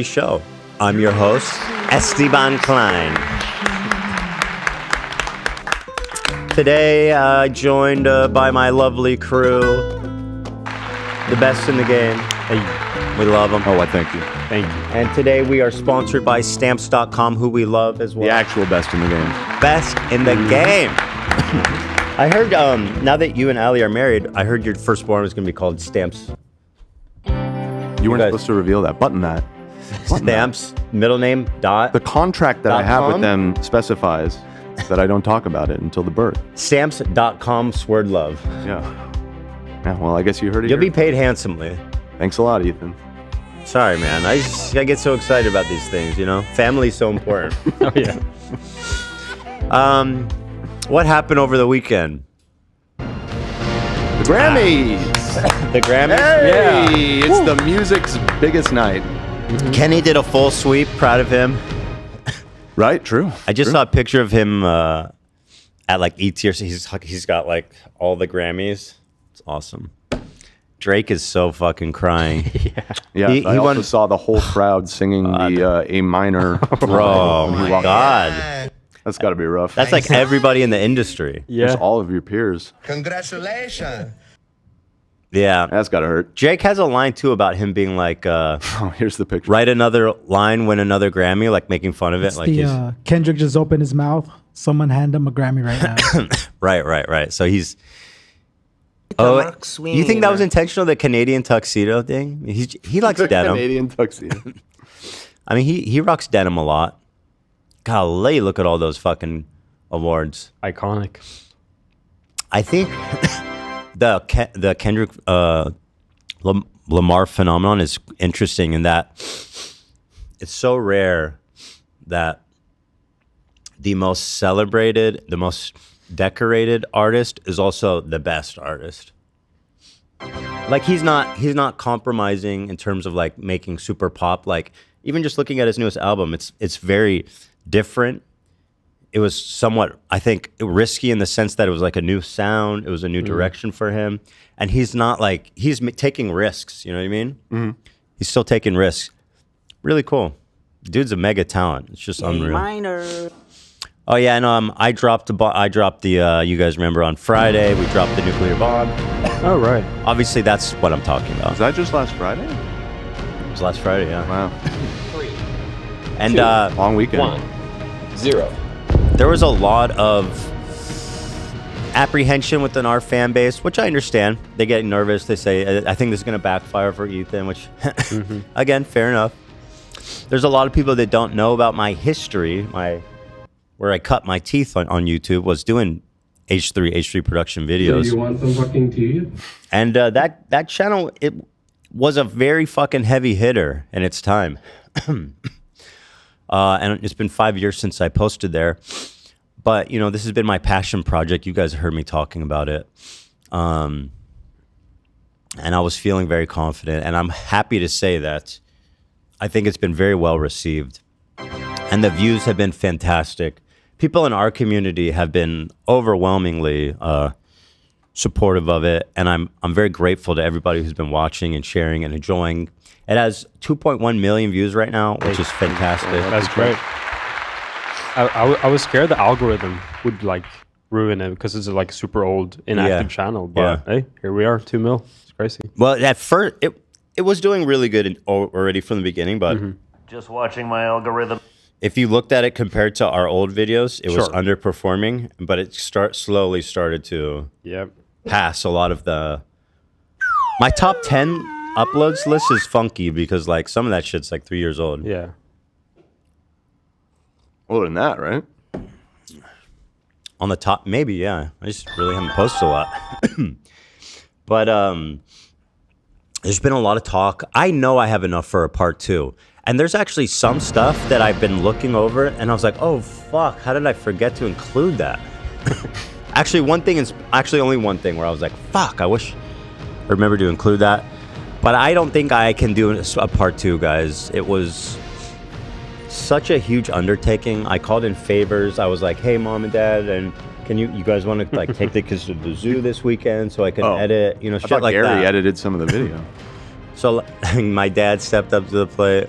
Show. I'm your host, Esteban Klein. Today, joined by my lovely crew, the best in the game. Hey, we love them. Oh, I thank you. Thank you. And today we are sponsored by Stamps.com, who we love as well. The actual best in the game. Best in the game. I heard, now that you and Ali are married, I heard your firstborn was going to be called Stamps. You weren't supposed to reveal that. Button that. Stamps, middle name, dot. The contract that I have .com? with them specifies that I don't talk about it until the birth. Stamps.com, sword love. Yeah. Yeah, well, I guess you heard it You'll here. be paid handsomely. Thanks a lot, Ethan. Sorry, man. I get so excited about these things, you know? Family's so important. Oh, yeah. What happened over the weekend? The Grammys! The Grammys? Hey! It's the music's biggest night. Kenny did a full sweep. Proud of him. Right? True. I just saw a picture of him at like ETRC. He's got like all the Grammys. It's awesome. Drake is so fucking crying. Yeah, He I also won- saw the whole crowd singing the A minor. Bro, when he my walked- God. That's got to be rough. That's like everybody in the industry. There's Yeah. all of your peers. Congratulations. Yeah. That's got to hurt. Jake has a line too about him being like, Oh, here's the picture. write another line, win another Grammy, like making fun of it. It's Like he's Kendrick just opened his mouth. Someone hand him a Grammy right now. right. So he's. Oh, you think that was intentional? The Canadian tuxedo thing? He likes The denim. Canadian tuxedo. I mean, he rocks denim a lot. Golly, look at all those fucking awards. Iconic. I think the Kendrick Lamar phenomenon is interesting in that it's so rare that the most celebrated, the most decorated artist is also the best artist. Like he's not compromising in terms of like making super pop. Like even just looking at his newest album, it's very different. It was somewhat, I think, risky in the sense that it was like a new sound. It was a new direction for him. And he's not like, taking risks. You know what I mean? Mm-hmm. He's still taking risks. Really cool. Dude's a mega talent. It's just unreal. Minor. Oh yeah, and I dropped the you guys remember on Friday, we dropped the nuclear bomb. Oh, right. Obviously, that's what I'm talking about. Was that just last Friday? It was last Friday, yeah. Wow. 3, And 2, Long weekend. 1, 0. there was a lot of apprehension within our fan base, which I understand. They get nervous. They say, I think this is going to backfire for Ethan, which, again, fair enough. There's a lot of people that don't know about my history, where I cut my teeth on YouTube, was doing H3 production videos. Do you want some fucking tea? And that channel, it was a very fucking heavy hitter in its time. And it's been 5 years since I posted there. But, you know, this has been my passion project. You guys heard me talking about it. And I was feeling very confident. And I'm happy to say that I think it's been very well received. And the views have been fantastic. People in our community have been overwhelmingly supportive of it, and I'm very grateful to everybody who's been watching and sharing and enjoying. It has 2.1 million views right now, which is fantastic. That's great. I was scared the algorithm would like ruin it because it's like a super old inactive channel. But hey, here we are, 2 mil. It's crazy. Well, at first, it was doing really good already from the beginning, but Just watching my algorithm. if you looked at it compared to our old videos, it was Sure. underperforming, but it slowly started to Yep. pass a lot of the... My top 10 uploads list is funky because like some of that shit's like 3 years old. Yeah. Older than that, right? On the top, maybe, yeah. I just really haven't posted a lot. But there's been a lot of talk. I know I have enough for a part 2. And there's actually some stuff that I've been looking over and I was like, oh, fuck, how did I forget to include that? Actually, only one thing where I was like, fuck, I wish I remembered to include that. But I don't think I can do a part 2, guys. It was such a huge undertaking. I called in favors. I was like, hey, mom and dad, and can you guys want to like take the kids to the zoo this weekend so I can edit, you know, I shit thought like Gary that. edited some of the video. So my dad stepped up to the plate.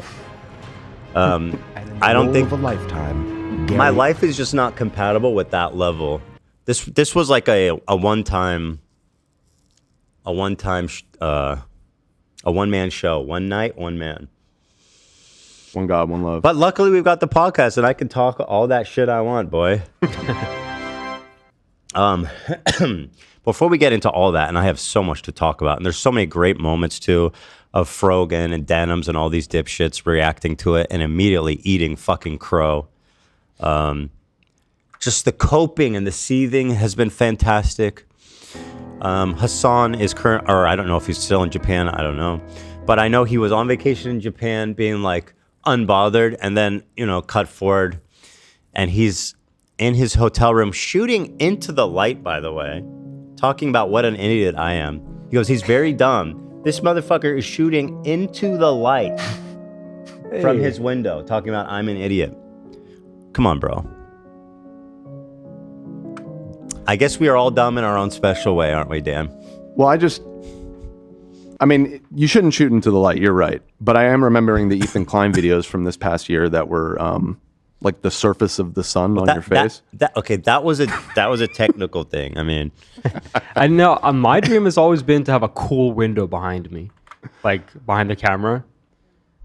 I don't think of a lifetime. my life is just not compatible with that level. This was like a one-man show, one night, one man. One God, one love. But luckily we've got the podcast and I can talk all that shit I want, boy. Before we get into all that, and I have so much to talk about, and there's so many great moments too of Frogan and Denims and all these dipshits reacting to it and immediately eating fucking crow. Just the coping and the seething has been fantastic. Hasan is or I don't know if he's still in Japan, I don't know. But I know he was on vacation in Japan being like unbothered, and then, cut forward. And he's in his hotel room shooting into the light, by the way, talking about what an idiot I am. He goes, he's very dumb. This motherfucker is shooting into the light from his window, talking about I'm an idiot. Come on, bro. I guess we are all dumb in our own special way, aren't we, Dan? Well, I mean, you shouldn't shoot into the light. You're right. But I am remembering the Ethan Klein videos from this past year that were like the surface of the sun on your face. That was a technical thing. I mean, I know my dream has always been to have a cool window behind me, like behind the camera,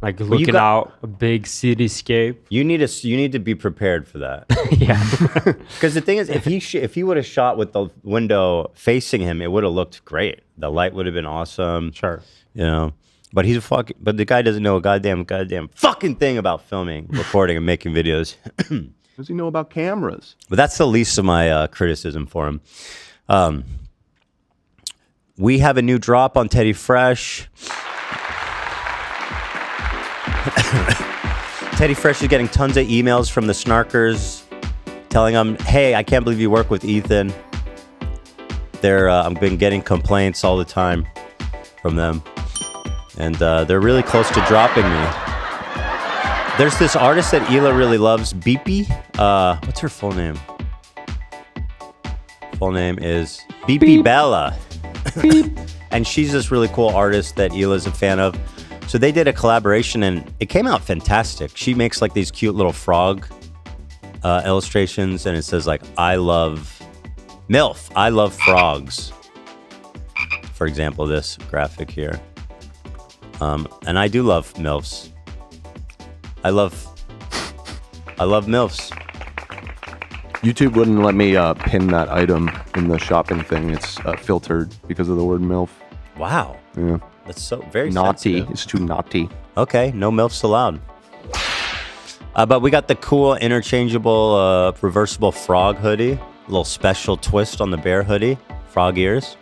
like looking out a big cityscape. You need to be prepared for that. Yeah, because the thing is, if he would have shot with the window facing him, it would have looked great. The light would have been awesome. Sure, But but the guy doesn't know a goddamn fucking thing about filming, recording, and making videos. What does he know about cameras? But that's the least of my criticism for him. We have a new drop on Teddy Fresh. Teddy Fresh is getting tons of emails from the snarkers telling them, hey, I can't believe you work with Ethan. I've been getting complaints all the time from them. And they're really close to dropping me. There's this artist that Hila really loves, Beepy. What's her full name? Full name is Beepy Bella. And she's this really cool artist that Hila's a fan of. So they did a collaboration and it came out fantastic. She makes like these cute little frog illustrations, and it says like, I love MILF. I love frogs. For example, this graphic here. And I do love MILFs. I love MILFs. YouTube wouldn't let me pin that item in the shopping thing. It's filtered because of the word MILF. Wow. Yeah. That's so very naughty. sensitive. It's too naughty. Okay, no MILFs allowed. But we got the cool interchangeable reversible frog hoodie. A little special twist on the bear hoodie. Frog ears.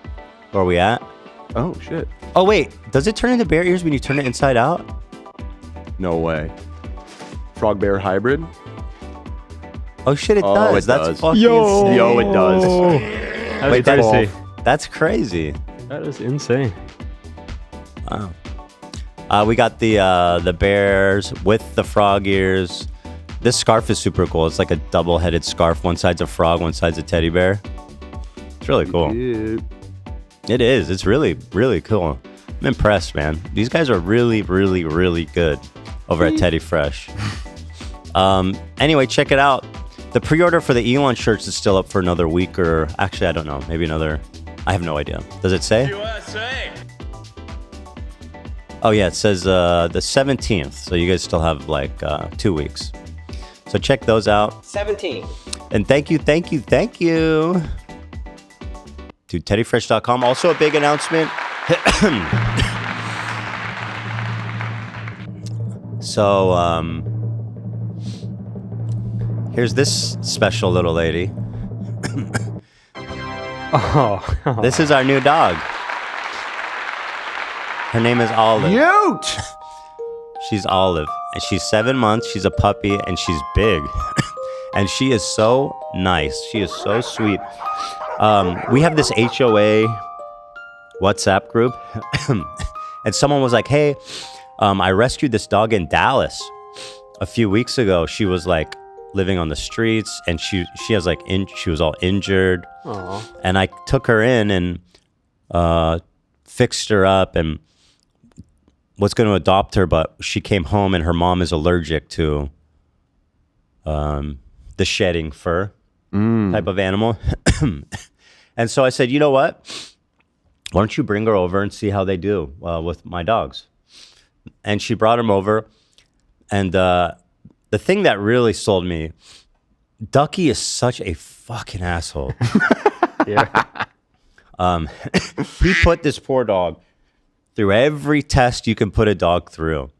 Where are we at? Oh, shit. Oh, wait. Does it turn into bear ears when you turn it inside out? No way. Frog bear hybrid? Oh, shit, it does. It That's does. fucking Yo, Yo, it does. That's Wait, crazy. That's crazy. That is insane. Wow. We got the bears with the frog ears. This scarf is super cool. It's like a double-headed scarf. One side's a frog, one side's a teddy bear. It's really cool. Yeah. It is. It's really, really cool. I'm impressed, man. These guys are really, really, really good over at Teddy Fresh. Anyway, check it out. The pre-order for the Elon shirts is still up for another week, or actually, I don't know. Maybe another. I have no idea. Does it say? USA. Oh, yeah. It says the 17th. So you guys still have like 2 weeks. So check those out. 17. And thank you to teddyfresh.com. Also a big announcement. So, here's this special little lady. Oh, This is our new dog. Her name is Olive. Cute! She's Olive, and she's 7 months. She's a puppy, and she's big. And she is so nice. She is so sweet. We have this HOA WhatsApp group, and someone was like, hey, I rescued this dog in Dallas a few weeks ago. She was like living on the streets, and she has like she was all injured. Aww. And I took her in and fixed her up, and was going to adopt her, but she came home and her mom is allergic to the shedding fur type of animal. And so I said, you know what? Why don't you bring her over and see how they do with my dogs? And she brought him over. And the thing that really sold me, Ducky is such a fucking asshole. Yeah. He put this poor dog through every test you can put a dog through.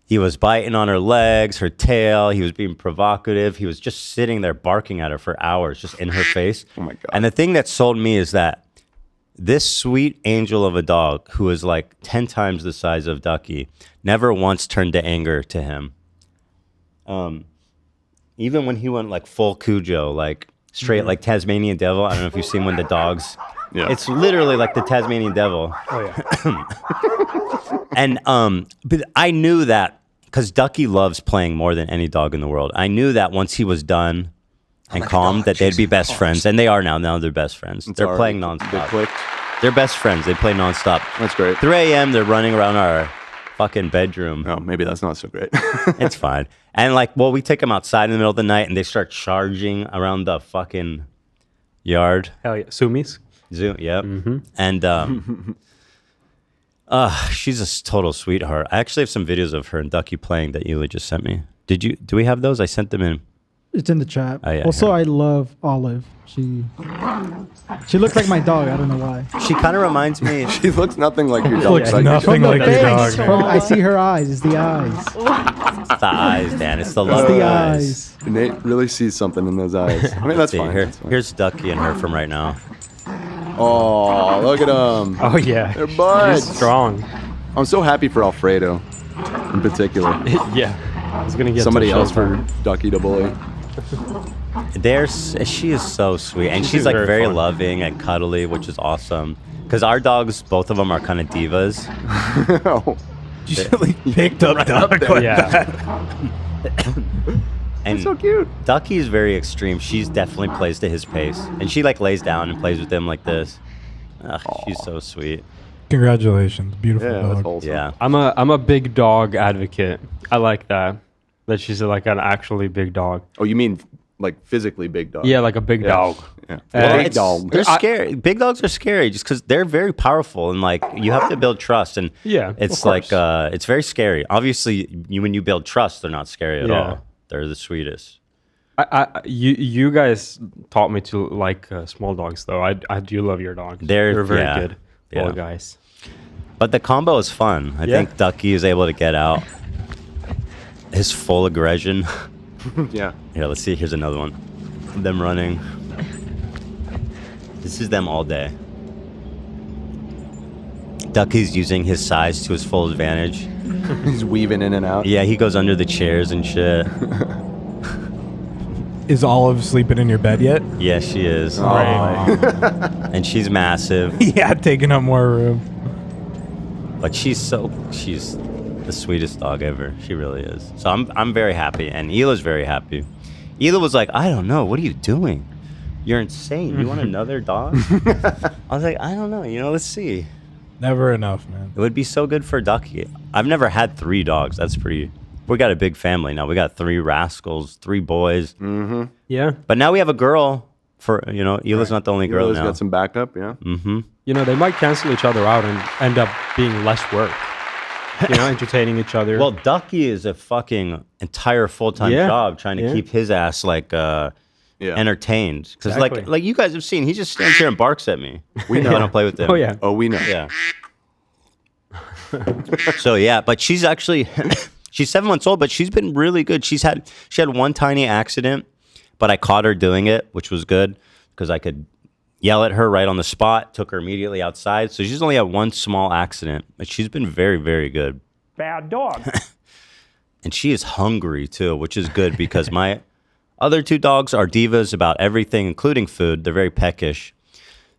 He was biting on her legs, her tail. He was being provocative. He was just sitting there barking at her for hours, just in her face. Oh my God. And the thing that sold me is that this sweet angel of a dog, who is like 10 times the size of Ducky, never once turned to anger to him. Even when he went like full Cujo, like straight like Tasmanian Devil. I don't know if you've seen when the dogs... Yeah. It's literally like the Tasmanian Devil. Oh yeah. And but I knew that because Ducky loves playing more than any dog in the world. I knew that once he was done and calmed, that they'd be best friends, and they are now. Now they're best friends. They're playing They nonstop. clicked. They're best friends. They play nonstop. That's great. 3 a.m. They're running around our fucking bedroom. Oh, maybe that's not so great. It's fine. And like, well, we take them outside in the middle of the night, and they start charging around the fucking yard. Hell yeah. Sumis. Zoom, yep. And she's a total sweetheart. I actually have some videos of her and Ducky playing that Eli just sent me. Do we have those? I sent them in. It's in the chat. Oh, yeah, Also, here. I love Olive. She looks like my dog. I don't know why. She kind of reminds me. She looks nothing like your dog. Looks Like, nothing like your dog. man. I see her eyes. It's the eyes. It's the eyes, Dan. It's the It's love the eyes. eyes. Nate really sees something in those eyes. I mean, that's See, fine. here, That's fine. here's Ducky and her from right now. Oh, look at them. Oh yeah. They're buds. He's strong. I'm so happy for Alfredo, in particular. Yeah. He's gonna get Somebody some else for showtime. Ducky to bully. She is so sweet, and she's She's like very very fun. loving and cuddly, which is awesome. Because our dogs, both of them, are kind of divas. Oh, You really picked up dog like Yeah. And so cute. Ducky is very extreme. She's definitely plays to his pace, and she like lays down and plays with him like this. Ugh, she's so sweet. Congratulations, beautiful Yeah, that's dog. wholesome. Yeah. I'm a big dog advocate. I like that. That she's like an actually big dog. Oh, you mean like physically big dog? Yeah, like a big dog. Yeah. Well, Big it's- dog. They're scary. Big dogs are scary just because they're very powerful, and like you have to build trust. And Yeah, it's of like course. it's very scary. Obviously, when you build trust, they're not scary at Yeah. all. They're the sweetest. You guys taught me to like small dogs though. I do love your dogs. They're very yeah, good. yeah. Little guys. But the combo is fun. I Yeah. think Ducky is able to get out his full aggression. Yeah. Here, let's see. Here's another one. Them running. This is them all day. Ducky's using his size to his full advantage. He's weaving in and out. Yeah, he goes under the chairs and shit. Is Olive sleeping in your bed yet? Yeah, she is. Oh. And she's massive. Yeah, taking up more room. But she's the sweetest dog ever. She really is. So I'm very happy, and Hila's very happy. Hila was like, I don't know, what are you doing? You're insane. You want another dog? I was like, I don't know. Let's see. Never enough, man. It would be so good for Ducky. I've never had 3 dogs. That's pretty. We got a big family now. We got 3 rascals, 3 boys. Yeah. But now we have a girl. Hila's not the only girl Girl's now. got some backup, yeah. They might cancel each other out and end up being less work. Entertaining each other. Well, Ducky is a fucking entire full-time Yeah, job trying to yeah. keep his ass entertained. Because Exactly. like you guys have seen, he just stands here and barks at me. We know. I don't play with him. Oh yeah. Oh, we know. Yeah. So yeah, but she's actually she's 7 months old, but she's been really good. She had one tiny accident, but I caught her doing it, which was good because I could yell at her right on the spot, took her immediately outside. So she's only had one small accident, but she's been very, very good. Bad dog. And she is hungry too, which is good because my other 2 dogs are divas about everything, including food. They're very peckish.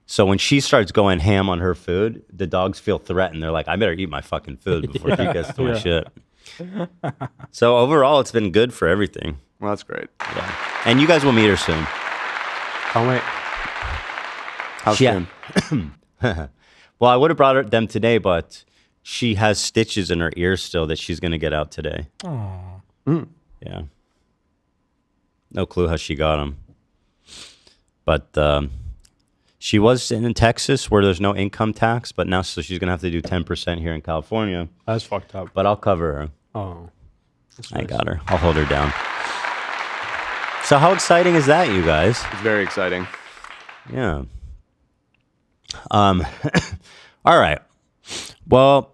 So when she starts going ham on her food, the dogs feel threatened. They're like, I better eat my fucking food before she gets to my shit. So overall, it's been good for everything. Well, that's great. Yeah. And you guys will meet her soon. Can't wait. How Yeah. soon? Well, I would have brought them today, but she has stitches in her ear still that she's gonna get out today. Aw. Yeah. No clue how she got them. But she was in Texas where there's no income tax, but now so she's gonna have to do 10% here in California. That's fucked up. But I'll cover her. Oh, I got her. I'll hold her down. So how exciting is that, you guys? It's very exciting. Yeah. All right. Well,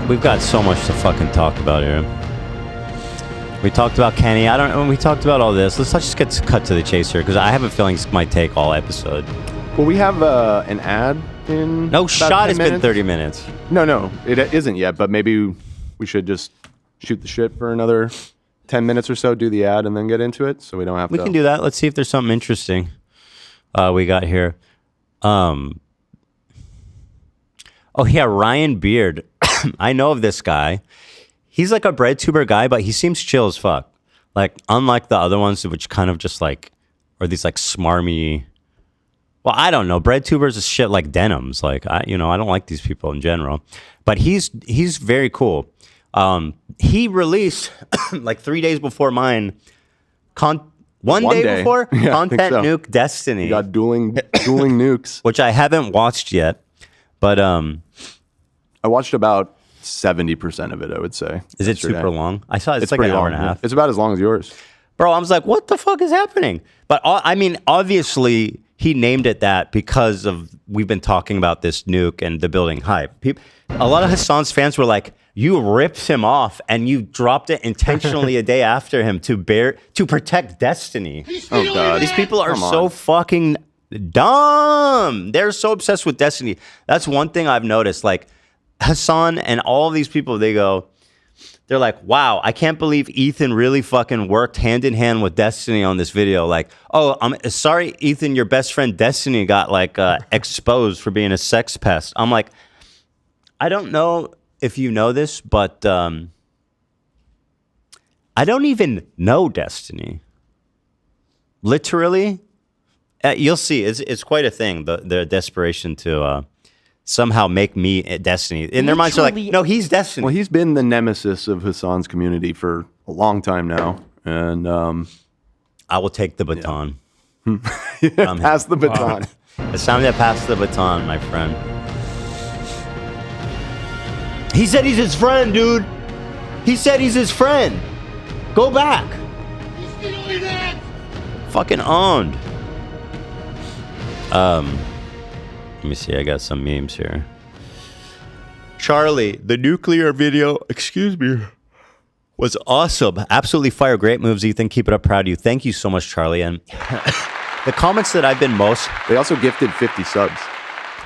we've got so much to fucking talk about here. We talked about Kenny. I don't know. We talked about all this. Let's just get cut to the chase here because I have a feeling this might take all episode. Well, we have an ad in. No about shot. 10 It's minutes. been 30 minutes. No, it isn't yet. But maybe we should just shoot the shit for another 10 minutes or so, do the ad, and then get into it, so we don't have We to. can do that. Let's see if there's something interesting we got here. Oh yeah, Ryan Beard. I know of this guy. He's like a bread tuber guy, but he seems chill as fuck. Like, unlike the other ones, which kind of just like, are these like smarmy. Well, I don't know. Bread tubers is shit like Denims. Like, I don't like these people in general. But he's very cool. He released like 3 days before mine. One day before Yeah, I think Content so. Nuke Destiny, You got dueling nukes. which I haven't watched yet. But I watched about 70% of it, I would say. is it yesterday. super long? I saw it's like pretty an hour long, and a half. yeah. It's about as long as yours. Bro, I was like, what the fuck is happening? But I mean, obviously, he named it that because of we've been talking about this nuke and the building hype. A lot of Hasan's fans were like, you ripped him off and you dropped it intentionally a day after him to protect Destiny. Oh, God. These people are Come on. so fucking dumb. They're so obsessed with Destiny. That's one thing I've noticed. Like, Hasan and all these people, they're like, wow, I can't believe Ethan really fucking worked hand in hand with Destiny on this video. Like, oh, I'm sorry, Ethan, your best friend Destiny got like exposed for being a sex pest. I'm like, I don't know if you know this, but I don't even know Destiny. Literally, you'll see. It's quite a thing. The desperation to somehow make me Destiny. In their minds, they're like, no, he's Destiny. Well, he's been the nemesis of Hasan's community for a long time now. And I will take the baton. pass the baton. It's time to pass the baton, my friend. He said he's his friend, dude. He said he's his friend. Go back. Fucking owned. Let me see. I got some memes here. Charlie, the nuclear video, excuse me, was awesome. Absolutely fire. Great moves, Ethan. Keep it up. Proud of you. Thank you so much, Charlie. And the comments that I've been most... They also gifted 50 subs.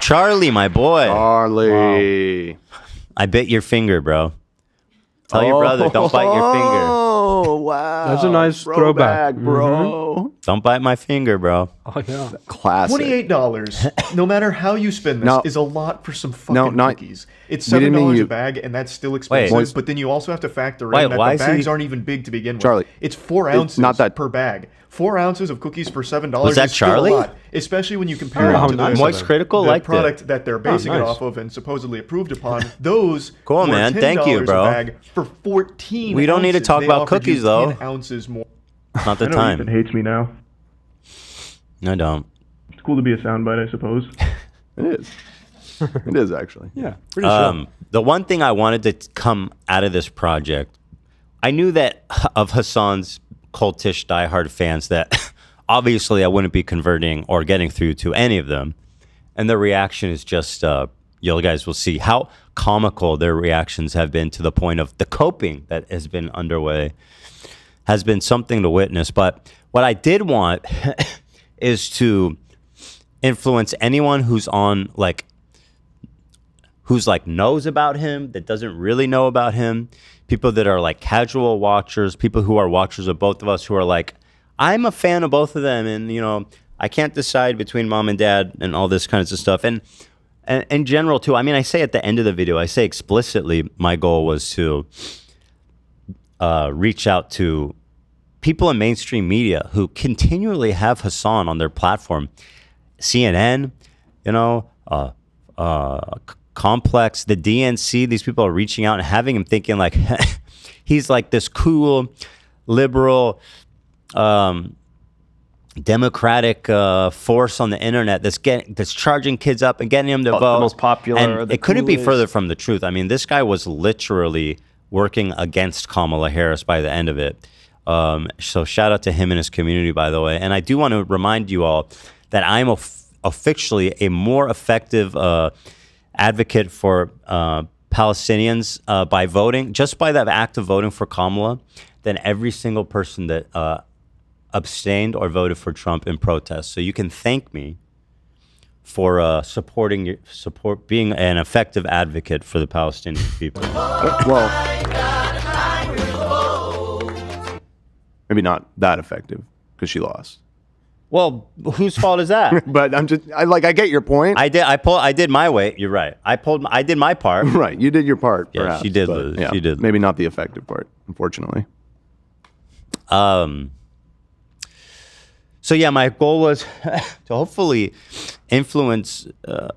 Charlie, my boy. Charlie. Wow. I bit your finger, bro. Tell your brother, don't bite your finger. Oh, wow. That's a nice throwback, bro. Don't bite my finger, bro. Oh yeah. Classic. $28, no matter how you spend this, No. is a lot for some fucking No, not- cookies. It's we didn't mean $7 you- a bag, and that's still expensive. Wait. But then you also have to factor Wait, in that why the is he- bags aren't even big to begin with. Charlie, It's 4 ounces not that- per bag. 4 ounces of cookies for $7 Was that is still Charlie? a lot, especially when you compare Oh, it to nice. the, Moist Critical the liked product it. that they're basing it nice. off of and supposedly approved upon. Those Cool, were man. $10 Thank you, bro. a bag for 14 We don't need to ounces. talk They about offered you cookies, though. 10 ounces more. It's not the I know time. Ethan hates me now. No, don't. It's cool to be a soundbite, I suppose. It is. It is, actually. Yeah. Pretty sure. The one thing I wanted to come out of this project, I knew that of Hasan's cultish diehard fans that obviously I wouldn't be converting or getting through to any of them. And the reaction is just, you guys will see how comical their reactions have been to the point of the coping that has been underway has been something to witness. But what I did want is to influence anyone who's on who's knows about him, that doesn't really know about him, people that are like casual watchers, people who are watchers of both of us who are like, I'm a fan of both of them, and I can't decide between mom and dad and all this kinds of stuff. And in general too, I mean, I say at the end of the video, I say explicitly my goal was to reach out to people in mainstream media who continually have Hasan on their platform. CNN, Complex, the DNC, these people are reaching out and having him thinking like he's like this cool, liberal, democratic force on the internet that's charging kids up and getting them to vote. The most popular. And it couldn't be further from the truth. I mean, this guy was literally working against Kamala Harris by the end of it. So shout out to him and his community, by the way. And I do want to remind you all that I'm officially a more effective advocate for Palestinians by voting, just by that act of voting for Kamala, than every single person that abstained or voted for Trump in protest. So you can thank me for being an effective advocate for the Palestinian people. Well, maybe not that effective because she lost. Well, whose fault is that? But I get your point. I did my weight. You're right. I did my part. Right. You did your part. Yeah, perhaps, she did but, lose. Yeah, She did. Maybe not the effective part, unfortunately. So yeah, my goal was to hopefully influence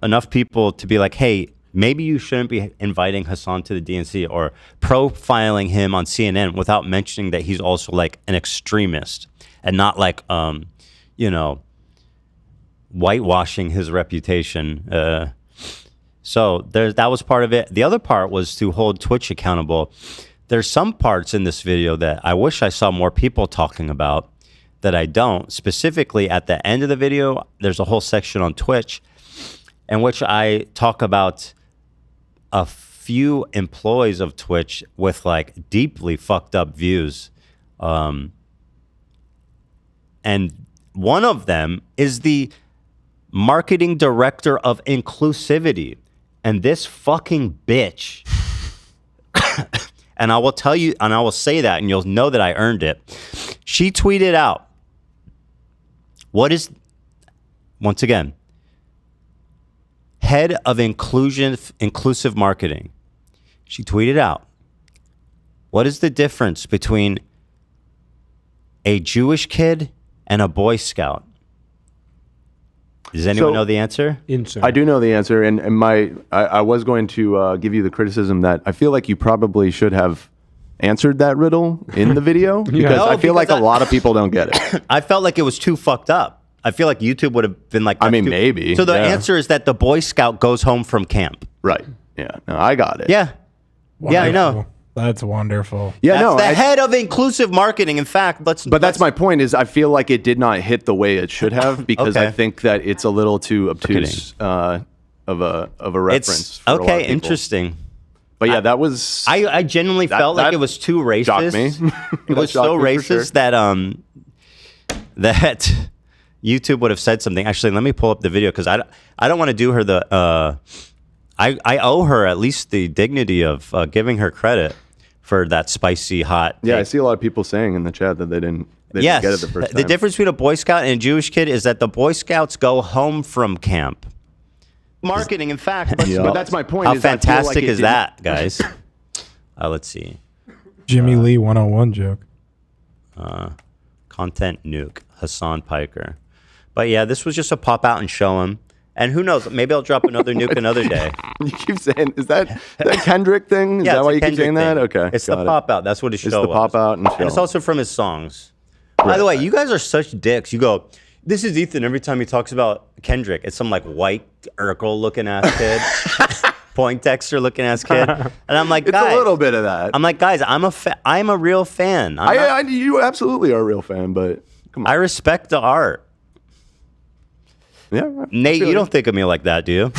enough people to be like, hey, maybe you shouldn't be inviting Hasan to the DNC or profiling him on CNN without mentioning that he's also like an extremist and not like, whitewashing his reputation. So that was part of it. The other part was to hold Twitch accountable. There's some parts in this video that I wish I saw more people talking about that I don't. Specifically, at the end of the video, there's a whole section on Twitch in which I talk about a few employees of Twitch with like deeply fucked up views. And one of them is the marketing director of inclusivity. And this fucking bitch, and I will tell you, and I will say that, and you'll know that I earned it. She tweeted out, once again, head of inclusive marketing. She tweeted out, what is the difference between a Jewish kid and a Boy Scout? Does anyone know the answer? I do know the answer, and I was going to give you the criticism that I feel like you probably should have answered that riddle in the video because I feel like a lot of people don't get it. I felt like it was too fucked up. I feel like YouTube would have been like, maybe. So the answer is that the Boy Scout goes home from camp. Right. Yeah. No, I got it. Yeah. Wonderful. Yeah, I know. That's wonderful. Yeah, That's the head of inclusive marketing. In fact, that's my point. Is I feel like it did not hit the way it should have because I think that it's a little too obtuse of a reference. For a lot of people. Interesting. But yeah, that was. I genuinely felt like it was too racist. Shocked me. It was so racist that that YouTube would have said something. Actually, let me pull up the video because I don't want to do her the. I owe her at least the dignity of giving her credit for that spicy hot. Yeah, I see a lot of people saying in the chat that they didn't get it the first time. The difference between a Boy Scout and a Jewish kid is that the Boy Scouts go home from camp. Marketing, in fact. But that's my point. How is I feel fantastic like is that, guys? Let's see. Jimmy Lee 101 joke. Content nuke. Hasan Piker. But yeah, this was just a pop out and show him. And who knows? Maybe I'll drop another nuke another day. You keep saying, is that Kendrick thing? Is that why you keep saying that? Okay. It's the pop out. That's what his show was. It's the pop out and show. And it's also from his songs. By the way, you guys are such dicks. You go, this is Ethan every time he talks about Kendrick. It's some like white Urkel looking ass kid. Poindexter looking ass kid. And I'm like, guys. It's a little bit of that. I'm like, guys, I'm a real fan. You absolutely are a real fan, but come on. I respect the art. Yeah, Nate, you don't think of me like that, do you?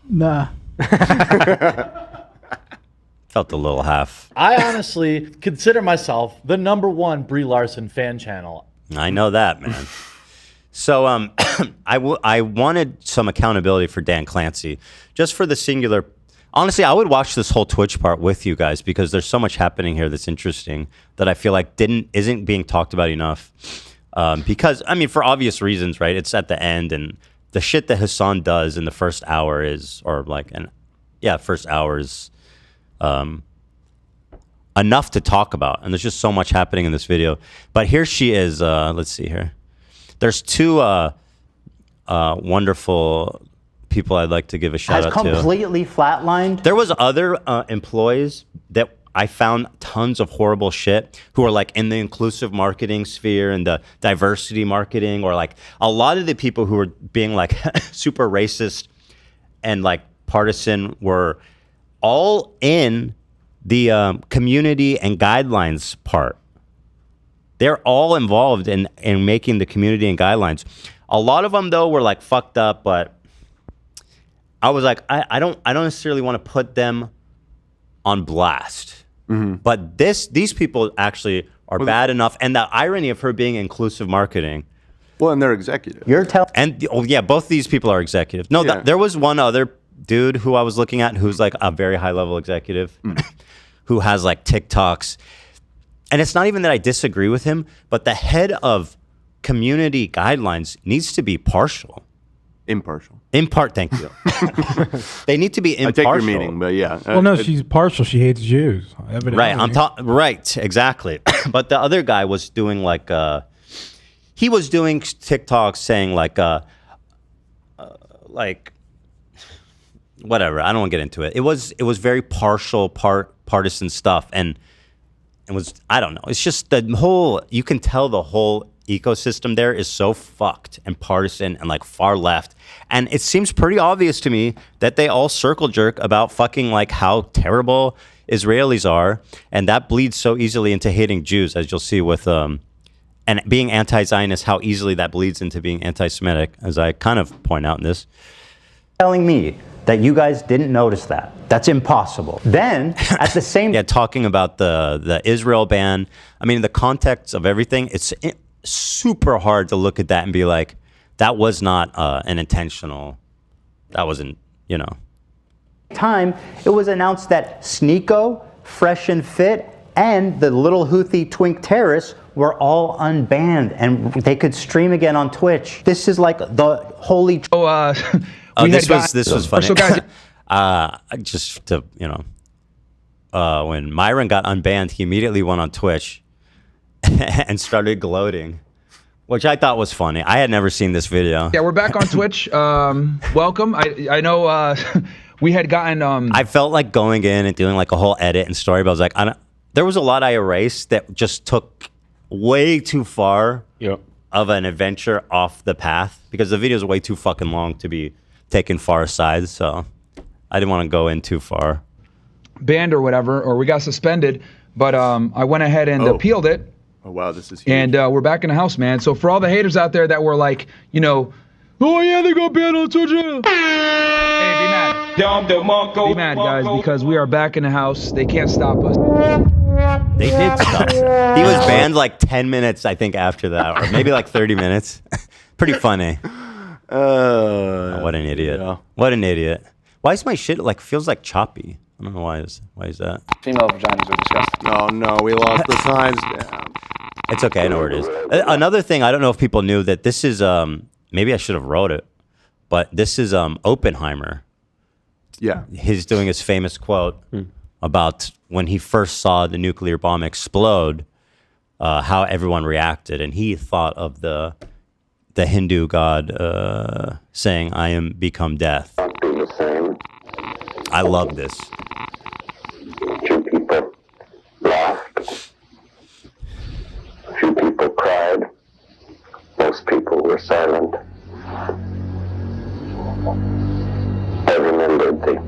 Nah. Felt a little half. I honestly consider myself the #1 Brie Larson fan channel. I know that, man. So I wanted some accountability for Dan Clancy, just for the singular. Honestly, I would watch this whole Twitch part with you guys because there's so much happening here that's interesting that I feel like isn't being talked about enough. Because I mean, for obvious reasons, right? It's at the end, and the shit that Hasan does in the first hour is, first hour is enough to talk about, and there's just so much happening in this video. But here she is. Let's see here. There's two wonderful people I'd like to give a shout has out to. completely flatlined. There was other employees that I found tons of horrible shit who are like in the inclusive marketing sphere and the diversity marketing, or like a lot of the people who were being like super racist and like partisan were all in the community and guidelines part. They're all involved in making the community and guidelines. A lot of them though were like fucked up, but I was like, I don't necessarily want to put them on blast. But these people actually are bad enough, and the irony of her being inclusive marketing. Well, and they're executive. You're telling. And yeah, both these people are executive. No, there was one other dude who I was looking at who's like a very high level executive who has like TikToks. And it's not even that I disagree with him, but the head of community guidelines needs to be partial. Impartial. Thank you. They need to be impartial. I take your meaning, but yeah. Well, no, she's partial. She hates Jews. Evidently. Right. Right. Exactly. But the other guy was doing like, he was doing TikToks saying like whatever. I don't want to get into it. It was very partisan stuff, and it was, I don't know. It's just the whole. You can tell the whole ecosystem there is so fucked and partisan and like far left, and it seems pretty obvious to me that they all circle jerk about fucking like how terrible Israelis are, and that bleeds so easily into hating Jews, as you'll see with and being anti-Zionist, how easily that bleeds into being anti-Semitic, as I kind of point out in this. Telling me that you guys didn't notice that. That's impossible. Then, at the same... Yeah, talking about the Israel ban, I mean, in the context of everything, it's super hard to look at that and be like, that was not an intentional, that wasn't, you know. Time, it was announced that Sneeko, Fresh and Fit, and the little Houthi twink terrorists were all unbanned, and they could stream again on Twitch. This is like the holy... This was funny. So guys, just to, you know, when Myron got unbanned, he immediately went on Twitch and started gloating, which I thought was funny. I had never seen this video. Yeah, we're back on Twitch. Welcome. I know we had gotten... I felt like going in and doing like a whole edit and story, but I was like, there was a lot I erased that just took way too far of an adventure off the path, because the videos are way too fucking long to be taken far aside, so I didn't want to go in too far. Banned or whatever, or we got suspended, but I went ahead and appealed it. Oh wow, this is huge. And we're back in the house, man. So for all the haters out there that were like, you know, oh yeah, they got banned on Twitch. Hey, be mad. Be mad, guys, because we are back in the house. They can't stop us. They did stop. He was banned like 10 minutes, I think, after that, or maybe like 30 minutes. Pretty funny. What an idiot. Yeah. What an idiot. Why is my shit like feels like choppy? I don't know why is that. Female vaginas are disgusting. Oh no, we lost the signs. Damn. It's okay, I know where it is. Another thing, I don't know if people knew that this is maybe I should have wrote it, but this is Oppenheimer. Yeah. He's doing his famous quote about when he first saw the nuclear bomb explode, how everyone reacted, and he thought of the Hindu god saying, "I am become death." I love this. Few people laughed. Few people cried. Most people were silent. I remembered the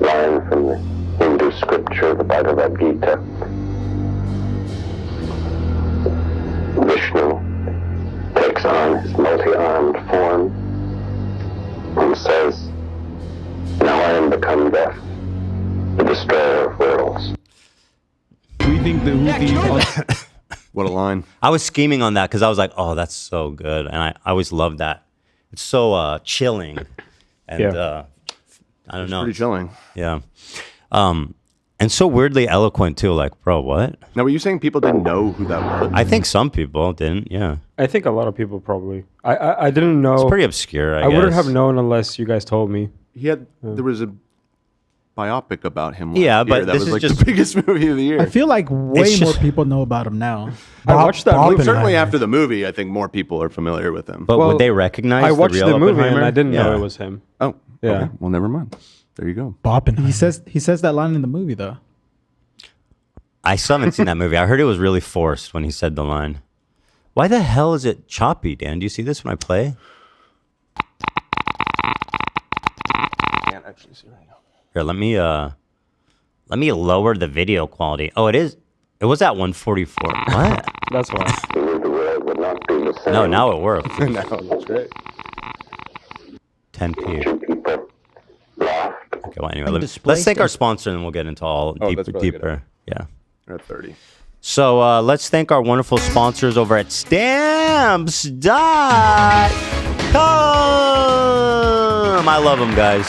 line from the Hindu scripture, the Bhagavad Gita. Vishnu takes on his multi-armed form and says, "Now I am become death, the destroyer of worlds." We think the Houthis... What a line. I was scheming on that because I was like, oh, that's so good. And I always love that. It's so chilling. And I don't know. Pretty chilling. Yeah. And so weirdly eloquent too. Like, bro, what? Now, were you saying people didn't know who that was? I think some people didn't, yeah. I think a lot of people probably. I didn't know. It's pretty obscure, I guess. wouldn't have known unless you guys told me. He had, there was a biopic about him. Yeah, last but year. That this was is like just- the biggest movie of the year. I feel like way It's more just- people know about him now. I watched that movie. Certainly after the movie, I think more people are familiar with him. But Well, would they recognize I watched the real the movie and Oppenheimer? I didn't know Yeah. it was him. Oh, Yeah. okay. Well, never mind. There you go. Bopping. He says that line in the movie though. I still haven't seen that movie. I heard it was really forced when he said the line. Why the hell is it choppy, Dan? Do you see this when I play? Can't actually see right now. Here, let me lower the video quality. Oh, it was at 144. What? That's why. No, now it works. No, that's great. 10p. Okay, well, anyway, display let's thank our station. sponsor and then we'll get into all that's really good. deeper. Yeah. We're at 30. So let's thank our wonderful sponsors over at Stamps.com. I love them, guys.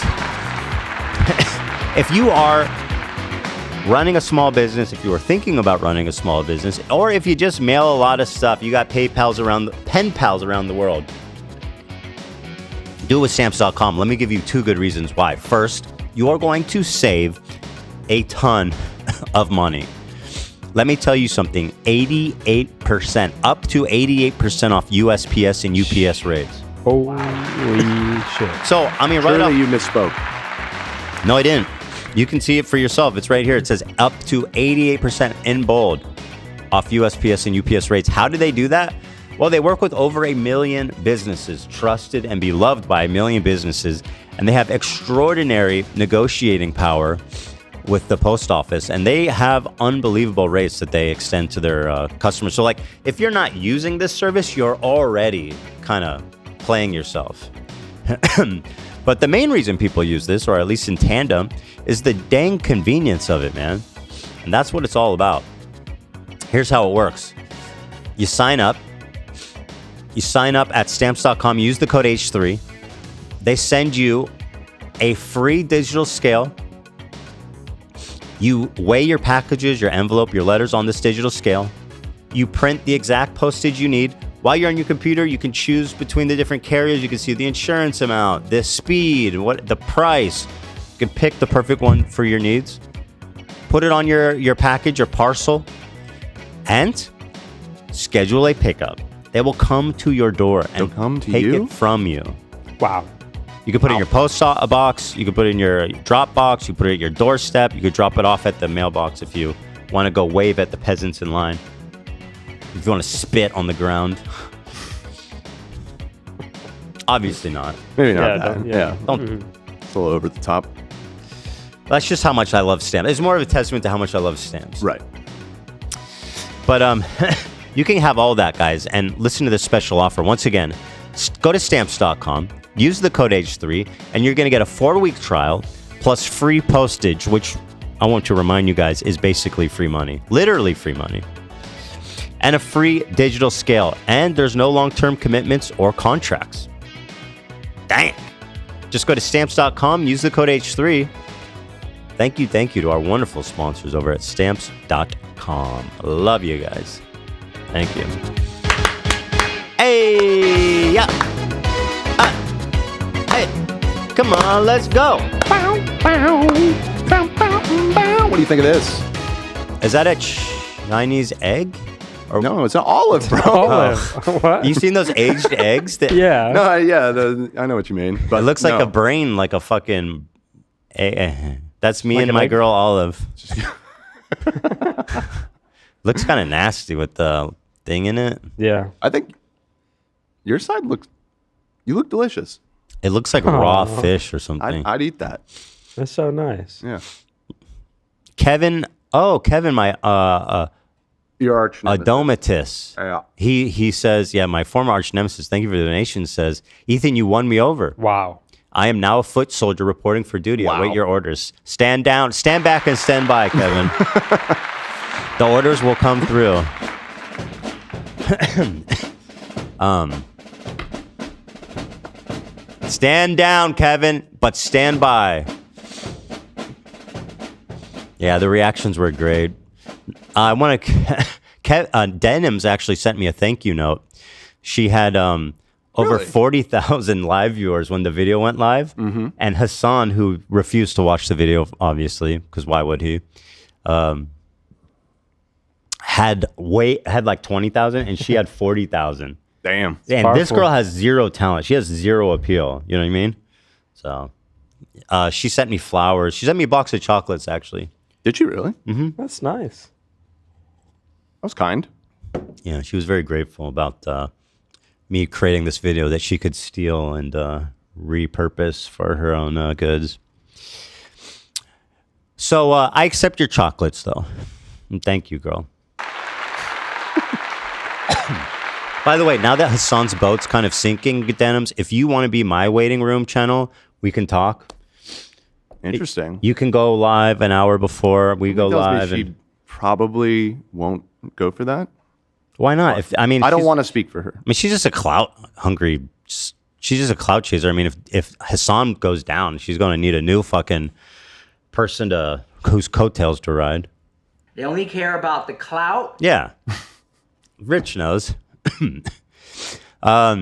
If you are running a small business, if you are thinking about running a small business, or if you just mail a lot of stuff, you got pen pals around the world, do it with Stamps.com. Let me give you 2 good reasons why. First, you are going to save a ton of money. Let me tell you something, 88%, up to 88% off USPS and UPS rates. Holy shit. So, I mean, right Clearly off... you misspoke. No, I didn't. You can see it for yourself. It's right here. It says up to 88% in bold off USPS and UPS rates. How do they do that? Well, they work with over 1 million businesses, trusted and beloved by 1 million businesses, and they have extraordinary negotiating power with the post office, and they have unbelievable rates that they extend to their customers. So, like, if you're not using this service, you're already kind of playing yourself. But the main reason people use this, or at least in tandem, is the dang convenience of it, man. And that's what it's all about. Here's how it works. You sign up at Stamps.com, use the code H3. They send you a free digital scale. You weigh your packages, your envelope, your letters on this digital scale. You print the exact postage you need. While you're on your computer, you can choose between the different carriers. You can see the insurance amount, the speed, the price. You can pick the perfect one for your needs. Put it on your package or parcel and schedule a pickup. They will come to your door and take it from you. Wow. You can put it in your post box. You can put it in your drop box. You can put it at your doorstep. You could drop it off at the mailbox if you want to go wave at the peasants in line. If you want to spit on the ground. Obviously not. Maybe not that. Yeah. Don't. It's a little over the top. That's just how much I love stamps. It's more of a testament to how much I love stamps. Right. But you can have all that, guys, and listen to this special offer. Once again, go to Stamps.com, use the code H3, and you're going to get a 4-week trial plus free postage, which I want to remind you guys is basically free money. Literally free money. And a free digital scale. And there's no long-term commitments or contracts. Dang. Just go to Stamps.com, use the code H3. Thank you to our wonderful sponsors over at Stamps.com. Love you guys. Thank you. Hey, yeah. Hey, come on, let's go. What do you think of this? Is that a Chinese egg? Or no, it's an olive, bro. What? You seen those aged eggs? That, Yeah. No, I know what you mean. But it looks like no. a brain, like a fucking... That's me Like and an my egg? girl Olive. Looks kind of nasty with the thing in it. Yeah. I think your side looks... You look delicious. It looks like raw fish or something. I'd eat that. That's so nice. Yeah. Kevin, my... Your arch nemesis. Adomatis. Yeah. He says, yeah, my former arch nemesis, thank you for the donation, says, Ethan, you won me over. Wow. I am now a foot soldier reporting for duty. Wow. I wait your orders. Stand down, stand back and stand by, Kevin. The orders will come through. Stand down, Kevin, but stand by. Yeah, the reactions were great. I want to... Denims actually sent me a thank you note. She had Over Really? 40,000 live viewers when the video went live. And Hasan, who refused to watch the video, obviously, because why would he? Had like 20,000, and she had 40,000. Damn. And this girl has zero talent. She has zero appeal. You know what I mean? So, she sent me flowers. She sent me a box of chocolates, actually. Did she really? That's nice. That was kind. Yeah, she was very grateful about me creating this video that she could steal and repurpose for her own goods. So I accept your chocolates, though. And thank you, girl. By the way, now that Hasan's boat's kind of sinking, Denims, if you want to be my waiting room channel, we can talk. Interesting. You can go live an hour before we go live. She probably won't go for that. Why not? I don't want to speak for her. I mean, she's just a clout hungry. She's just a clout chaser. I mean, if Hasan goes down, she's going to need a new fucking person whose coattails to ride. They only care about the clout. Yeah. Rich knows. All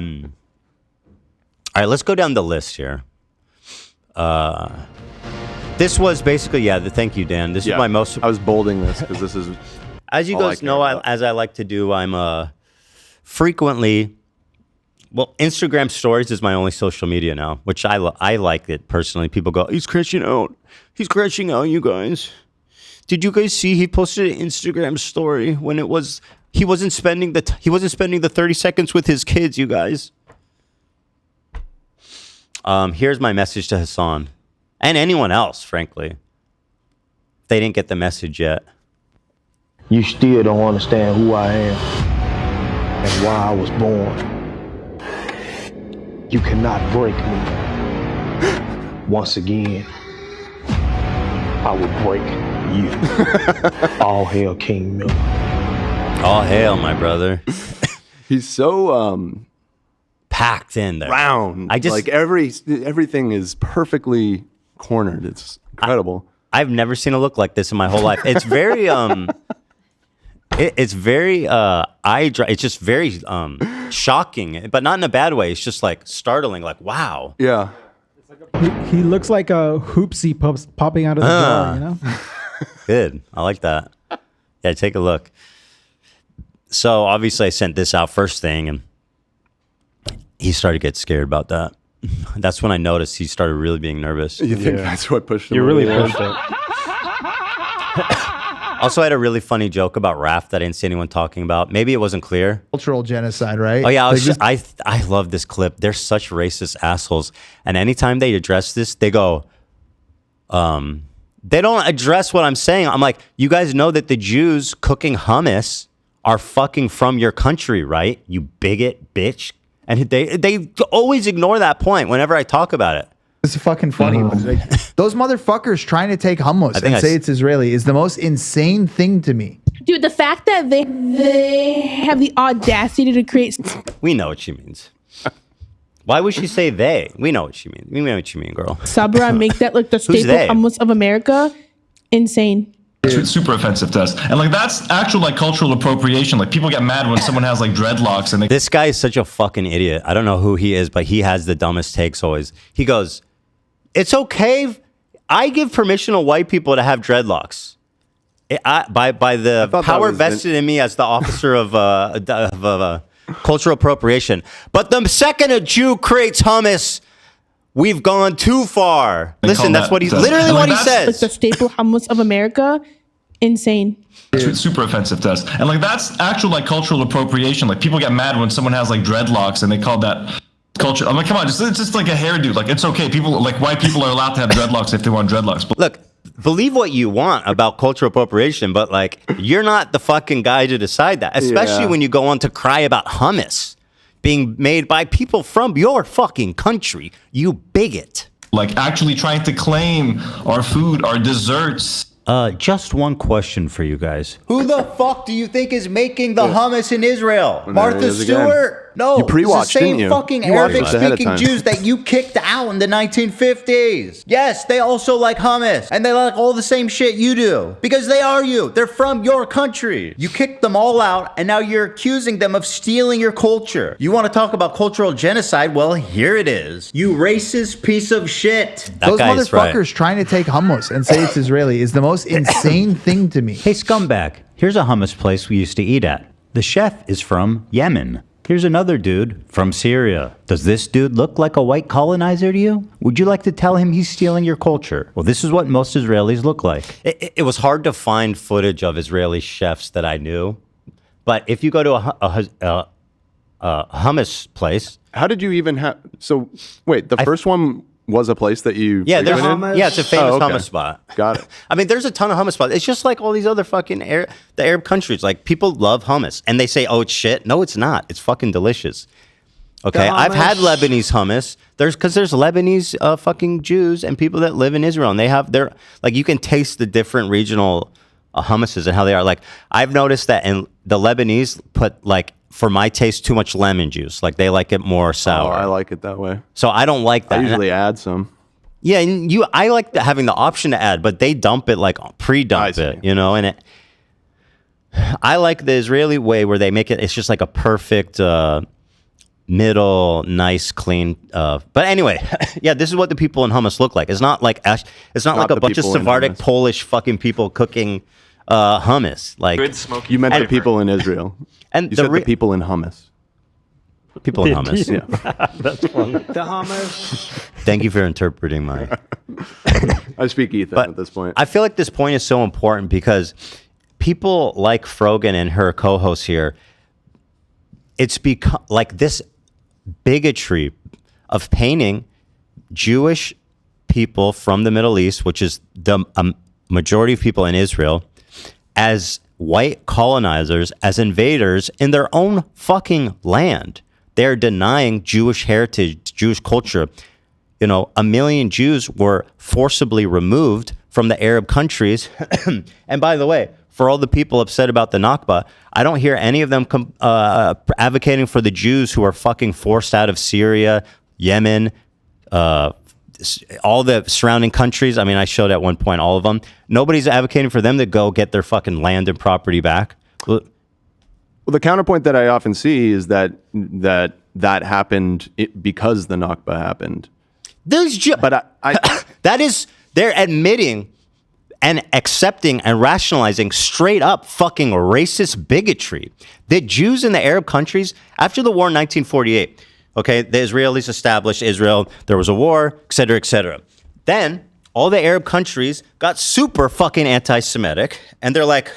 right, let's go down the list here. This was basically, thank you, Dan. This is my most... I was bolding this because this is... As you guys know, as I like to do, I'm frequently... Well, Instagram stories is my only social media now, which I like it personally. People go, he's crashing out. He's crashing out, you guys. Did you guys see he posted an Instagram story when it was... He wasn't spending the 30 seconds with his kids, you guys. Here's my message to Hasan. And anyone else, frankly. They didn't get the message yet. You still don't understand who I am and why I was born. You cannot break me. Once again, I will break you. All hail King Miller. All hail, my brother. He's so packed in there. Round. I just like everything is perfectly cornered. It's incredible. I've never seen a look like this in my whole life. It's very it's very it's just very shocking, but not in a bad way. It's just like startling, like wow. Yeah. He looks like a hoopsie popping out of the jar, you know? Good. I like that. Yeah, take a look. So obviously I sent this out first thing, and he started to get scared about that. That's when I noticed he started really being nervous. You think that's what pushed him? You really pushed it. Also, I had a really funny joke about Raph that I didn't see anyone talking about. Maybe it wasn't clear. Cultural genocide, right? Oh yeah, I love this clip. They're such racist assholes, and anytime they address this, they go, they don't address what I'm saying. I'm like, you guys know that the Jews cooking hummus are fucking from your country, right? You bigot bitch. And they always ignore that point whenever I talk about it. It's fucking funny. Like, those motherfuckers trying to take hummus and say it's Israeli is the most insane thing to me. Dude, the fact that they have the audacity to create... We know what she means. Why would she say they? We know what she means. We know what you mean, girl. Sabra, make that look the staple hummus of America. Insane. It's super offensive to us, and like that's actual like cultural appropriation. Like people get mad when someone has like dreadlocks and they. This guy is such a fucking idiot. I don't know who he is, but he has the dumbest takes always. He goes, "It's okay. I give permission to white people to have dreadlocks. By the power vested in me as the officer of cultural appropriation. But the second a Jew creates hummus, we've gone too far." Listen, that's what he's literally what he says. Like the staple hummus of America. Insane. It's super offensive to us, and like that's actual like cultural appropriation. Like people get mad when someone has like dreadlocks and they call that culture. I'm like, come on, it's just like a hairdo. Like it's okay. People like white people are allowed to have dreadlocks if they want dreadlocks. But look, believe what you want about cultural appropriation, but like you're not the fucking guy to decide that. Especially when you go on to cry about hummus being made by people from your fucking country, you bigot. Like actually trying to claim our food, our desserts. Just one question for you guys. Who the fuck do you think is making the hummus in Israel? Martha Stewart? No, You pre-watched, it's the same didn't you? fucking You watched this ahead of Arabic-speaking time. Jews that you kicked out in the 1950s. Yes, they also like hummus, and they like all the same shit you do because they are you. They're from your country. You kicked them all out, and now you're accusing them of stealing your culture. You want to talk about cultural genocide? Well, here it is. You racist piece of shit. Those motherfuckers trying to take hummus and say it's Israeli is the most insane thing to me. Hey, scumbag, here's a hummus place we used to eat at. The chef is from Yemen. Here's another dude from Syria. Does this dude look like a white colonizer to you? Would you like to tell him he's stealing your culture? Well, this is what most Israelis look like. It was hard to find footage of Israeli chefs that I knew. But if you go to a hummus place. How did you even have... So, wait, the first one was a place that you... Yeah, frequented? it's a famous okay. hummus spot. Got it. I mean, there's a ton of hummus spots. It's just like all these other fucking the Arab countries. Like, people love hummus. And they say, oh, it's shit. No, it's not. It's fucking delicious. Okay, I've had Lebanese hummus. Because there's Lebanese fucking Jews and people that live in Israel. And they have their... Like, you can taste the different regional hummuses and how they are. Like, I've noticed that in the Lebanese put, like, for my taste, too much lemon juice. Like, they like it more sour. Oh, I like it that way. So I don't like that. I usually add some. Yeah, and I like having the option to add, but they dump it, like pre-dump it, you know. And I like the Israeli way where they make it. It's just like a perfect middle, nice, clean. But anyway, yeah, this is what the people in hummus look like. It's not like like a bunch of Sephardic Polish fucking people cooking hummus. Like You meant the people in Israel. And you said the people in hummus. People in hummus. Yeah. That's funny. The hummus. Thank you for interpreting my... I speak Ethan at this point. I feel like this point is so important because people like Frogan and her co-host here, it's become like this bigotry of painting Jewish people from the Middle East, which is the majority of people in Israel, as white colonizers, as invaders in their own fucking land. They're denying Jewish heritage, Jewish culture. You know, 1 million Jews were forcibly removed from the Arab countries. And by the way, for all the people upset about the Nakba, I don't hear any of them advocating for the Jews who are fucking forced out of Syria, Yemen, all the surrounding countries. I mean, I showed at one point all of them. Nobody's advocating for them to go get their fucking land and property back. Well, the counterpoint that I often see is that happened because the Nakba happened. But that is, they're admitting and accepting and rationalizing straight up fucking racist bigotry. The Jews in the Arab countries, after the war in 1948, okay, the Israelis established Israel, there was a war, et cetera, et cetera. Then all the Arab countries got super fucking anti-Semitic, and they're like,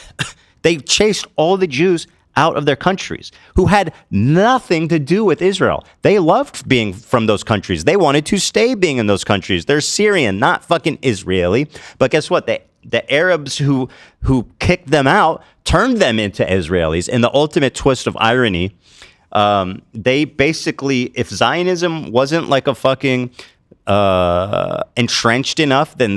they chased all the Jews out of their countries who had nothing to do with Israel. They loved being from those countries. They wanted to stay being in those countries. They're Syrian, not fucking Israeli. But guess what? The Arabs who kicked them out turned them into Israelis. In the ultimate twist of irony, they basically, if Zionism wasn't like a fucking entrenched enough, then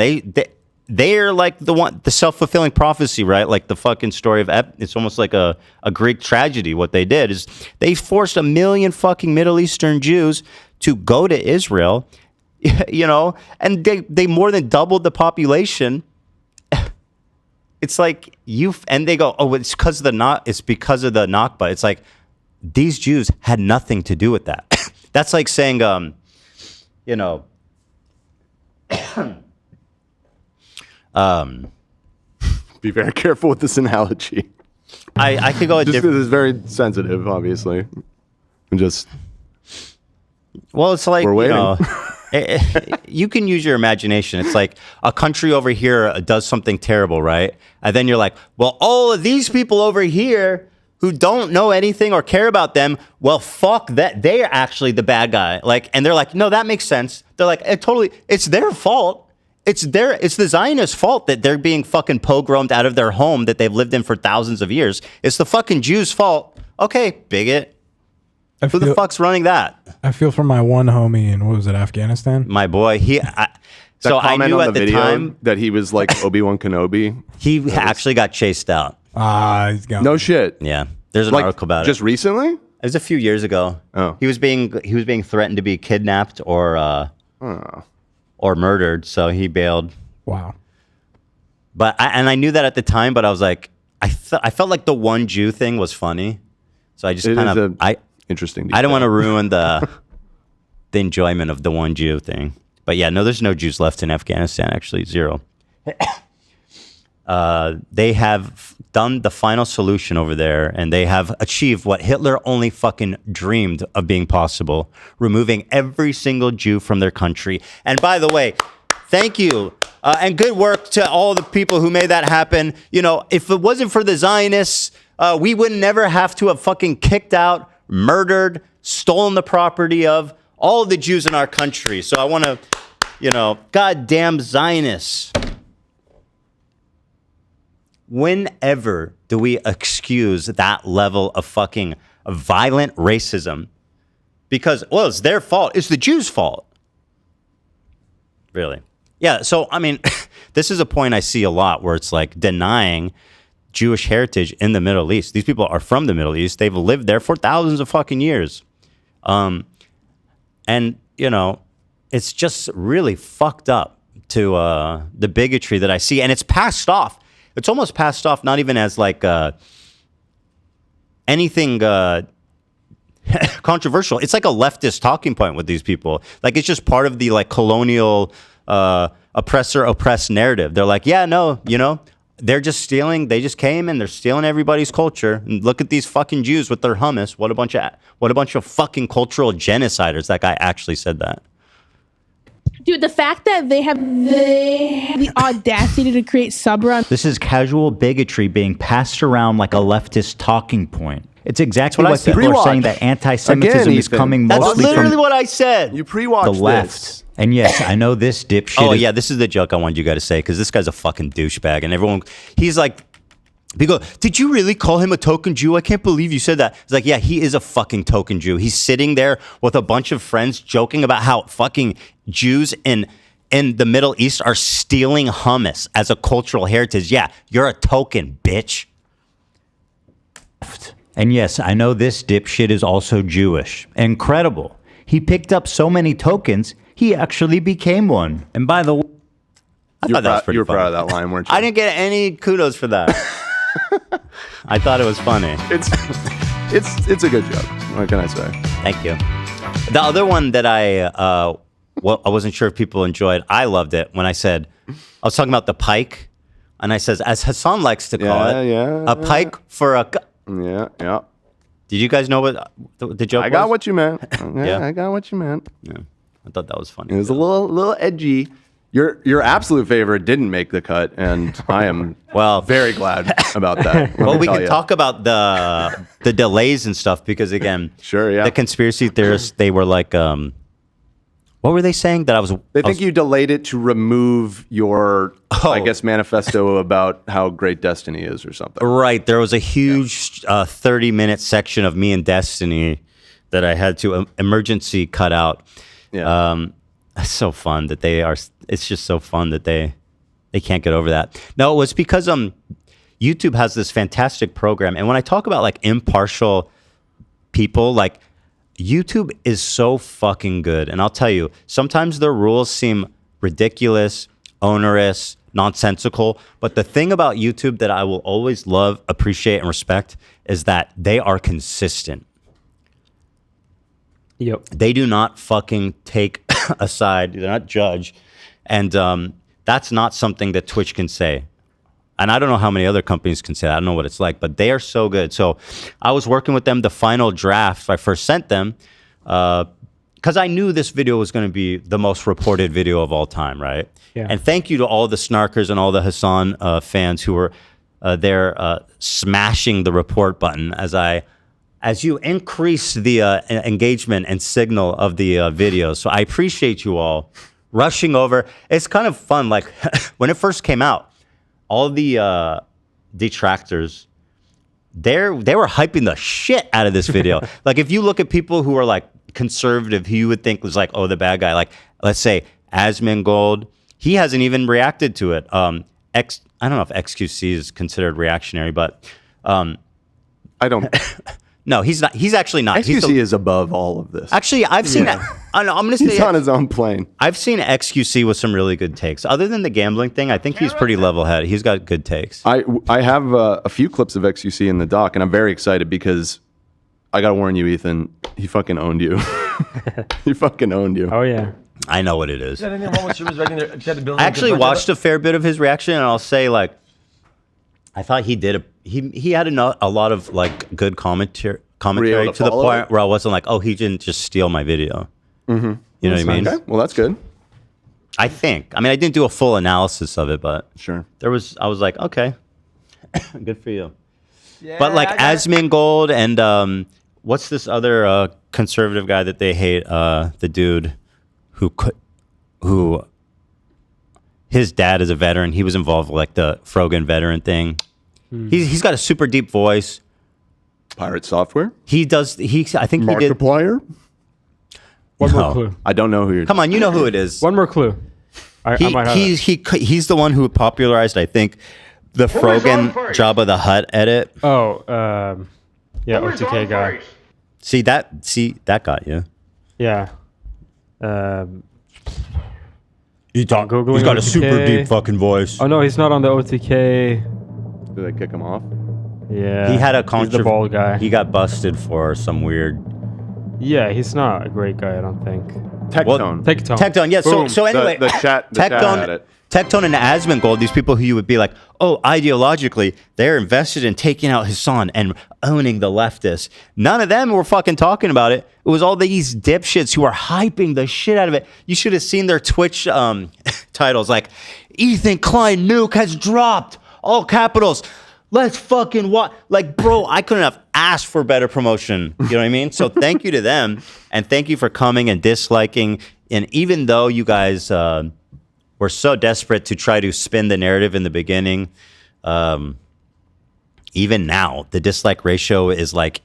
they're like the self-fulfilling prophecy, right? Like the fucking story of it's almost like a Greek tragedy. What they did is they forced 1 million fucking Middle Eastern Jews to go to Israel, you know, and they more than doubled the population. It's like and they go, oh, it's because of the Nakba. It's like these Jews had nothing to do with that. That's like saying, you know. Be very careful with this analogy. I could go a just different. It's very sensitive, obviously. I'm just. Well, it's like, we're waiting. You know, you can use your imagination. It's like a country over here does something terrible, right? And then you're like, well, all of these people over here who don't know anything or care about them, well, fuck that. They're actually the bad guy. Like, and they're like, no, that makes sense. They're like, it's their fault. It's the Zionist fault that they're being fucking pogromed out of their home that they've lived in for thousands of years. It's the fucking Jews' fault. Okay, bigot. Who the fuck's running that? I feel for my one homie in, what was it, Afghanistan? My boy, so I knew at the time that he was like Obi-Wan Kenobi. He actually got chased out. He's gone. No shit. Yeah, there's an article about it. Just recently? It was a few years ago. Oh. He was being threatened to be kidnapped or murdered, so he bailed. Wow. But I knew that at the time, but I was like, I felt like the one Jew thing was funny, so I just kind of interesting. I don't want to ruin the enjoyment of the one Jew thing. But yeah, no, there's no Jews left in Afghanistan. Actually, 0. They have done the final solution over there, and they have achieved what Hitler only fucking dreamed of being possible, removing every single Jew from their country. And by the way, thank you. And good work to all the people who made that happen. You know, if it wasn't for the Zionists, we would never have to have fucking kicked out, murdered, stolen the property of all of the Jews in our country. So I want to, you know, goddamn Zionists. Whenever do we excuse that level of fucking violent racism? Because, well, it's their fault. It's the Jews' fault. Really? Yeah, so, I mean, this is a point I see a lot where it's like denying Jewish heritage in the Middle East. These people are from the Middle East. They've lived there for thousands of fucking years. And, you know, it's just really fucked up to the bigotry that I see. And it's passed off. It's almost passed off not even as like anything controversial. It's like a leftist talking point with these people. Like it's just part of the like colonial oppressor-oppressed narrative. They're like, yeah, no, you know, they're just stealing. They just came and they're stealing everybody's culture. And look at these fucking Jews with their hummus. What a bunch of fucking cultural genociders. That guy actually said that. Dude, the fact that they have the audacity to create subreddits. This is casual bigotry being passed around like a leftist talking point. It's exactly what people are saying, that anti-Semitism is coming mostly from... That's literally what I said. You pre-watched the left. This. And yes, I know this dipshit. Oh, yeah, this is the joke I wanted you guys to say, because this guy's a fucking douchebag. And everyone, he's like, people go, did you really call him a token Jew? I can't believe you said that. It's like, yeah, he is a fucking token Jew. He's sitting there with a bunch of friends joking about how fucking Jews in the Middle East are stealing hummus as a cultural heritage. Yeah, you're a token, bitch. And yes, I know this dipshit is also Jewish. Incredible. He picked up so many tokens, he actually became one. And by the way, I thought that was pretty you were funny. proud of that line, weren't you? I didn't get any kudos for that. I thought it was funny. It's a good joke. What can I say? Thank you. The other one that I wasn't sure if people enjoyed, I loved it when I said, I was talking about the pike, and I says, as Hasan likes to call it, a pike for a... Yeah. Did you guys know what the joke was? I got what you meant. Yeah. I got what you meant. Yeah. I thought that was funny. It was a little edgy. Your absolute favorite didn't make the cut, and I am very glad about that. Well, we can talk about the delays and stuff because again, the conspiracy theorists, they were like, what were they saying that I was? They think you delayed it to remove your, I guess, manifesto about how great Destiny is or something. Right. There was a huge 30-minute section of me and Destiny that I had to emergency cut out. Yeah. It's so fun that they are. It's just so fun that they can't get over that. No, it was because YouTube has this fantastic program, and when I talk about like impartial people, like YouTube is so fucking good. And I'll tell you, sometimes their rules seem ridiculous, onerous, nonsensical. But the thing about YouTube that I will always love, appreciate, and respect is that they are consistent. Yep. They do not fucking take a side. They're not judge. And that's not something that Twitch can say. And I don't know how many other companies can say that. I don't know what it's like, but they are so good. So I was working with them, the final draft I first sent them, because I knew this video was going to be the most reported video of all time, right? Yeah. And thank you to all the snarkers and all the Hasan fans who were there smashing the report button as you increase the engagement and signal of the video. So I appreciate you all rushing over. It's kind of fun. Like when it first came out, all the detractors, they were hyping the shit out of this video. Like if you look at people who are like conservative, who you would think was like, oh, the bad guy, like let's say Asmongold, he hasn't even reacted to it. I don't know if XQC is considered reactionary, but I don't. No, he's not. He's actually not. XQC is above all of this. Actually, I've seen. I'm going to say he's on his own plane. I've seen XQC with some really good takes. Other than the gambling thing, I think he's pretty level-headed. He's got good takes. I have a few clips of XQC in the doc, and I'm very excited because I got to warn you, Ethan. He fucking owned you. He fucking owned you. Oh yeah. I know what it is. Is that anything wrong with streamers writing their credibility? I actually watched a fair bit of his reaction, and I'll say, like, I thought he did he had a lot of like good commentary to the point where I wasn't like, oh, he didn't just steal my video. Mm-hmm. You know what I mean? Okay. Well, that's good. I think. I mean, I didn't do a full analysis of it, but sure. I was like, okay, good for you. Yeah, but like Asmongold and what's this other conservative guy that they hate? The dude who his dad is a veteran. He was involved with like the Frogan veteran thing. He's got a super deep voice. Pirate Software. He does. I think he did. Markiplier. One more clue. I don't know who you're. Come on, you know who it is. One more clue. I might have he's the one who popularized, I think, the Frogan Jabba the Hutt edit. Oh, yeah, OTK guy. See that got you. Yeah. He's got a super deep fucking voice. Oh no, he's not on the OTK. Did they kick him off? Yeah. He had a He's the bald guy. He got busted for some weird. Yeah, he's not a great guy, I don't think. Tectone. Tectone. Yeah. Boom. So anyway, the chat had it. Tectone and Asmongold, these people who you would be like, oh, ideologically, they're invested in taking out Hasan and owning the leftists. None of them were fucking talking about it. It was all these dipshits who are hyping the shit out of it. You should have seen their Twitch titles like, Ethan Klein nuke has dropped. All capitals. Let's fucking watch. Like, bro, I couldn't have asked for better promotion. You know what I mean? So thank you to them. And thank you for coming and disliking. And even though you guys were so desperate to try to spin the narrative in the beginning, even now, the dislike ratio is like,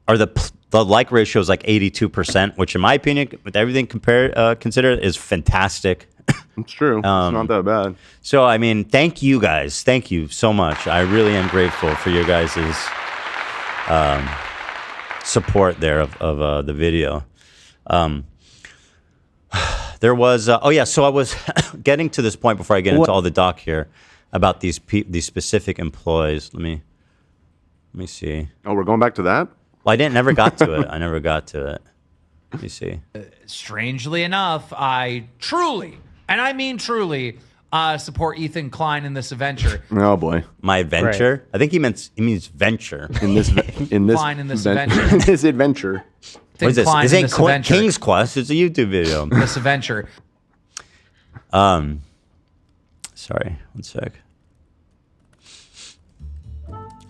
or the like ratio is like 82%, which in my opinion, with everything considered, is fantastic. It's true. It's not that bad. So, I mean, thank you guys. Thank you so much. I really am grateful for your guys' support there of the video. There was, oh yeah, so I was getting to this point before I get into all the doc here about these specific employees. Let me see. Oh, we're going back to that? Well, I never got to it. I never got to it. Let me see. Strangely enough, I truly, and I mean truly, support Ethan Klein in this adventure. Oh boy, my adventure. Right. I think he means venture in this Klein in this adventure. In this adventure. What is this? This ain't King's Quest. It's a YouTube video. This adventure. Sorry, one sec.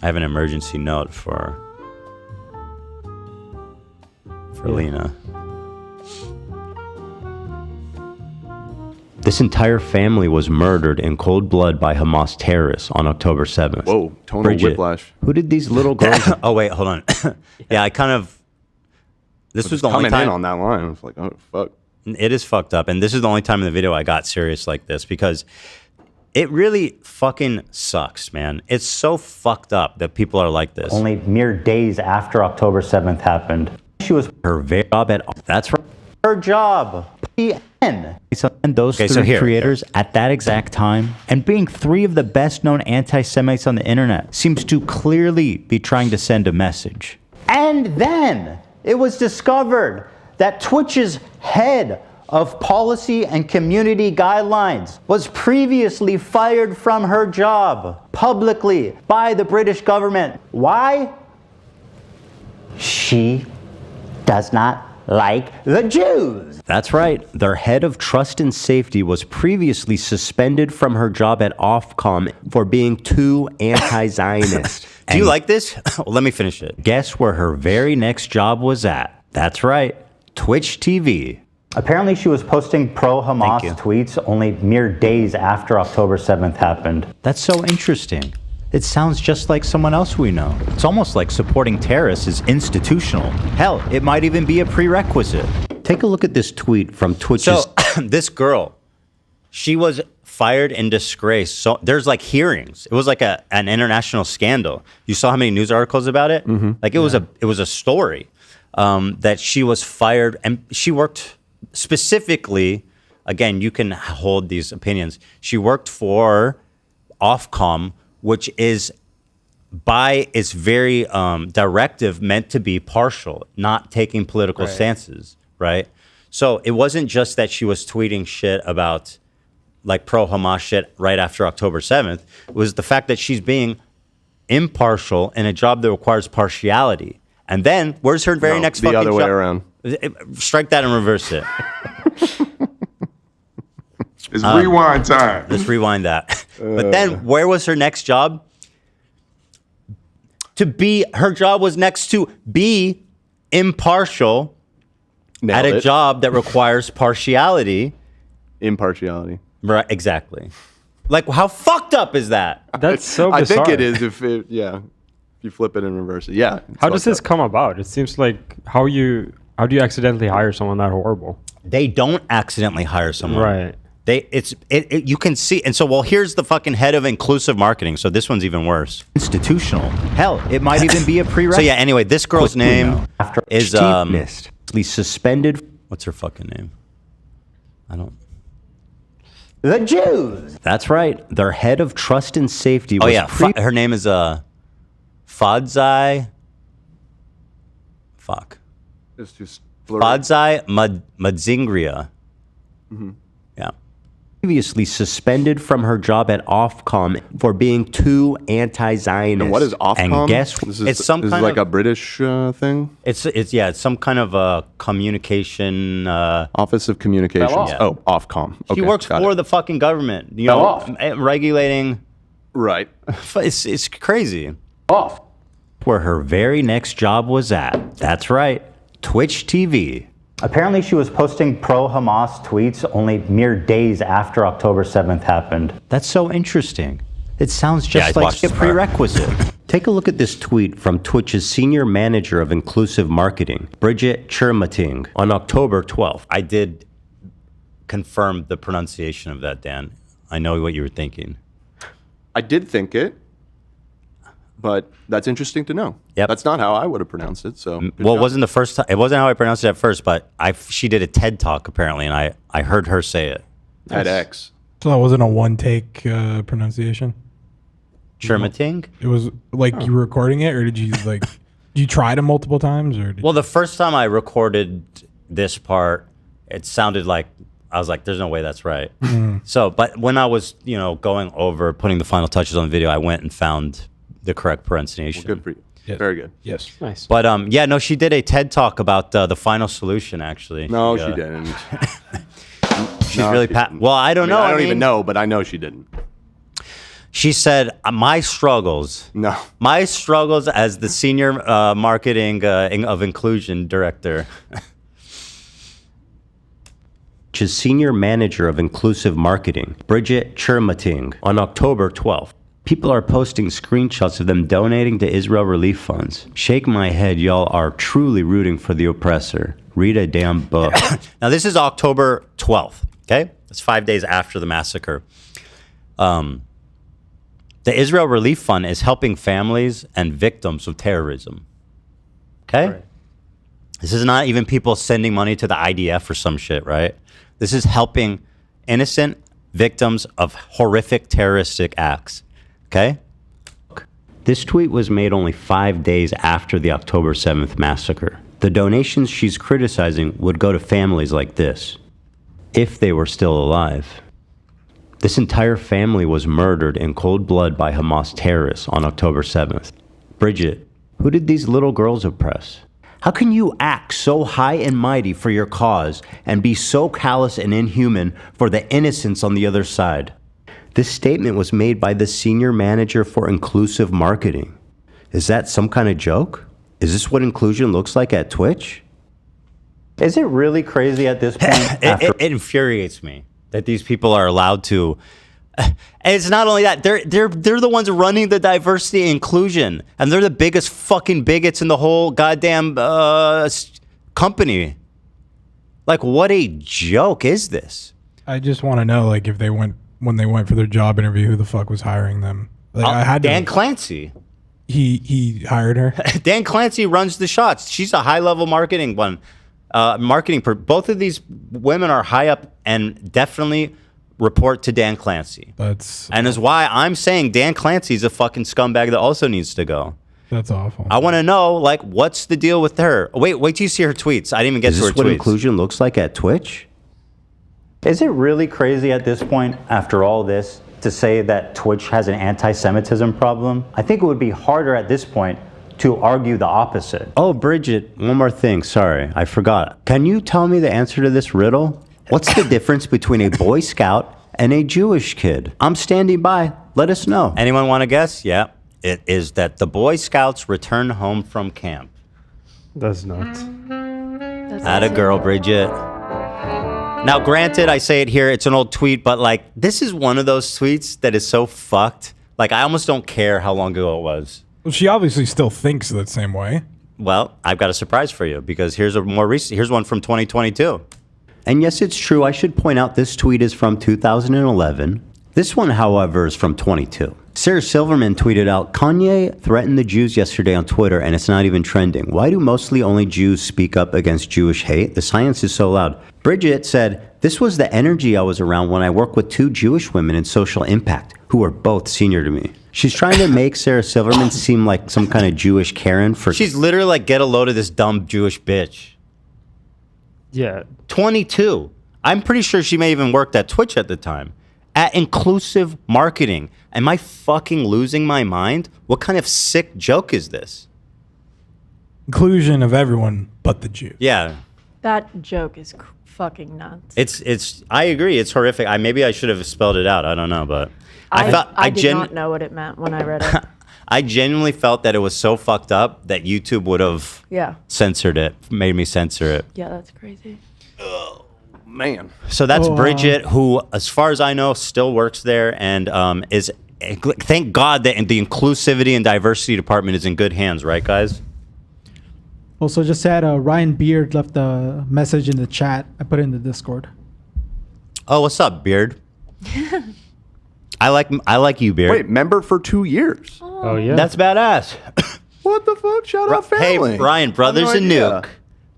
I have an emergency note for Lena. This entire family was murdered in cold blood by Hamas terrorists on October 7th. Whoa, tonal Bridget, whiplash. Who did these little girls... Oh, wait, hold on. Yeah, I kind of... This was the only time... in on that line. I was like, oh, fuck. It is fucked up. And this is the only time in the video I got serious like this because it really fucking sucks, man. It's so fucked up that people are like this. Only mere days after October 7th happened. She was her job at... That's right. Her job. And those three creators at that exact time, and being three of the best-known anti-Semites on the internet, seems to clearly be trying to send a message. And then it was discovered that Twitch's head of policy and community guidelines was previously fired from her job publicly by the British government. Why? She does not like the Jews. That's right. Their head of trust and safety was previously suspended from her job at Ofcom for being too anti-Zionist. Do you like this? Well, let me finish it. Guess where her very next job was at? That's right. Twitch TV. Apparently she was posting pro-Hamas tweets only mere days after October 7th happened. That's so interesting. It sounds just like someone else we know. It's almost like supporting terrorists is institutional. Hell, it might even be a prerequisite. Take a look at this tweet from Twitch's... So, this girl, she was fired in disgrace. So there's like hearings. It was like an international scandal. You saw how many news articles about it? Like it was a story that she was fired, and she worked specifically. Again, you can hold these opinions. She worked for Ofcom, which is by its very directive meant to be partial, not taking political stances, right? So it wasn't just that she was tweeting shit about like pro-Hamas shit right after October 7th. It was the fact that she's being impartial in a job that requires partiality. And then where's her very next fucking job? The other way around. Strike that and reverse it. It's rewind time. Let's rewind that. But then where was her next job? Her job was next to be impartial at a job that requires partiality. Impartiality. Right, exactly. Like, how fucked up is that? That's so bizarre. I think it is if you flip it and reverse it. Yeah. How does this come about? It seems like how do you accidentally hire someone that horrible? They don't accidentally hire someone. Right. You can see, and so here's the fucking head of inclusive marketing. So this one's even worse. Institutional. Hell, it might even be a prerequisite. So yeah, anyway, this girl's name is suspended. What's her fucking name? I don't. The Jews. That's right. Their head of trust and safety. Oh yeah, her name is Fadzai. Fuck. It's just Fadzai Madzingria. Yeah. Previously suspended from her job at Ofcom for being too anti-Zionist. And what is Ofcom? And guess it's some kind like of a British thing. It's some kind of a communication Office of Communications. Oh, Ofcom. Okay, she works for the fucking government. You know, regulating. Right. It's crazy. Off. Where her very next job was at. That's right. Twitch TV. Apparently she was posting pro-Hamas tweets only mere days after October 7th happened. That's so interesting. It sounds just like a prerequisite. Take a look at this tweet from Twitch's senior manager of inclusive marketing, Bridget Chermating, on October 12th. I did confirm the pronunciation of that, Dan. I know what you were thinking. I did think it, but that's interesting to know. Yep. That's not how I would have pronounced it. So, well, it wasn't the first time. It wasn't how I pronounced it at first, but she did a TED talk apparently, and I heard her say it. TEDx. So that wasn't a one-take pronunciation? Chermating? It was like you were recording it, or did you you tried it multiple times, or? Well, the first time I recorded this part, it sounded like I was like, "There's no way that's right." So, but when I was going over putting the final touches on the video, I went and found the correct pronunciation. Well, good for you. Yes. Very good. Yes. Nice. But no, she did a TED talk about the final solution. Actually, no, she didn't. She's really well. I don't know. I don't even know, but I know she didn't. She said, "My struggles." No, my struggles as the senior marketing of inclusion director. She's senior manager of inclusive marketing, Bridget Chermating, on October 12th. People are posting screenshots of them donating to Israel relief funds. Shake my head, y'all are truly rooting for the oppressor. Read a damn book. Now, this is October 12th, okay? It's 5 days after the massacre. The Israel Relief Fund is helping families and victims of terrorism, okay? Right. This is not even people sending money to the IDF or some shit, right? This is helping innocent victims of horrific terroristic acts. Okay. This tweet was made only 5 days after the October 7th massacre. The donations she's criticizing would go to families like this, if they were still alive. This entire family was murdered in cold blood by Hamas terrorists on October 7th. Bridget, who did these little girls oppress? How can you act so high and mighty for your cause and be so callous and inhuman for the innocents on the other side? This statement was made by the senior manager for inclusive marketing. Is that some kind of joke? Is this what inclusion looks like at Twitch? Is it really crazy at this point? It infuriates me that these people are allowed to. And it's not only that, they're the ones running the diversity and inclusion, and they're the biggest fucking bigots in the whole goddamn company. Like, what a joke is this? I just want to know, like, if they went when they went for their job interview, who the fuck was hiring them? Like, I had Dan Clancy. He hired her. Dan Clancy runs the shots. She's a high level marketing one. Both of these women are high up and definitely report to Dan Clancy. And is why I'm saying Dan Clancy's a fucking scumbag that also needs to go. That's awful. I want to know, like, what's the deal with her? Wait till you see her tweets. I didn't even get to her tweets. Is this what inclusion looks like at Twitch? Is it really crazy at this point, after all this, to say that Twitch has an anti-Semitism problem? I think it would be harder at this point to argue the opposite. Oh, Bridget, one more thing. Sorry, I forgot. Can you tell me the answer to this riddle? What's the difference between a Boy Scout and a Jewish kid? I'm standing by. Let us know. Anyone want to guess? Yeah. It is that the Boy Scouts return home from camp. That's nuts. Atta girl, Bridget. Now, granted, I say it here, it's an old tweet, but like, this is one of those tweets that is so fucked. Like, I almost don't care how long ago it was. Well, she obviously still thinks that same way. Well, I've got a surprise for you because here's one from 2022. And yes, it's true. I should point out this tweet is from 2011. This one, however, is from 22. Sarah Silverman tweeted out, Kanye threatened the Jews yesterday on Twitter and it's not even trending. Why do mostly only Jews speak up against Jewish hate? The silence is so loud. Bridget said, this was the energy I was around when I worked with 2 Jewish women in social impact who are both senior to me. She's trying to make Sarah Silverman seem like some kind of Jewish Karen for... She's literally like, get a load of this dumb Jewish bitch. Yeah. 22. I'm pretty sure she may even worked at Twitch at the time. At Inclusive Marketing. Am I fucking losing my mind? What kind of sick joke is this? Inclusion of everyone but the Jew. Yeah. That joke is fucking nuts. It's. I agree. It's horrific. Maybe I should have spelled it out. I don't know, but I did not know what it meant when I read it. I genuinely felt that it was so fucked up that YouTube would have censored it, made me censor it. Yeah, that's crazy. Man. So that's Bridget, who, as far as I know, still works there and is. Thank God that the inclusivity and diversity department is in good hands, right, guys? Also, just said Ryan Beard left a message in the chat. I put it in the Discord. Oh, what's up, Beard? I like you, Beard. Wait, member for 2 years. Oh yeah, that's badass. What the fuck? Shout out family. Hey, Ryan, Brothers and Nuke.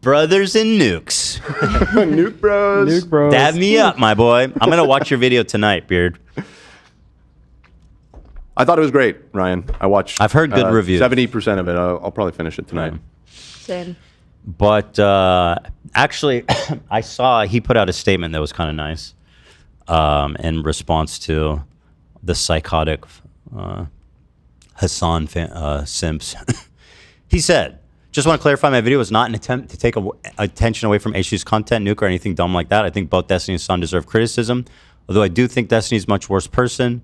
Brothers and Nukes. Nuke Bros. Nuke Bros. Dab me up, my boy. I'm gonna watch your video tonight, Beard. I thought it was great, Ryan. I've heard good reviews. 70% of it. I'll probably finish it tonight. Same. But actually, I saw he put out a statement that was kind of nice in response to the psychotic Hasan simps. He said, just want to clarify, my video was not an attempt to take attention away from HG's content, Nuke, or anything dumb like that. I think both Destiny and Hasan deserve criticism, although I do think Destiny's a much worse person.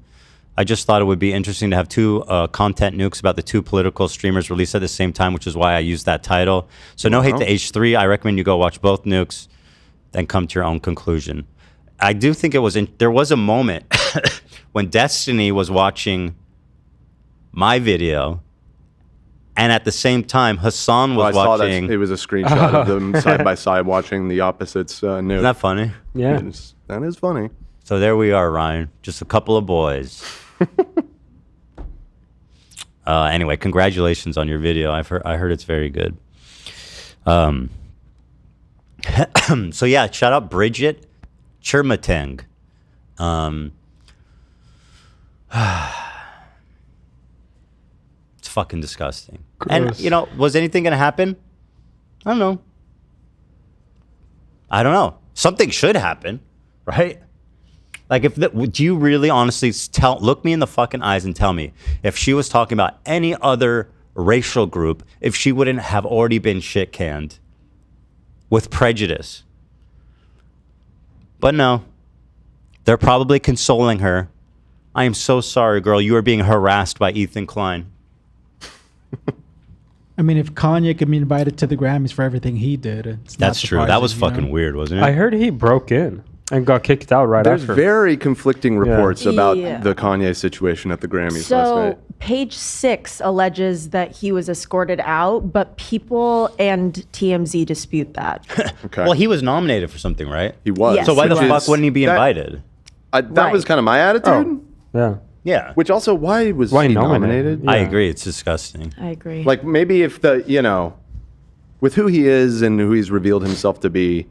I just thought it would be interesting to have 2 content nukes about the 2 political streamers released at the same time, which is why I used that title. So no hate to H3. I recommend you go watch both nukes, then come to your own conclusion. I do think there was a moment when Destiny was watching my video, and at the same time, Hasan was watching. It was a screenshot of them side by side watching the opposites nuke. Isn't that funny? Yeah. That is funny. So there we are, Ryan. Just a couple of boys. Anyway, congratulations on your video. I heard it's very good. So yeah, shout out Bridget Chirmateng. It's fucking disgusting. Gross. And was anything gonna happen? I don't know. Something should happen, right? Like, do you really honestly look me in the fucking eyes and tell me if she was talking about any other racial group, if she wouldn't have already been shit canned with prejudice? But no, they're probably consoling her. I am so sorry, girl. You are being harassed by Ethan Klein. I mean, if Kanye could be invited to the Grammys for everything he did, it's That's true. That was fucking weird, wasn't it? I heard he broke in and got kicked out right There's after. There's very conflicting reports about the Kanye situation at the Grammys last night. Page 6 alleges that he was escorted out, but people and TMZ dispute that. Okay. Well, he was nominated for something, right? He was. Yes, so why he the was. fuck wouldn't he be invited? That was kind of my attitude. Yeah. Yeah. Which also, why was he nominated? I agree. It's disgusting. I agree. Like maybe if with who he is and who he's revealed himself to be,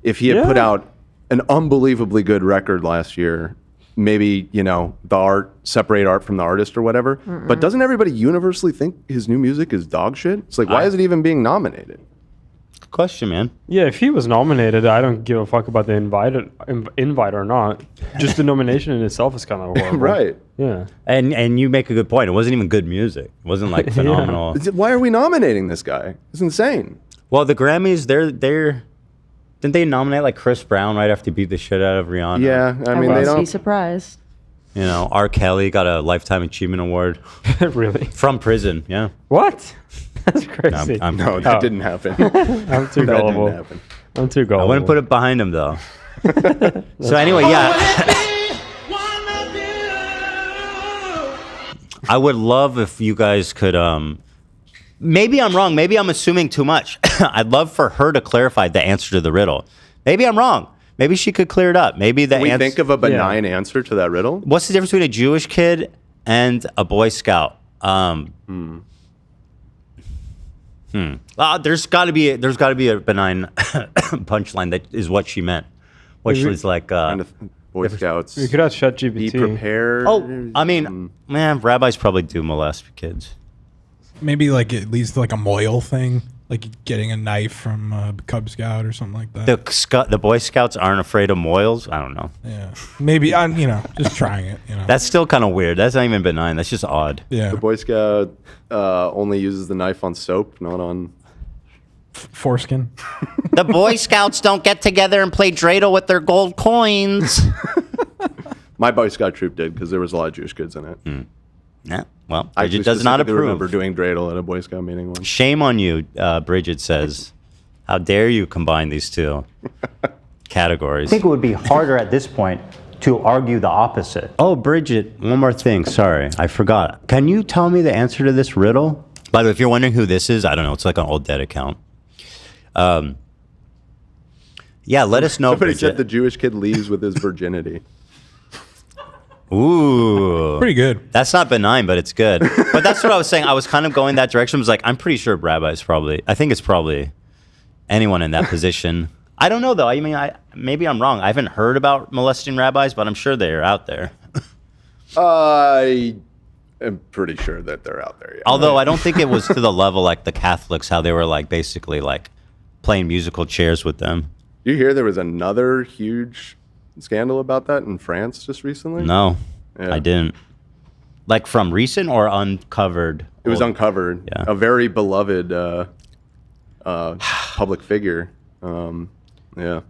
if he had put out an unbelievably good record last year, maybe, the separate art from the artist or whatever. But doesn't everybody universally think his new music is dog shit? It's like, why is it even being nominated? Good question, man. Yeah, if he was nominated, I don't give a fuck about the invite or not. Just the nomination in itself is kind of horrible. Right. Yeah. And you make a good point. It wasn't even good music. It wasn't like phenomenal. Why are we nominating this guy? It's insane. Well, the Grammys, didn't they nominate like Chris Brown right after he beat the shit out of Rihanna? Yeah, I mean, wouldn't be surprised. R. Kelly got a Lifetime Achievement Award. Really? From prison, yeah. What? That's crazy. No, that didn't happen. I'm too gullible. That didn't happen. I'm too gullible. I wouldn't put it behind him, though. So anyway, yeah. I would love if you guys could... Maybe I'm wrong. Maybe I'm assuming too much. I'd love for her to clarify the answer to the riddle. Maybe I'm wrong. Maybe she could clear it up. Maybe the Can we think of a benign answer to that riddle? What's the difference between a Jewish kid and a Boy Scout? There's got to be a benign punchline that is what she meant, which was like Boy Scouts. You could ask ChatGPT. Be prepared. Oh, I mean, man, rabbis probably do molest kids. Maybe like at least like a moil thing, like getting a knife from a Cub Scout or something like that. The Boy Scouts aren't afraid of moils. I don't know. Yeah, maybe I'm just trying it. That's still kind of weird. That's not even benign. That's just odd. Yeah. The Boy Scout only uses the knife on soap, not on foreskin. The Boy Scouts don't get together and play dreidel with their gold coins. My Boy Scout troop did because there was a lot of Jewish kids in it. Yeah. Well, I Bridget does not approve. I remember doing dreidel at a Boy Scout meeting once. Shame on you, Bridget says. How dare you combine these two categories? I think it would be harder at this point to argue the opposite. Oh, Bridget, one more thing. Sorry, I forgot. Can you tell me the answer to this riddle? By the way, if you're wondering who this is, I don't know. It's like an old dead account. Yeah, let us know. Somebody said the Jewish kid leaves with his virginity. Ooh. Pretty good. That's not benign, but it's good. But that's what I was saying. I was kind of going that direction. I was like, I'm pretty sure rabbis I think it's probably anyone in that position. I don't know, though. I mean, maybe I'm wrong. I haven't heard about molesting rabbis, but I'm sure they're out there. I am pretty sure that they're out there, yeah. Although I don't think it was to the level like the Catholics, how they were like basically like playing musical chairs with them. You hear there was another huge scandal about that in France just recently? No, I didn't. Like from recent or uncovered? It was uncovered. Yeah. A very beloved public figure. Yeah.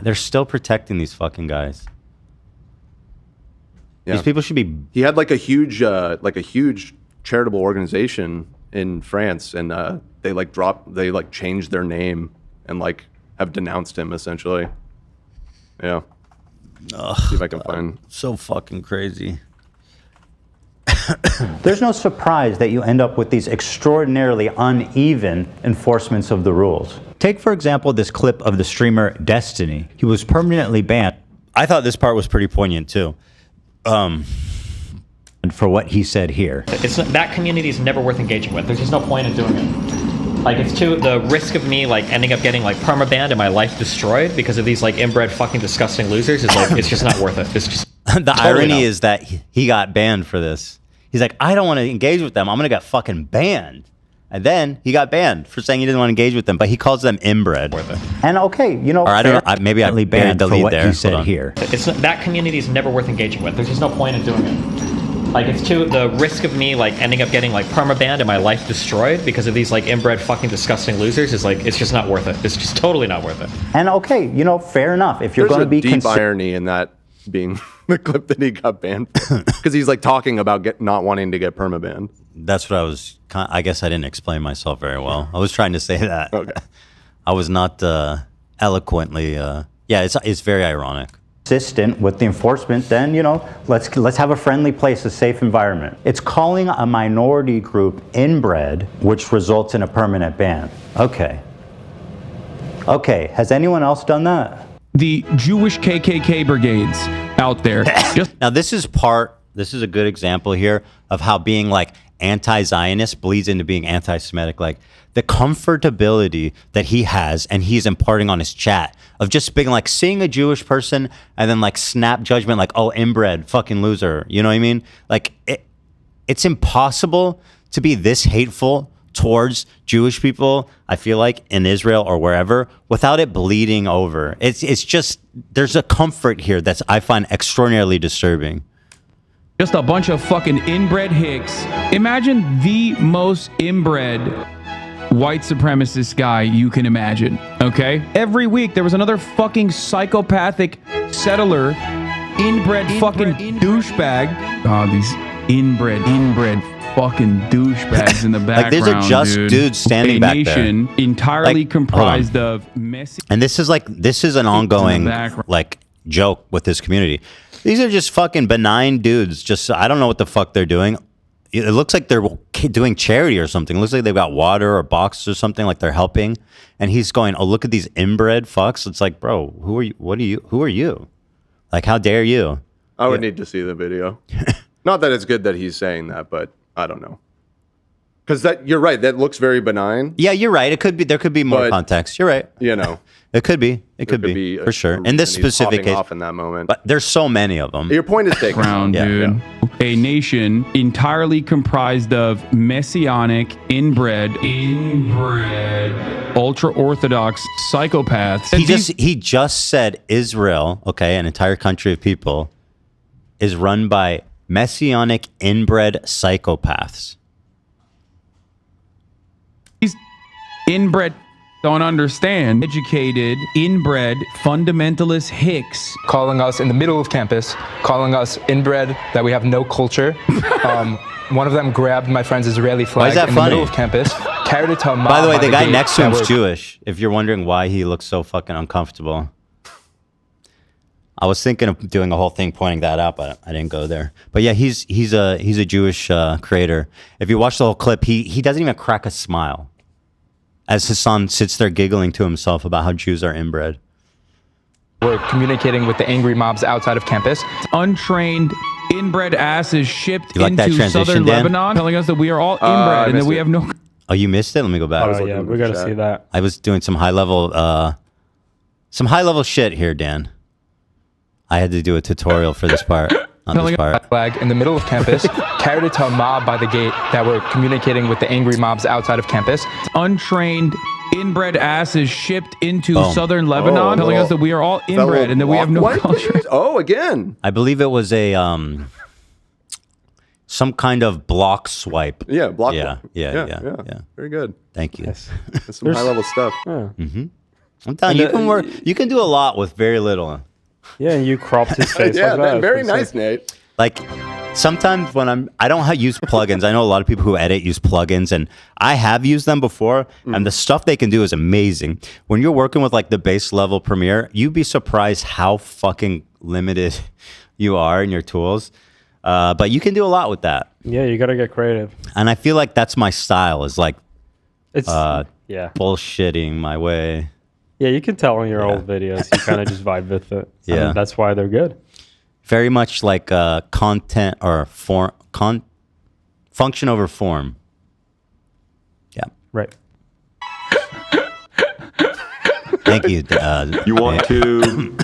They're still protecting these fucking guys. Yeah. These people should be. He had like a huge charitable organization in France, and they changed their name and like have denounced him essentially. Yeah. See if I can find. So fucking crazy. There's no surprise that you end up with these extraordinarily uneven enforcements of the rules. Take, for example, this clip of the streamer Destiny. He was permanently banned. I thought this part was pretty poignant, too. For what he said here. That community is never worth engaging with. There's just no point in doing it. Like, it's the risk of me, like, ending up getting, like, permabanned and my life destroyed because of these, like, inbred fucking disgusting losers is, like, it's just not worth it. It's just... The irony is that he got banned for this. He's like, I don't want to engage with them. I'm going to get fucking banned. And then he got banned for saying he didn't want to engage with them, but he calls them inbred. And okay, or I don't know, maybe I banned the lead there. He said here. That community is never worth engaging with. There's just no point in doing it. Like, it's the risk of me, like, ending up getting, like, permabanned and my life destroyed because of these, like, inbred fucking disgusting losers is, like, it's just not worth it. It's just totally not worth it. And okay, fair enough. If you're going to be deep irony in that being the clip that he got banned because he's like talking about not wanting to get permabanned. That's what I guess I didn't explain myself very well. I was trying to say that. Okay. I was not eloquently. Yeah, it's very ironic. Consistent with the enforcement, then let's have a friendly place, a safe environment. It's calling a minority group inbred, which results in a permanent ban. Okay, has anyone else done that? The Jewish KKK brigades out there. Now this is a good example here of how being like anti-Zionist bleeds into being anti-Semitic. Like the comfortability that he has and he's imparting on his chat of just being like seeing a Jewish person and then like snap judgment like, oh, inbred, fucking loser. You know what I mean? Like it's impossible to be this hateful towards Jewish people, I feel like, in Israel or wherever, without it bleeding over. It's just, there's a comfort here that's I find extraordinarily disturbing. Just a bunch of fucking inbred hicks. Imagine the most inbred white supremacist guy you can imagine, okay? Every week there was another fucking psychopathic settler, inbred fucking douchebag. Oh, these inbred fucking douchebags in the background. Like these are just dudes standing back there. A nation entirely comprised of messy. And this is an ongoing like joke with this community. These are just fucking benign dudes. Just I don't know what the fuck they're doing. It looks like they're doing charity or something. It looks like they've got water or boxes or something, like they're helping. And he's going, "Oh, look at these inbred fucks." It's like, bro, who are you? Who are you? Like, how dare you? I would need to see the video. Not that it's good that he's saying that, but I don't know. Because you're right. That looks very benign. Yeah, you're right. It could be. There could be more context. You're right. You know, it could be. It could be for sure. In this specific case, off in that moment. But there's so many of them. Your point is taken. Dude. A nation entirely comprised of messianic, inbred, ultra-orthodox psychopaths. He just said Israel, okay, an entire country of people, is run by messianic, inbred psychopaths. These inbred don't understand. Educated, inbred, fundamentalist hicks. Calling us in the middle of campus, calling us inbred, that we have no culture. One of them grabbed my friend's Israeli flag the middle of campus, carried it to a mob. By the way, the guy next to him is Jewish, if you're wondering why he looks so fucking uncomfortable. I was thinking of doing a whole thing pointing that out, but I didn't go there. But yeah, he's a Jewish creator. If you watch the whole clip, he doesn't even crack a smile as Hasan sits there giggling to himself about how Jews are inbred. We're communicating with the angry mobs outside of campus. Untrained, inbred asses shipped like that into transition, southern Dan? Lebanon, telling us that we are all inbred and that we have no... Oh, you missed it? Let me go back. Oh, yeah, we got to see that. I was doing some high level shit here, Dan. I had to do a tutorial for this part. Flag in the middle of campus, carried it to a mob by the gate that were communicating with the angry mobs outside of campus. Untrained, inbred asses shipped into southern Lebanon, telling us that we are all inbred and that we have no culture. Oh, again. I believe it was a some kind of block swipe. Yeah, block. Yeah. Very good. Thank you. Yes. That's some high level stuff. Yeah. Mm-hmm. I'm telling you, you can work. You can do a lot with very little. Yeah, and you cropped his face yeah, like that. Very nice, Nate. Like sometimes when I don't use plugins. I know a lot of people who edit use plugins, and I have used them before, and the stuff they can do is amazing. When you're working with like the base level Premiere, you'd be surprised how fucking limited you are in your tools. But you can do a lot with that. Yeah, you got to get creative. And I feel like that's my style, is like bullshitting my way. Yeah, you can tell in your old videos. You kind of just vibe with it. Yeah. I mean, that's why they're good. Very much like content or function over form. Yeah. Right. Thank you. You want to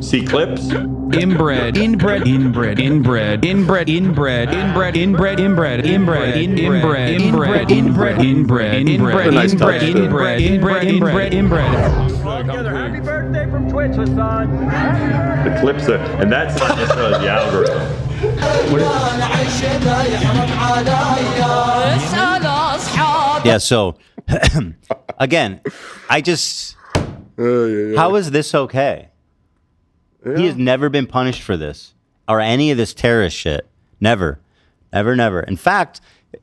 see clips? Inbred, inbred, inbred, inbred, inbred, inbred, inbred, inbred, inbred, inbred, inbred, inbred, inbred, inbred, inbred, inbred, inbred, inbred, inbred. Happy birthday from Twitch, Hasan. The clips are, and that's not necessarily the algorithm. Yeah, so again, I just how is this okay? He has never been punished for this or any of this terrorist shit. Never. In fact,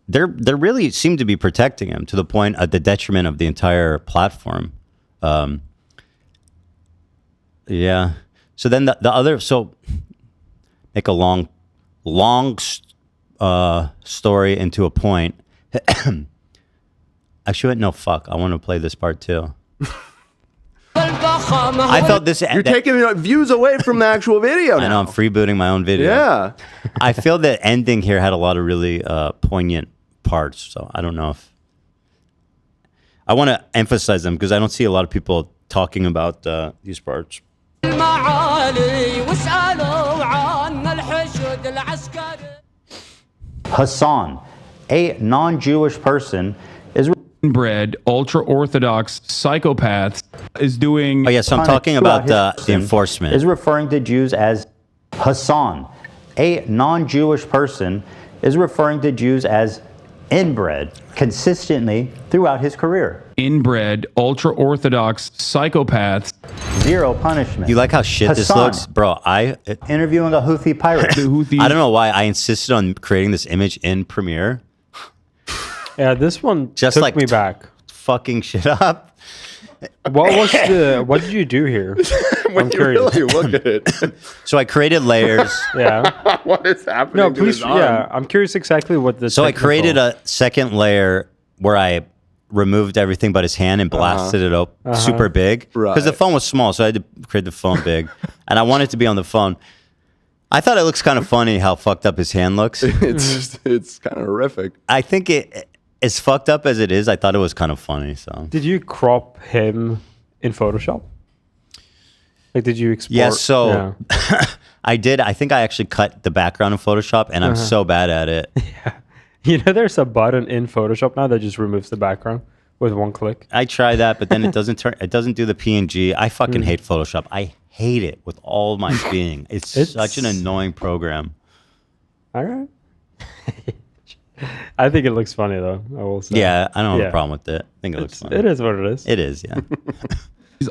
they really seem to be protecting him to the point at the detriment of the entire platform. Yeah. So then the other, so make a long story into a point. Actually, no, fuck. I want to play this part too. I felt this. You're taking views away from the actual video now. I know, I'm freebooting my own video. Yeah. I feel the ending here had a lot of really poignant parts. So I don't know if I want to emphasize them because I don't see a lot of people talking about these parts. Hasan, a non-Jewish person, is bred ultra-orthodox psychopaths is doing. Oh yes, I'm talking about the enforcement. Is referring to Jews as Hasan, a non-Jewish person, is referring to Jews as inbred consistently throughout his career. Inbred ultra-orthodox psychopaths. Zero punishment. You like how shit this Hasan, looks, bro? Interviewing a Houthi pirate. I don't know why I insisted on creating this image in Premiere. Yeah, this one just took like me back. Fucking shit up. What did you do here? I'm curious. Really look at it. So I created layers. Yeah. What is happening? No, to please. his arm? Yeah, I'm curious exactly what this. So I created a second layer where I removed everything but his hand and blasted it up super big because the phone was small, so I had to create the phone big, and I wanted it to be on the phone. I thought it looks kind of funny how fucked up his hand looks. It's kind of horrific. I think as fucked up as it is, I thought it was kind of funny. So Did you crop him in Photoshop? Like, did you export? Yes, so I did. I think I actually cut the background in Photoshop, and I'm so bad at it. Yeah. You know, there's a button in Photoshop now that just removes the background with one click. I try that, but then it doesn't turn. It doesn't do the PNG. I fucking hate Photoshop. I hate it with all my being. It's such an annoying program. All right. I think it looks funny though. I will say. Yeah, I don't have a problem with it. I think it looks funny. It is what it is. It is, yeah.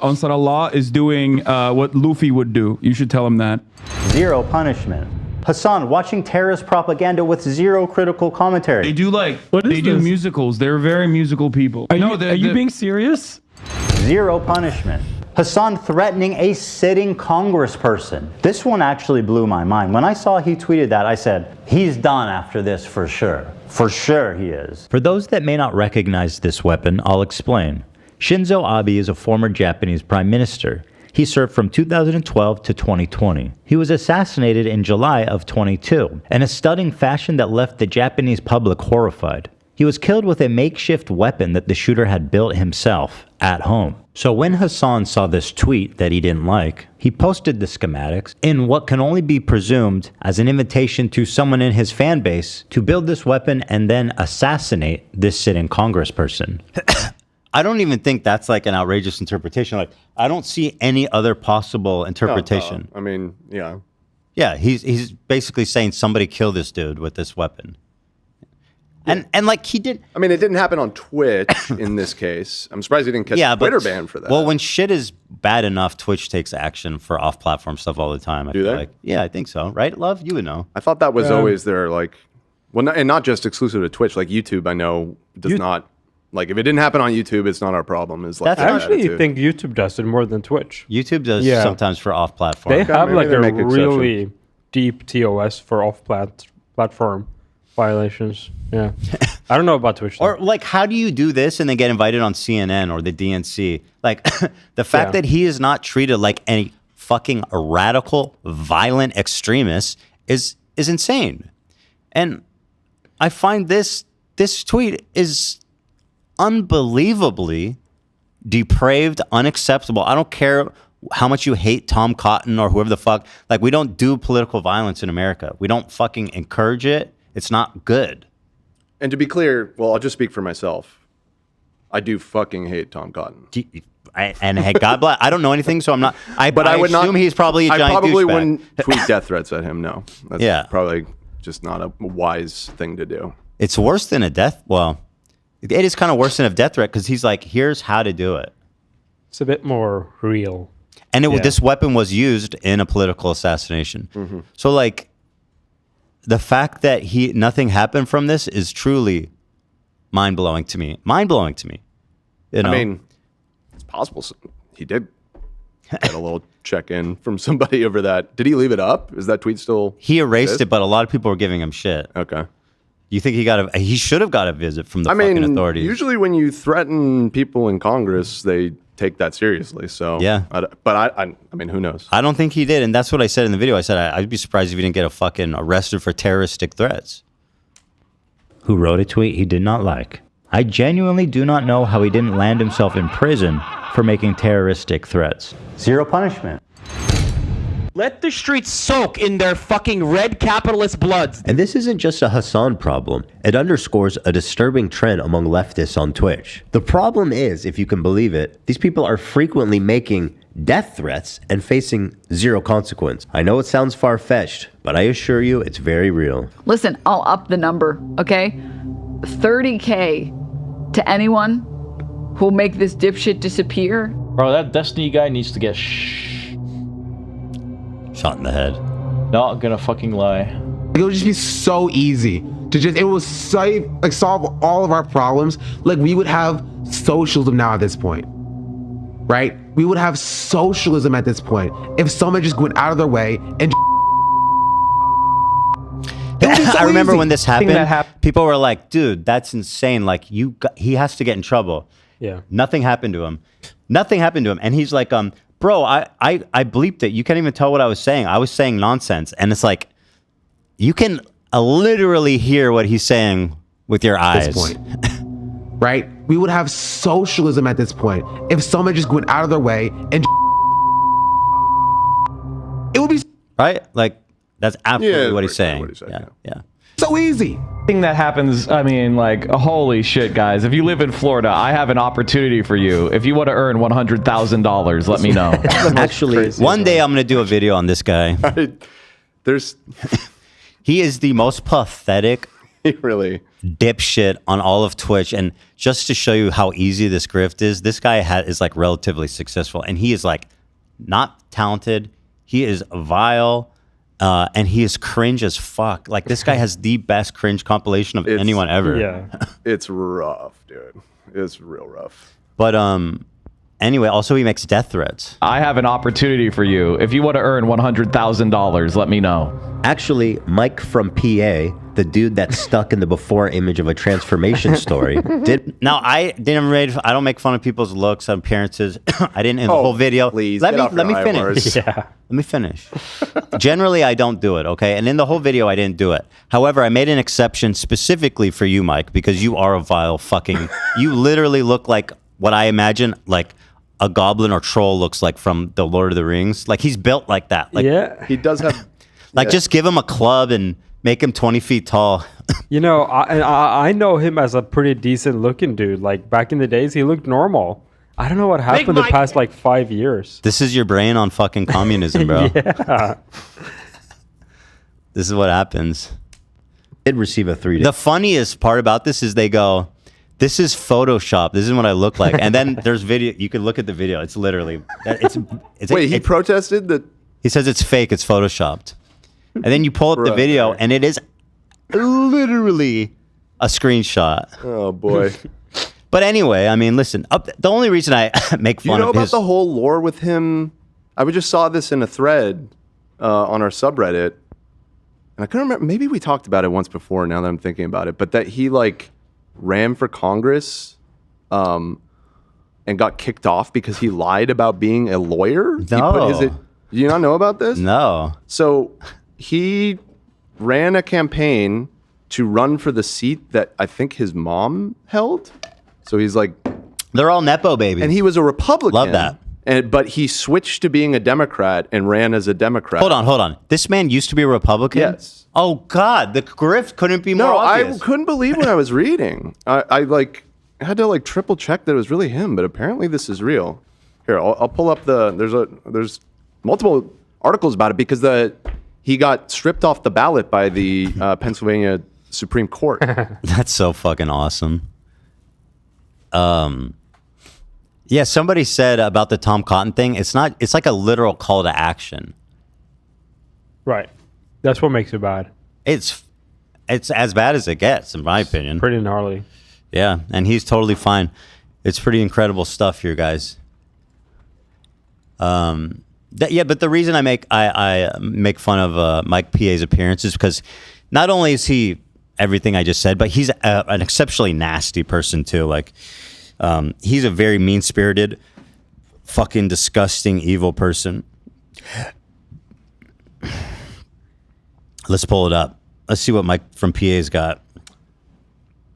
Ansar Allah is doing what Luffy would do. You should tell him that. Zero punishment. Hasan, watching terrorist propaganda with zero critical commentary. They do they do musicals. They're very musical people. Are you being serious? Zero punishment. Hasan threatening a sitting congressperson. This one actually blew my mind. When I saw he tweeted that, I said, he's done after this for sure. For sure he is. For those that may not recognize this weapon, I'll explain. Shinzo Abe is a former Japanese prime minister. He served from 2012 to 2020. He was assassinated in July of 22 in a stunning fashion that left the Japanese public horrified. He was killed with a makeshift weapon that the shooter had built himself at home. So when Hasan saw this tweet that he didn't like, he posted the schematics in what can only be presumed as an invitation to someone in his fan base to build this weapon and then assassinate this sitting congressperson. I don't even think that's like an outrageous interpretation. Like, I don't see any other possible interpretation. I mean, yeah. Yeah, he's basically saying somebody kill this dude with this weapon. And like he did. I mean, it didn't happen on Twitch in this case. I'm surprised he didn't catch Twitter ban for that. Well, when shit is bad enough, Twitch takes action for off-platform stuff all the time. Do they? Like, yeah, I think so. Right, Love? You would know. I thought that was always their like, well, and not just exclusive to Twitch. Like YouTube, I know does not. Like, if it didn't happen on YouTube, it's not our problem. Is like I actually think YouTube does it more than Twitch. YouTube does sometimes for off-platform. They have like a make really deep TOS for off-platform violations. Yeah, I don't know about Twitch. Or like, how do you do this and then get invited on CNN or the DNC? Like, the fact that he is not treated like any fucking radical, violent extremist is insane. And I find this tweet is unbelievably depraved, unacceptable. I don't care how much you hate Tom Cotton or whoever the fuck. Like, we don't do political violence in America. We don't fucking encourage it. It's not good. And to be clear, well, I'll just speak for myself. I do fucking hate Tom Cotton. And hey, God bless. I don't know anything, so I'm not. I would assume he's probably a giant I probably douchebag. wouldn't tweet death threats at him. No, that's probably just not a wise thing to do. It's worse than a death. Well, it is kind of worse than a death threat because he's like, here's how to do it. It's a bit more real. And this weapon was used in a political assassination. Mm-hmm. So like, the fact that nothing happened from this is truly mind-blowing to me. Mind-blowing to me. You know? I mean, it's possible he did get a little check-in from somebody over that. Did he leave it up? Is that tweet still? He erased it, but a lot of people were giving him shit. Okay. You think he should have got a visit from the fucking authorities? Usually when you threaten people in Congress, they take that seriously. So yeah, but I mean, who knows? I don't think he did, and that's what I said in the video. I said I'd be surprised if he didn't get fucking arrested for terroristic threats. Who wrote a tweet he did not like. I genuinely do not know how he didn't land himself in prison for making terroristic threats. Zero punishment. Let the streets soak in their fucking red capitalist bloods. And this isn't just a Hasan problem. It underscores a disturbing trend among leftists on Twitch. The problem is, if you can believe it, these people are frequently making death threats and facing zero consequence. I know it sounds far-fetched, but I assure you it's very real. Listen, I'll up the number, okay? 30K to anyone who'll make this dipshit disappear. Bro, that Destiny guy needs to get shot in the head. Not gonna fucking lie. It would just be so easy to it would solve all of our problems. Like, we would have socialism now at this point, right? We would have socialism at this point if someone just went out of their way and I remember when this happened, people were like, dude, that's insane. Like, he has to get in trouble. Yeah. Nothing happened to him. Nothing happened to him. And he's like, bro, I bleeped it. You can't even tell what I was saying. I was saying nonsense. And it's like, you can literally hear what he's saying with your eyes. At this point, right? We would have socialism at this point if someone just went out of their way and it would be right. Like, that's absolutely what he's saying. Yeah. So easy. Thing that happens, I mean, like, holy shit, guys. If you live in Florida, I have an opportunity for you. If you want to earn $100,000, let me know. Actually, one day I'm going to do a video on this guy. He is the most pathetic dipshit on all of Twitch. And just to show you how easy this grift is, this guy is like relatively successful. And he is like not talented. He is vile. And he is cringe as fuck. Like, this guy has the best cringe compilation of anyone ever. Yeah. It's rough, dude. It's real rough. But anyway, also he makes death threats. I have an opportunity for you. If you want to earn $100,000, let me know. Actually, Mike from PA, the dude that's stuck in the before image of a transformation story, I don't make fun of people's looks and appearances. I didn't in the whole video. Please, let me finish. Let me finish. Generally, I don't do it, okay? And in the whole video, I didn't do it. However, I made an exception specifically for you, Mike, because you are a vile fucking... You literally look like what I imagine, like, a goblin or troll looks like from the Lord of the Rings. Like, he's built like that. Like, yeah. He does have... Like, just give him a club and make him 20 feet tall. You know, I know him as a pretty decent looking dude. Like, back in the days, he looked normal. I don't know what happened the past, like, 5 years. This is your brain on fucking communism, bro. Yeah. This is what happens. Did receive a 3-day. The funniest part about this is they go, this is Photoshop. This is what I look like. And then there's video. You can look at the video. It's literally... Wait, he protested that... He says it's fake. It's Photoshopped. And then you pull up the video, and it is literally a screenshot. Oh, boy. But anyway, I mean, listen, the only reason I make fun of about the whole lore with him? I just saw this in a thread on our subreddit. And I couldn't remember. Maybe we talked about it once before, now that I'm thinking about it. But that he, like, ran for Congress and got kicked off because he lied about being a lawyer? No. Do you not know about this? No. So... He ran a campaign to run for the seat that I think his mom held. So he's like... They're all Nepo babies. And he was a Republican. Love that. But he switched to being a Democrat and ran as a Democrat. Hold on. This man used to be a Republican? Yes. Oh, God. The grift couldn't be more obvious. I couldn't believe what I was reading. I had to triple check that it was really him, but apparently this is real. Here, I'll pull up there's multiple articles about it because he got stripped off the ballot by the Pennsylvania Supreme Court. That's so fucking awesome. Yeah, somebody said about the Tom Cotton thing, it's like a literal call to action. Right. That's what makes it bad. It's as bad as it gets, in my opinion. Pretty gnarly. Yeah, and he's totally fine. It's pretty incredible stuff here, guys. But the reason I make fun of Mike PA's appearance is because not only is he everything I just said, but he's an exceptionally nasty person too. Like, he's a very mean-spirited fucking disgusting, evil person. Let's pull it up. Let's see what Mike from PA's got.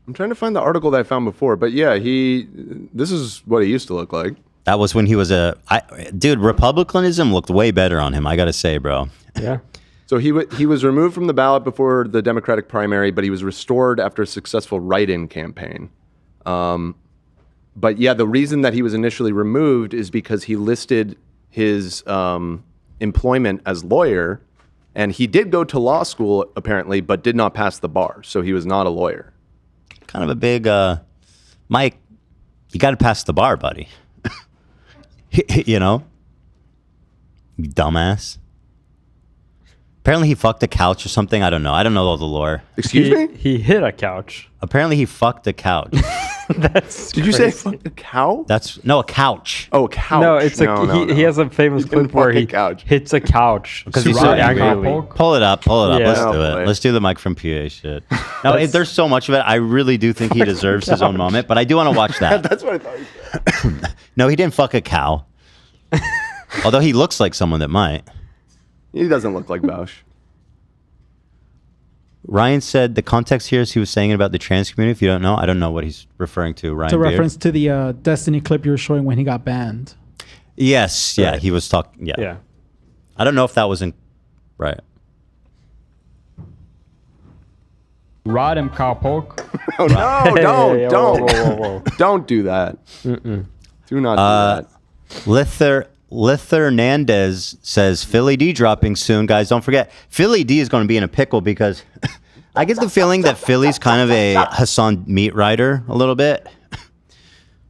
I'm trying to find the article that I found before, but yeah, this is what he used to look like. That was when he was dude, Republicanism looked way better on him, I gotta say, bro. Yeah. So he was removed from the ballot before the Democratic primary, but he was restored after a successful write-in campaign. But yeah, the reason that he was initially removed is because he listed his employment as lawyer, and he did go to law school apparently, but did not pass the bar, so he was not a lawyer. Kind of a big, Mike, you got to pass the bar, buddy. You know? You dumbass. Apparently he fucked a couch or something. I don't know. I don't know all the lore. Excuse me? He hit a couch. Apparently he fucked a couch. Did you say fucked a cow? No, a couch. Oh, a couch. No, it's he has a famous clip where he hits a couch Because he's so angry. Pull it up. Yeah. Let's do Oh, it. Let's do the Mike from PA shit. No, there's so much of it. I really do think he deserves his own moment, but I do want to watch that. That's what I thought you said. No, he didn't fuck a cow. Although he looks like someone that might. He doesn't look like Bausch. Ryan said the context here is he was saying about the trans community. If you don't know, I don't know what he's referring to. Ryan It's a Beard. reference to the Destiny clip you were showing when he got banned. Yes, yeah, he was talking. Yeah. I don't know if that was in. Right. Rod him, cowpoke. Oh, no, Hey, don't. whoa, whoa, whoa. Don't do that. Do not do that. Lither Hernandez says Philly D dropping soon. Guys, don't forget, Philly D is going to be in a pickle because I get the feeling that Philly's kind of a Hasan meat rider a little bit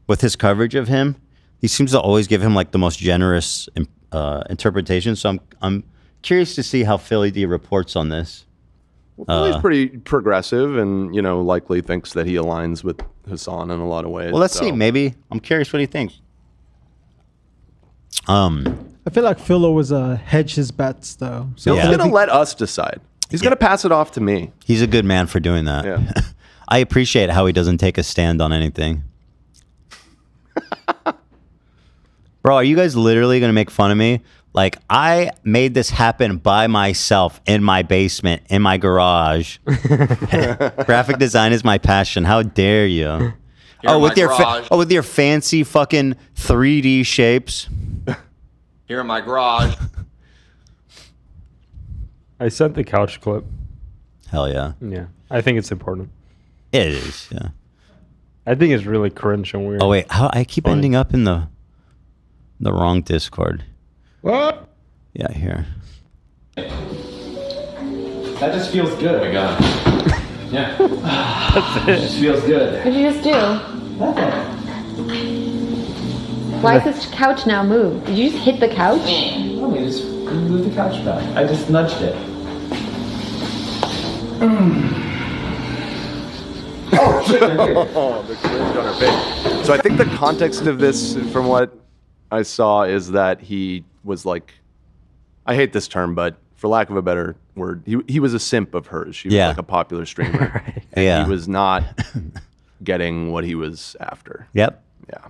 with his coverage of him. He seems to always give him like the most generous interpretation. So I'm curious to see how Philly D reports on this. Well, Philly's pretty progressive and, likely thinks that he aligns with Hasan in a lot of ways. Well, let's see. Maybe. I'm curious what he thinks. I feel like Phil always hedge his bets though. So he's going to let us decide. He's going to pass it off to me. He's a good man for doing that. Yeah. I appreciate how he doesn't take a stand on anything. Bro, are you guys literally going to make fun of me? Like, I made this happen by myself in my basement, in my garage. Graphic design is my passion. How dare you? With your fancy fucking 3D shapes. Here in my garage. I sent the couch clip. Hell yeah. Yeah. I think it's important. It is, yeah. I think it's really cringe and weird. Oh, wait. I keep ending up in the wrong Discord. What? Yeah, here. That just feels good. Oh my god. Yeah. That's it. Just feels good. What did you just do? Why is this couch now moved? Did you just hit the couch? No, we just moved the couch back. I just nudged it. Oh, shit. Oh, the cringe on her face. So I think the context of this, from what I saw, is that he was like, I hate this term, but for lack of a better word, he was a simp of hers. She was like a popular streamer. Right. And he was not getting what he was after. Yep. Yeah.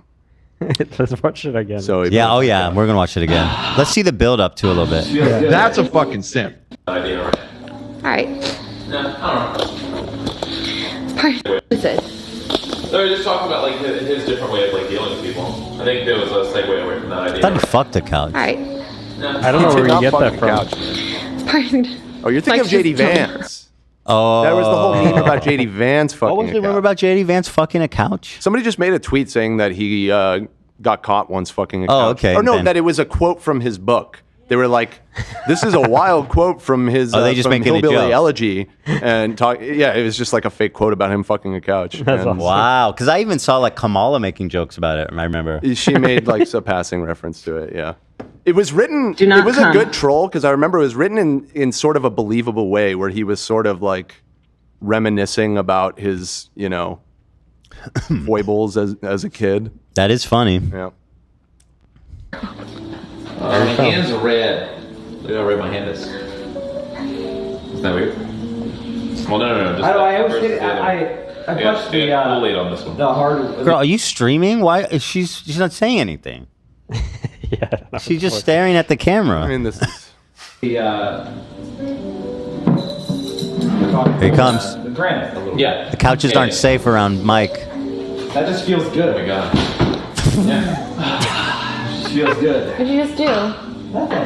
Let's watch it again. So We're gonna watch it again. Let's see the build up to a little bit. That's a fucking simp. Alright. Yeah, I don't know. What is it? No, we were just talking about like his different way of like dealing with people. I think there was a segue away from that idea. I thought he fucked a couch. Alright. I don't know where you get that from. Oh, you're thinking of JD Vance. Oh, that was the whole meme about JD Vance fucking. What was the rumor about JD Vance fucking a couch? Somebody just made a tweet saying that he got caught once fucking a couch. Oh, okay. Or no, Then- that it was a quote from his book. They were like, "This is a wild quote from his they just from making a Hillbilly joke. Elegy," and talk. Yeah, it was just like a fake quote about him fucking a couch. And Wow, because I even saw like Kamala making jokes about it. I remember. she made like a passing reference to it. Yeah, it was written. Do not It was come. a good troll because I remember it was written in sort of a believable way, where he was sort of like reminiscing about his foibles as a kid. That is funny. Yeah. My hand's red. Look how red my hand is. Isn't that weird? Well, no. Just I always versus get the other one. I Yeah, punched yeah, the a little late on this one. hard. Girl, are you streaming? Why? She's not saying anything. Yeah. She's just staring at the camera. I mean, this is. Here he comes. The granite. Yeah. The couches aren't safe around Mike. That just feels good. Oh my god. Yeah. Just feels good. What did you just do? Nothing.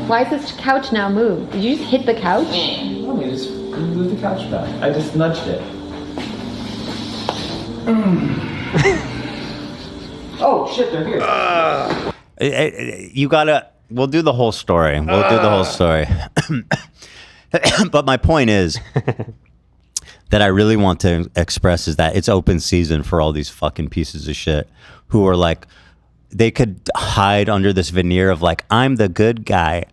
Why is this couch now moved? Did you just hit the couch? No, you just moved the couch back. I just nudged it. Oh shit, they're here. You gotta. We'll do the whole story. We'll do the whole story. But my point is that I really want to express is that it's open season for all these fucking pieces of shit who are like, they could hide under this veneer of like, I'm the good guy.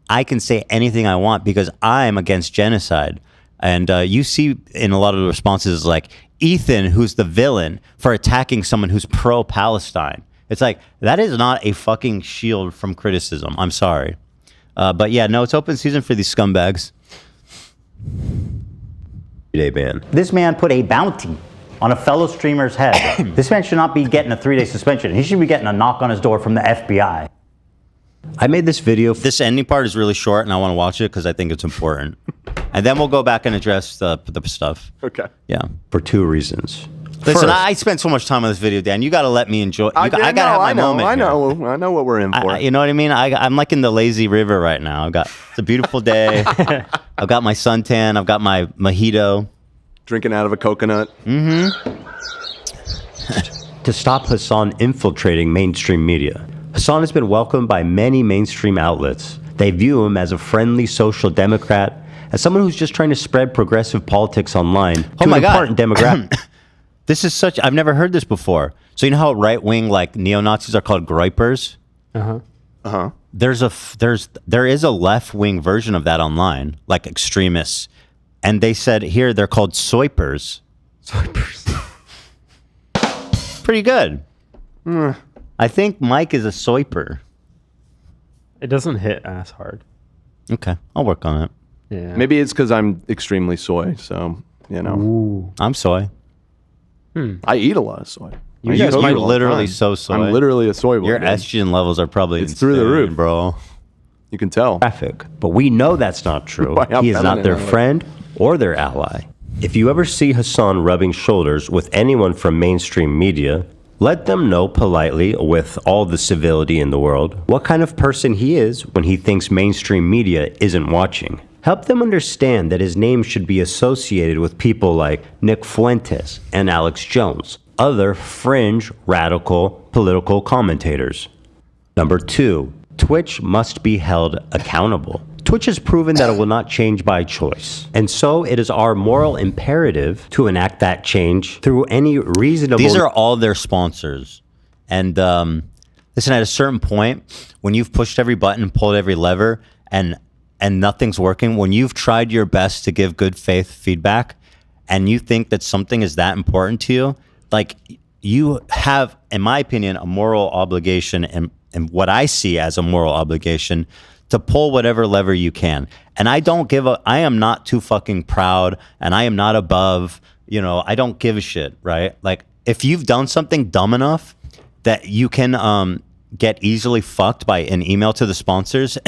I can say anything I want because I'm against genocide. And you see in a lot of the responses like Ethan, who's the villain for attacking someone who's pro-Palestine. It's like, that is not a fucking shield from criticism. I'm sorry. But yeah, no, it's open season for these scumbags. Day ban. This man put a bounty on a fellow streamer's head. This man should not be getting a 3-day suspension. He should be getting a knock on his door from the FBI. I made this video. This ending part is really short, and I want to watch it because I think it's important. And then we'll go back and address the stuff. Okay. Yeah. For 2 reasons. Listen, First, I spent so much time on this video, Dan. You got to let me enjoy. I got to have my moment. I know what we're in for. You know what I mean? I'm like in the lazy river right now. It's a beautiful day. I've got my suntan. I've got my mojito. Drinking out of a coconut. Mm-hmm. To stop Hasan infiltrating mainstream media. Hasan has been welcomed by many mainstream outlets. They view him as a friendly social democrat, as someone who's just trying to spread progressive politics online to an important demographic. This is such. I've never heard this before. So you know how right wing like neo Nazis are called gripers? There is a left wing version of that online, like extremists, and they said here they're called soipers. Pretty good. I think Mike is a soiper. It doesn't hit as hard. Okay, I'll work on it. Yeah. Maybe it's because I'm extremely soy, so you know. Ooh. I'm soy. I eat a lot of soy. You guys are literally so soy. I'm literally a soy boy. Your estrogen levels are probably through the roof, bro. You can tell. Traffic. But we know that's not true. Why, He is not their friend or their ally. If you ever see Hasan rubbing shoulders with anyone from mainstream media, let them know politely, with all the civility in the world, what kind of person he is when he thinks mainstream media isn't watching. Help them understand that his name should be associated with people like Nick Fuentes and Alex Jones, other fringe, radical, political commentators. Number 2, Twitch must be held accountable. Twitch has proven that it will not change by choice. And so it is our moral imperative to enact that change through any reasonable... These are all their sponsors. And listen, at a certain point, when you've pushed every button and pulled every lever and nothing's working, when you've tried your best to give good faith feedback and you think that something is that important to you, like you have, in my opinion, a moral obligation and what I see as a moral obligation to pull whatever lever you can. And I am not too fucking proud and I am not above, I don't give a shit, right? Like if you've done something dumb enough that you can get easily fucked by an email to the sponsors,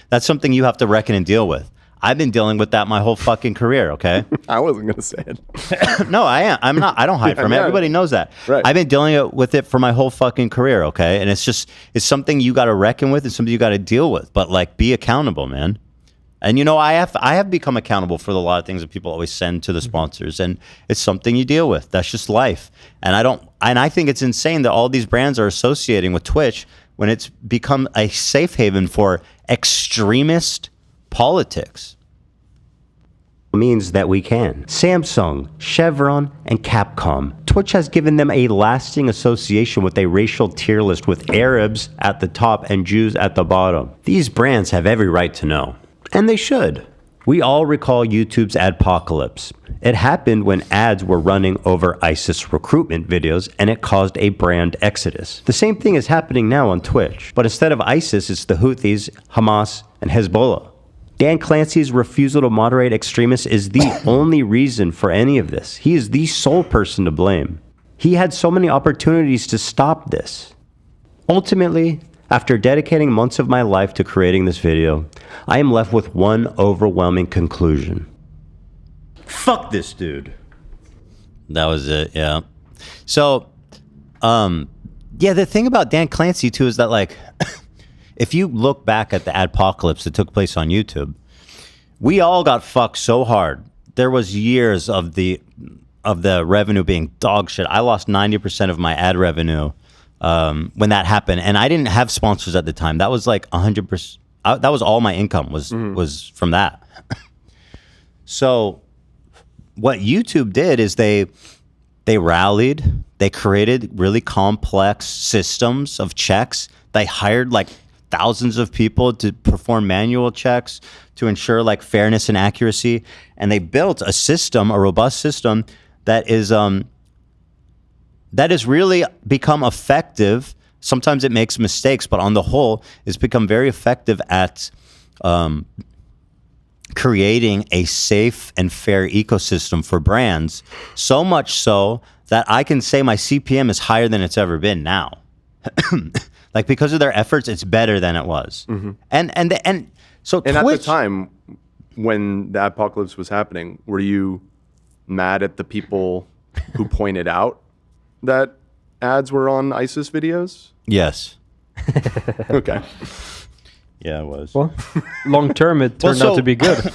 that's something you have to reckon and deal with. I've been dealing with that my whole fucking career, okay? I wasn't going to say it. No, I am. I'm not. I don't hide from it. Everybody knows that. Right. I've been dealing with it for my whole fucking career, okay? And it's something you got to reckon with. It's something you got to deal with. But like, be accountable, man. And I have become accountable for a lot of things that people always send to the sponsors, and it's something you deal with. That's just life. And I think it's insane that all these brands are associating with Twitch when it's become a safe haven for extremist politics. Means that we can. Samsung, Chevron, and Capcom. Twitch has given them a lasting association with a racial tier list with Arabs at the top and Jews at the bottom. These brands have every right to know. And they should. We all recall YouTube's Adpocalypse. It happened when ads were running over ISIS recruitment videos and it caused a brand exodus. The same thing is happening now on Twitch, but instead of ISIS, it's the Houthis, Hamas, and Hezbollah. Dan Clancy's refusal to moderate extremists is the only reason for any of this. He is the sole person to blame. He had so many opportunities to stop this. Ultimately, after dedicating months of my life to creating this video, I am left with one overwhelming conclusion. Fuck this dude. That was it, yeah. So, yeah, the thing about Dan Clancy, too, is that, like, if you look back at the Adpocalypse that took place on YouTube, we all got fucked so hard. There was years of the revenue being dog shit. I lost 90% of my ad revenue when that happened, and I didn't have sponsors at the time. That was like 100%. That was all my income was from that. So what YouTube did is they rallied. They created really complex systems of checks. They hired like thousands of people to perform manual checks to ensure like fairness and accuracy. And they built a system, a robust system that is really become effective. Sometimes it makes mistakes, but on the whole, it's become very effective at creating a safe and fair ecosystem for brands. So much so that I can say my CPM is higher than it's ever been now. Like, because of their efforts, it's better than it was. Mm-hmm. And so And Twitch, at the time when the apocalypse was happening, were you mad at the people who pointed out that ads were on ISIS videos? Yes. Okay. Yeah, it was. Well, long term, it turned out to be good.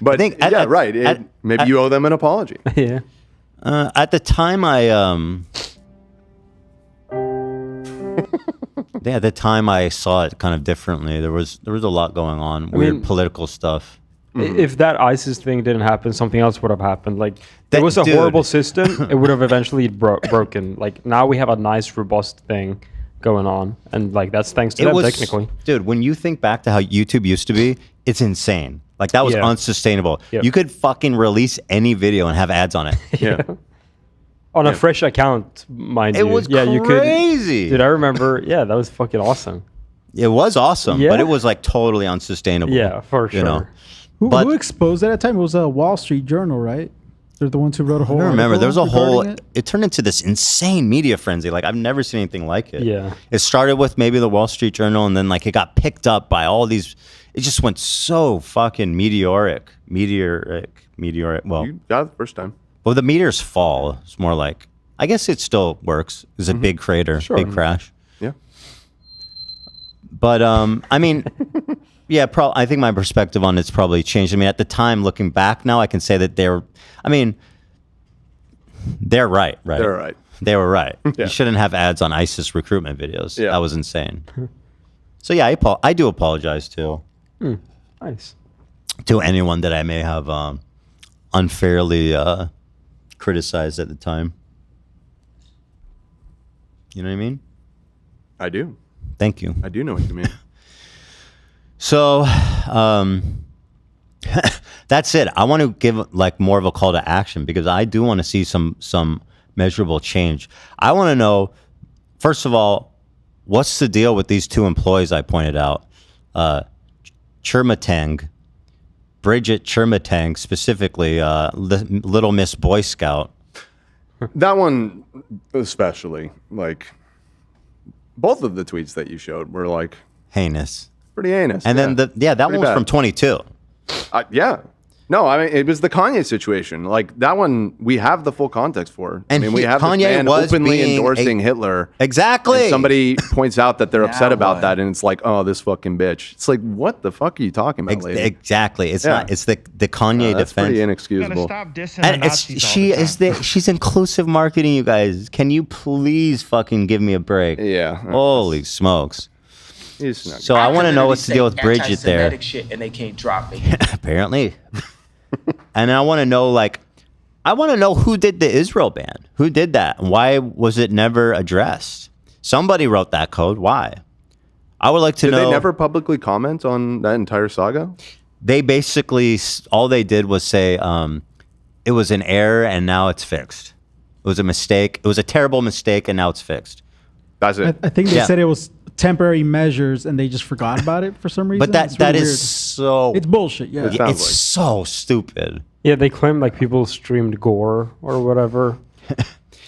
But right. Maybe you owe them an apology. Yeah. At the time, at the time I saw it kind of differently. There was a lot going on, weird political stuff. If that ISIS thing didn't happen, something else would have happened. Like, there was a horrible system. It would have eventually broken. Like, now we have a nice, robust thing going on, and like that's thanks to them technically. Dude, when you think back to how YouTube used to be, it's insane. Like, that was unsustainable. Yep. You could fucking release any video and have ads on it. Yeah. On a fresh account, mind It you. was You could. crazy. Dude, I remember. Yeah, that was fucking awesome. It was awesome, Yeah. but it was like totally unsustainable. Yeah, for sure. You know? Who exposed it at that time? It was a Wall Street Journal, right? They're the ones who wrote a whole. I remember there was a article whole. regarding It turned into this insane media frenzy. Like, I've never seen anything like it. Yeah. It started with maybe the Wall Street Journal, and then like it got picked up by all these. It just went so fucking meteoric. Well, You got it the first time. well, the meteors fall. It's more like, I guess it still works. It's a big crater, big crash. Yeah. But I mean, yeah, I think my perspective on it's probably changed. I mean, at the time, looking back now, I can say that they're right. They're right. They were right. Yeah. You shouldn't have ads on ISIS recruitment videos. Yeah. That was insane. So yeah, I do apologize too. Nice. To anyone that I may have unfairly criticized at the time. You know what I mean? I do. Thank you. I do know what you mean. So, that's it. I want to give like more of a call to action because I do want to see some measurable change. I want to know, first of all, what's the deal with these two employees I pointed out? Chirmatang, Bridget Chirmatang, specifically, Little Miss Boy Scout. That one especially, like, both of the tweets that you showed were like heinous. Pretty heinous. And then that Pretty one was bad. from 22. Yeah. No, I mean, it was the Kanye situation. Like, that one, we have the full context for. And I mean, we have this Kanye man was openly being endorsing Hitler. Exactly. And somebody points out that they're upset about that, and it's like, oh, this fucking bitch. It's like, what the fuck are you talking about, lady? Exactly. It's not. It's the Kanye That's defense. pretty inexcusable. And she's inclusive marketing, you guys. Can you please fucking give me a break? Yeah. Holy smokes. He's not So I want to know what's the deal with Bridget there. Anti-Semitic shit and they can't drop me. Apparently. And I want to know, who did the Israel ban? Who did that? Why was it never addressed? Somebody wrote that code. Why? I would like to know. Did they never publicly comment on that entire saga? They basically, all they did was say it was an error and now it's fixed. It was a mistake. It was a terrible mistake and now it's fixed. That's it. I think they said it was temporary measures and they just forgot about it for some reason. But It's that really is weird. so. It's bullshit. Yeah, It's so stupid. Yeah, they claim like people streamed gore or whatever.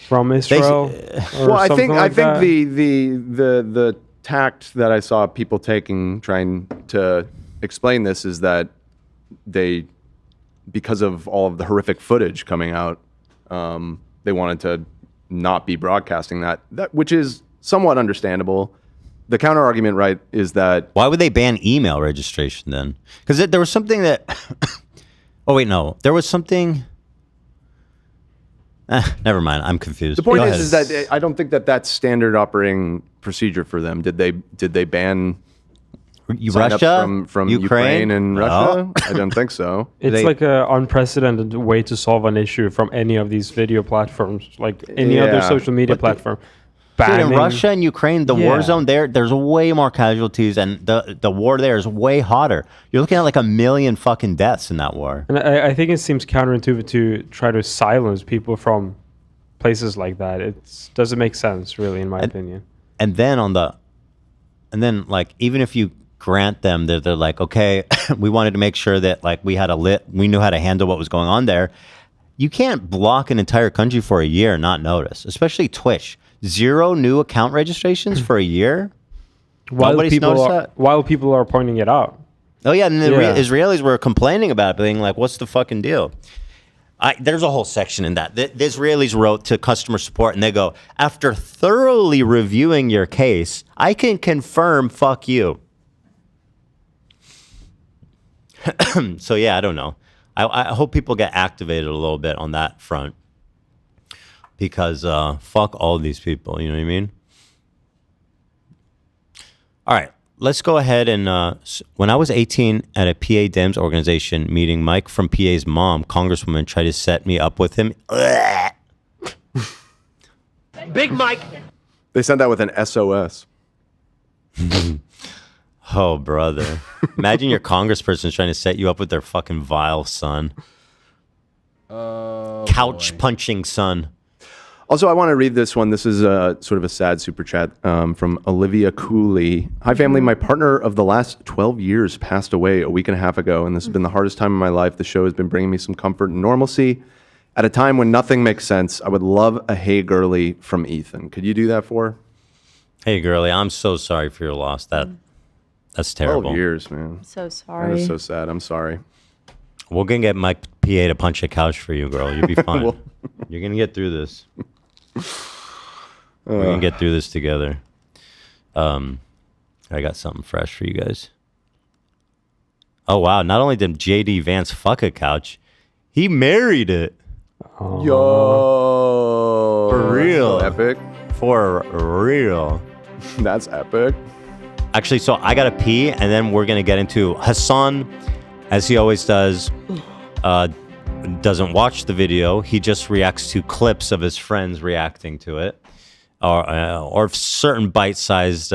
from Israel. Well, I think that. the tact that I saw people taking trying to explain this is that they, because of all of the horrific footage coming out, they wanted to not be broadcasting that, which is somewhat understandable. The counter argument, right, is that why would they ban email registration then? Because there was something that. Oh wait, no, there was something. Never mind, I'm confused. The point is that I don't think that that's standard operating procedure for them. Did they ban Russia from Ukraine and Russia? I don't think so. It's like an unprecedented way to solve an issue from any of these video platforms, like any other social media platform. Dude, in Russia and Ukraine, the war zone there's way more casualties, and the war there is way hotter. You're looking at like 1 million fucking deaths in that war. And I think it seems counterintuitive to try to silence people from places like that. It doesn't make sense, really, in my opinion. And then like even if you grant them that they're like, okay, we wanted to make sure that like we knew how to handle what was going on there. You can't block an entire country for a year and not notice, especially Twitch. 0 new account registrations for a year. While people are pointing it out. Oh yeah, and the Israelis were complaining about it, being like, "What's the fucking deal?" There's a whole section in that. The Israelis wrote to customer support, and they go, "After thoroughly reviewing your case, I can confirm. Fuck you." So yeah, I don't know. I hope people get activated a little bit on that front. Because fuck all these people, you know what I mean? All right, let's go ahead and when I was 18 at a PA Dems organization meeting, Mike from PA's mom, Congresswoman, tried to set me up with him. Big Mike. They sent that with an SOS. Oh, brother. Imagine your congressperson's trying to set you up with their fucking vile son. Couch punching son. Also, I want to read this one. This is sort of a sad super chat from Olivia Cooley. Hi, family. My partner of the last 12 years passed away a week and a half ago, and this has been the hardest time in my life. The show has been bringing me some comfort and normalcy. At a time when nothing makes sense, I would love a Hey Girly from Ethan. Could you do that for her? Hey Girly, I'm so sorry for your loss. That's terrible. 12 years, man. So sorry. That is so sad. I'm sorry. We're going to get Mike PA to punch a couch for you, girl. You'll be fine. You're going to get through this. We're going to get through this together. I got something fresh for you guys. Oh, wow. Not only did JD Vance fuck a couch, he married it. Oh. Yo. For real. That's epic. For real. That's epic. Actually, so I got to pee, and then we're going to get into Hasan, as he always does, doesn't watch the video. He just reacts to clips of his friends reacting to it, or certain bite-sized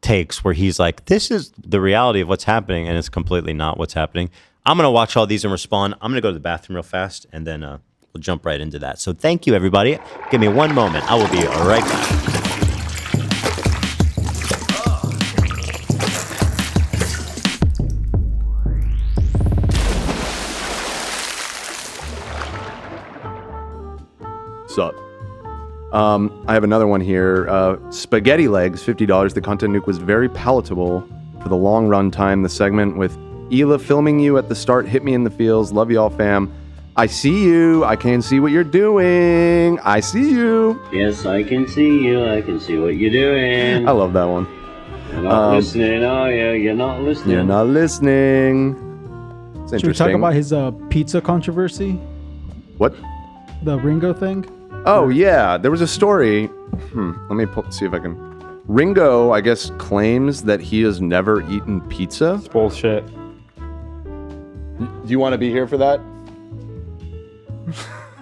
takes where he's like, this is the reality of what's happening, and it's completely not what's happening. I'm going to watch all these and respond. I'm going to go to the bathroom real fast, and then we'll jump right into that. So thank you, everybody. Give me one moment. I will be right back. Up. I have another one here. Spaghetti Legs, $50. The content nuke was very palatable for the long run time. The segment with Hila filming you at the start hit me in the feels. Love y'all, fam. I see you. I can see what you're doing. I see you. Yes, I can see you. I can see what you're doing. I love that one. You're not listening, are you? You're not listening. You're not listening. It's interesting. Should we talk about his pizza controversy? What? The Ringo thing? Oh, yeah. There was a story. Let me see if I can. Ringo, I guess, claims that he has never eaten pizza. It's bullshit. Do you want to be here for that?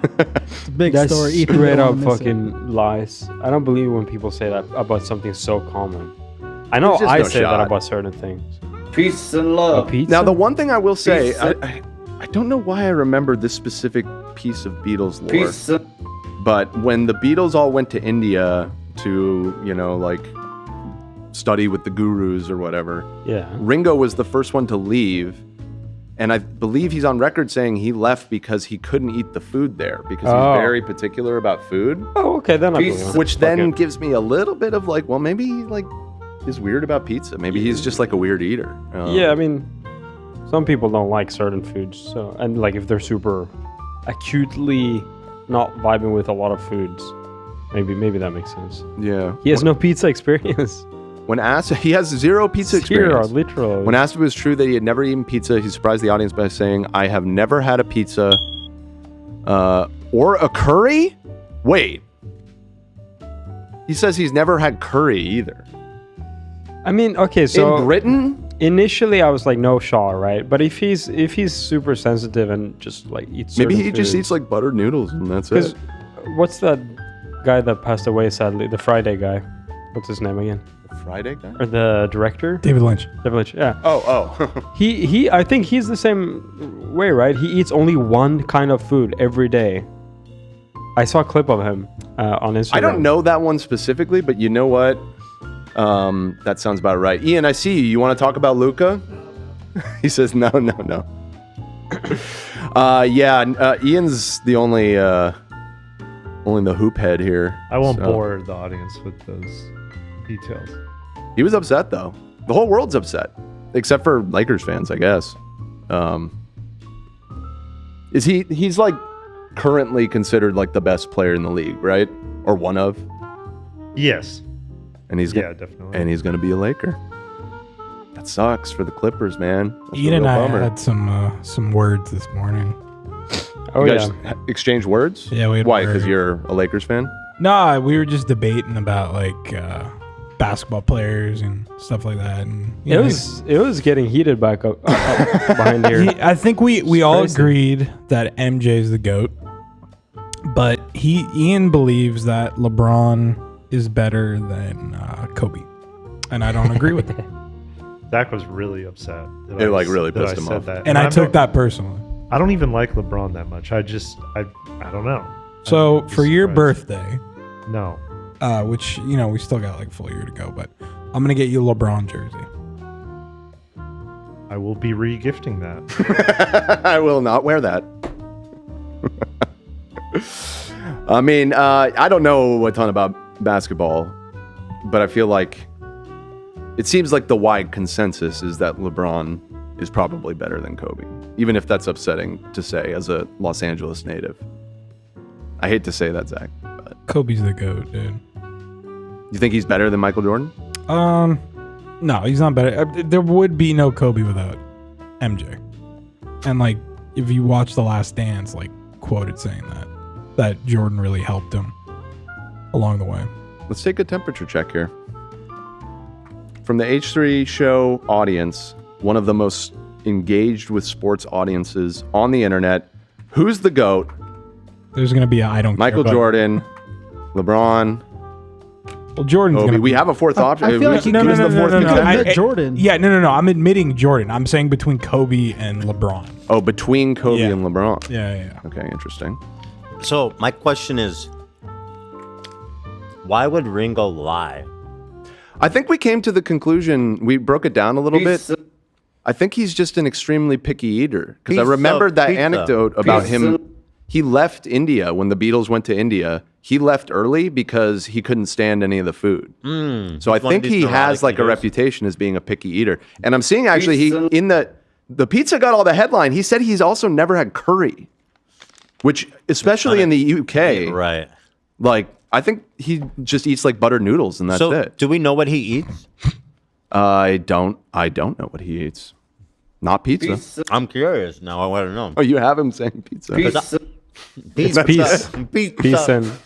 It's a big That's story. Ethan straight don't up miss it. fucking lies. I don't believe when people say that about something so common. I know There's just I no say shot. that about certain things. Peace and love. Pizza? Now, the one thing I will say, I don't know why I remember this specific piece of Beatles lore. Peace. But when the Beatles all went to India to, like, study with the gurus or whatever, yeah, Ringo was the first one to leave, And I believe he's on record saying he left because he couldn't eat the food there because he's very particular about food. Oh, okay, then which then gives me a little bit of like, well, maybe he like is weird about pizza. Maybe he's just like a weird eater. Yeah, I mean, some people don't like certain foods, so and like if they're super acutely not vibing with a lot of foods, maybe that makes sense. Yeah, he has no pizza experience. When asked, he has zero pizza experience. Literally. When asked if it was true that he had never eaten pizza, he surprised the audience by saying, "I have never had a pizza, or a curry." Wait, he says he's never had curry either. I mean, okay, so in Britain, initially I was like, no Shaw, right? But if he's super sensitive and just like eats, maybe he just eats like buttered noodles and that's it. What's that guy that passed away sadly? The Friday guy. What's his name again? Friday guy? Or the director? David Lynch. David Lynch, yeah. Oh. he I think he's the same way, right? He eats only one kind of food every day. I saw a clip of him on Instagram. I don't know that one specifically, but you know what? That sounds about right. Ian, I see you. You want to talk about Luca? He says no. Ian's the only the hoop head here. I won't bore the audience with those details. He was upset though. The whole world's upset, except for Lakers fans, I guess. He's like currently considered like the best player in the league, right? Or one of? Yes. And he's definitely. And he's going to be a Laker. That sucks for the Clippers, man. That's Ian and I had some words this morning. You guys exchanged words? Yeah, we had Why? Because you're a Lakers fan? Nah, we were just debating about like basketball players and stuff like that. And it was getting heated back up behind here. I think we all agreed that MJ is the GOAT, but Ian believes that LeBron is better than Kobe, and I don't agree with that. Zach was really upset. It like really pissed him off. And I took that personally. I don't even like LeBron that much. I don't know. So for your birthday, no, which we still got like a full year to go, but I'm gonna get you a LeBron jersey. I will be re-gifting that. I will not wear that. I mean, I don't know a ton about basketball, but I feel like it seems like the wide consensus is that LeBron is probably better than Kobe, even if that's upsetting to say as a Los Angeles native. I hate to say that, Zach, but Kobe's the GOAT, dude. You think he's better than Michael Jordan? No, he's not better. There would be no Kobe without MJ. And like, if you watch The Last Dance, like quoted saying that Jordan really helped him along the way. Let's take a temperature check here. From the H3 show audience, one of the most engaged with sports audiences on the internet, who's the GOAT? There's going to be Michael Jordan, LeBron. Well, Jordan's Kobe. We have a fourth option. I feel like no. Jordan. Yeah, no. I'm admitting Jordan. I'm saying between Kobe and LeBron. Oh, between Kobe and LeBron. Yeah. Okay, interesting. So my question is, why would Ringo lie? I think we came to the conclusion, we broke it down a little bit. I think he's just an extremely picky eater. Because I remembered that anecdote about him. He left India when the Beatles went to India. He left early because he couldn't stand any of the food. So I think he has like a reputation as being a picky eater. And I'm seeing actually in the pizza got all the headline. He said he's also never had curry, which especially in the UK, right? Like I think he just eats like buttered noodles and that's it. Do we know what he eats? I don't know what he eats. Not pizza. I'm curious now. I want to know. Oh, you have him saying pizza. Peace.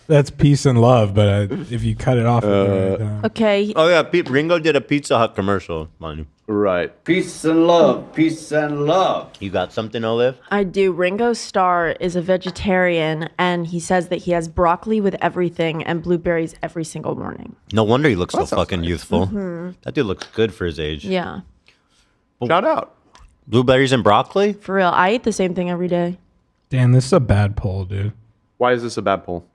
That's peace and love. But if you cut it off, okay. Oh yeah, Ringo did a Pizza Hut commercial. Money. Right. Peace and love. Peace and love. You got something, Olive? I do. Ringo Starr is a vegetarian, and he says that he has broccoli with everything and blueberries every single morning. No wonder he looks so fucking youthful. Mhm. That dude looks good for his age. Yeah. Shout out. Blueberries and broccoli? For real. I eat the same thing every day. Dan, this is a bad poll, dude. Why is this a bad poll?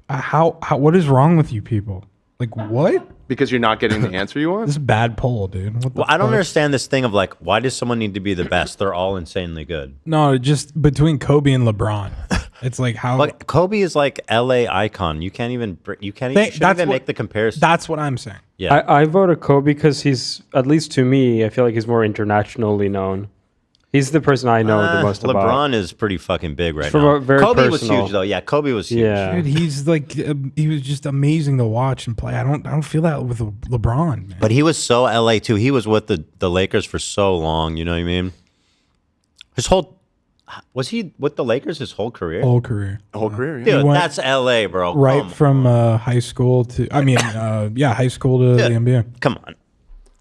What is wrong with you people? Like what? Because you're not getting the answer you want? This is a bad poll, dude. What the Well, I don't fuck? understand this thing of like, why does someone need to be the best? They're all insanely good. No, just between Kobe and LeBron. It's like how Like Kobe is like LA icon. You can't even shouldn't even make the comparison. That's what I'm saying. Yeah. I voted Kobe because he's, at least to me, I feel like he's more internationally known. He's the person I know the most about. LeBron is pretty fucking big right From now. a very Kobe was personal- huge though. Yeah, Kobe was huge. Yeah. Dude, he's like he was just amazing to watch and play. I don't feel that with LeBron, man. But he was so LA too. He was with the Lakers for so long. You know what I mean? Was he with the Lakers his whole career? Whole career. Whole career, Dude, He went that's LA, bro. Right Come from high school to high school to the NBA. Come on.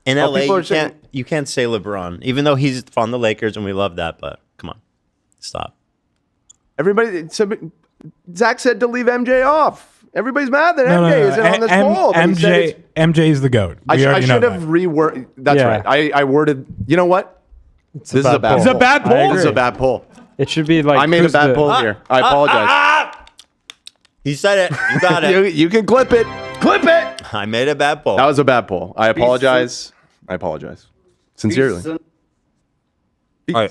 In Well, LA, people are you saying- can't say LeBron, even though he's on the Lakers and we love that. But come on, stop. Zach said to leave MJ off. Everybody's mad that No, MJ no, no. isn't on this poll. but he said it's- MJ is the GOAT. I We already should know have that. reworded. That's Yeah. right. I worded. You know what? This is a bad poll. poll. It's a bad poll? This is a bad poll. It should be like I made a who's bad the- poll here. I apologize. He said it. You got it. You can clip it. Clip it. I made a bad poll. That was a bad poll. I apologize. I apologize. Sincerely. All right.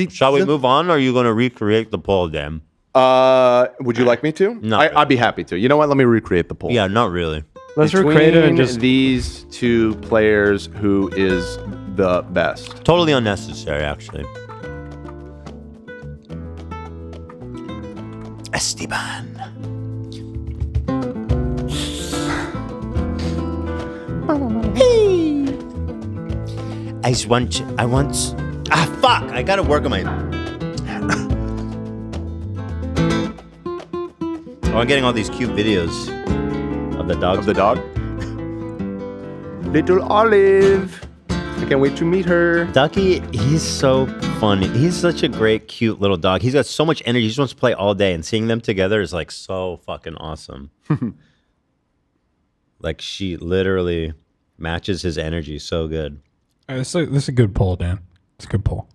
Shall we move on, or are you going to recreate the poll, Dan? Would you like me to? No. I'd be happy to. You know what? Let me recreate the poll. Yeah, not really. Let's recreate it and Between just these two players, who is the best? Totally unnecessary, actually. Esteban. I want. Fuck! I gotta work on my. I'm getting all these cute videos of the dogs. Of the dog? Little Olive. I can't wait to meet her. Ducky, he's so funny. He's such a great, cute little dog. He's got so much energy. He just wants to play all day, and seeing them together is like so fucking awesome. Like she literally matches his energy so good. This is a good poll, Dan. It's a good poll.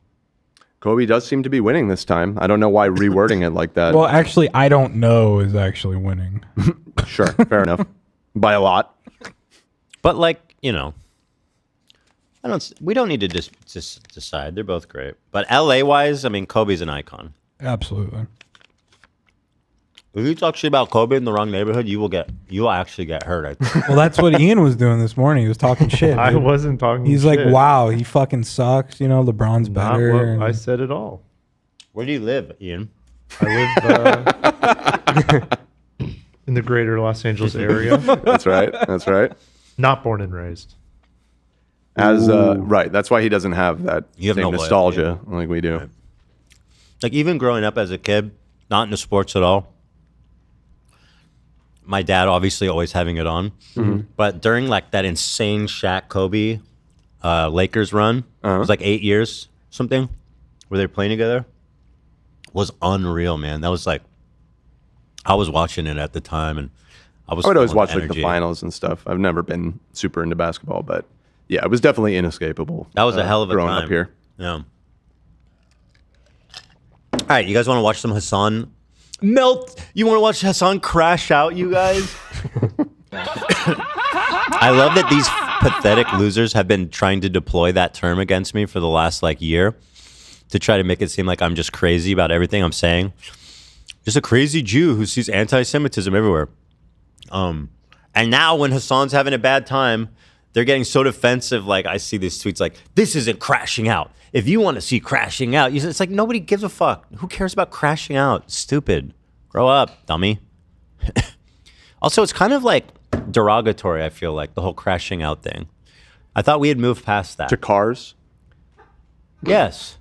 Kobe does seem to be winning this time. I don't know why rewording it like that. Well, actually, I don't know is actually winning. Sure, fair enough. By a lot. But like, you know, we don't need to just decide. They're both great. But LA wise, I mean, Kobe's an icon. Absolutely. If you talk shit about Kobe in the wrong neighborhood, you will actually get hurt. I think. Well, that's what Ian was doing this morning. He was talking shit. I dude. wasn't talking He's shit. like, wow, he fucking sucks. You know, LeBron's Not better. what I said at all. Where do you live, Ian? I live in the greater Los Angeles area. That's right. That's right. Not born and raised. Right. That's why he doesn't have that You have same no nostalgia like we do. Like even growing up as a kid, not into sports at all. My dad obviously always having it on, but during like that insane Shaq Kobe Lakers run, it was like 8 years something, where they were playing together, was unreal, man. That was like, I was watching it at the time, and I would always full of watch like the energy. finals and stuff. I've never been super into basketball, but yeah, it was definitely inescapable. That was a hell of a growing time up here. Yeah. All right, you guys want to watch some Hasan melt? You want to watch Hasan crash out, you guys? I love that these pathetic losers have been trying to deploy that term against me for the last like year to try to make it seem like I'm just crazy about everything I'm saying. Just a crazy Jew who sees anti-Semitism everywhere. And now when Hasan's having a bad time, they're getting so defensive. Like I see these tweets like, this isn't crashing out. If you want to see crashing out, it's like nobody gives a fuck. Who cares about crashing out? Stupid. Grow up, dummy. Also, it's kind of like derogatory, I feel like, the whole crashing out thing. I thought we had moved past that. To cars? Yes.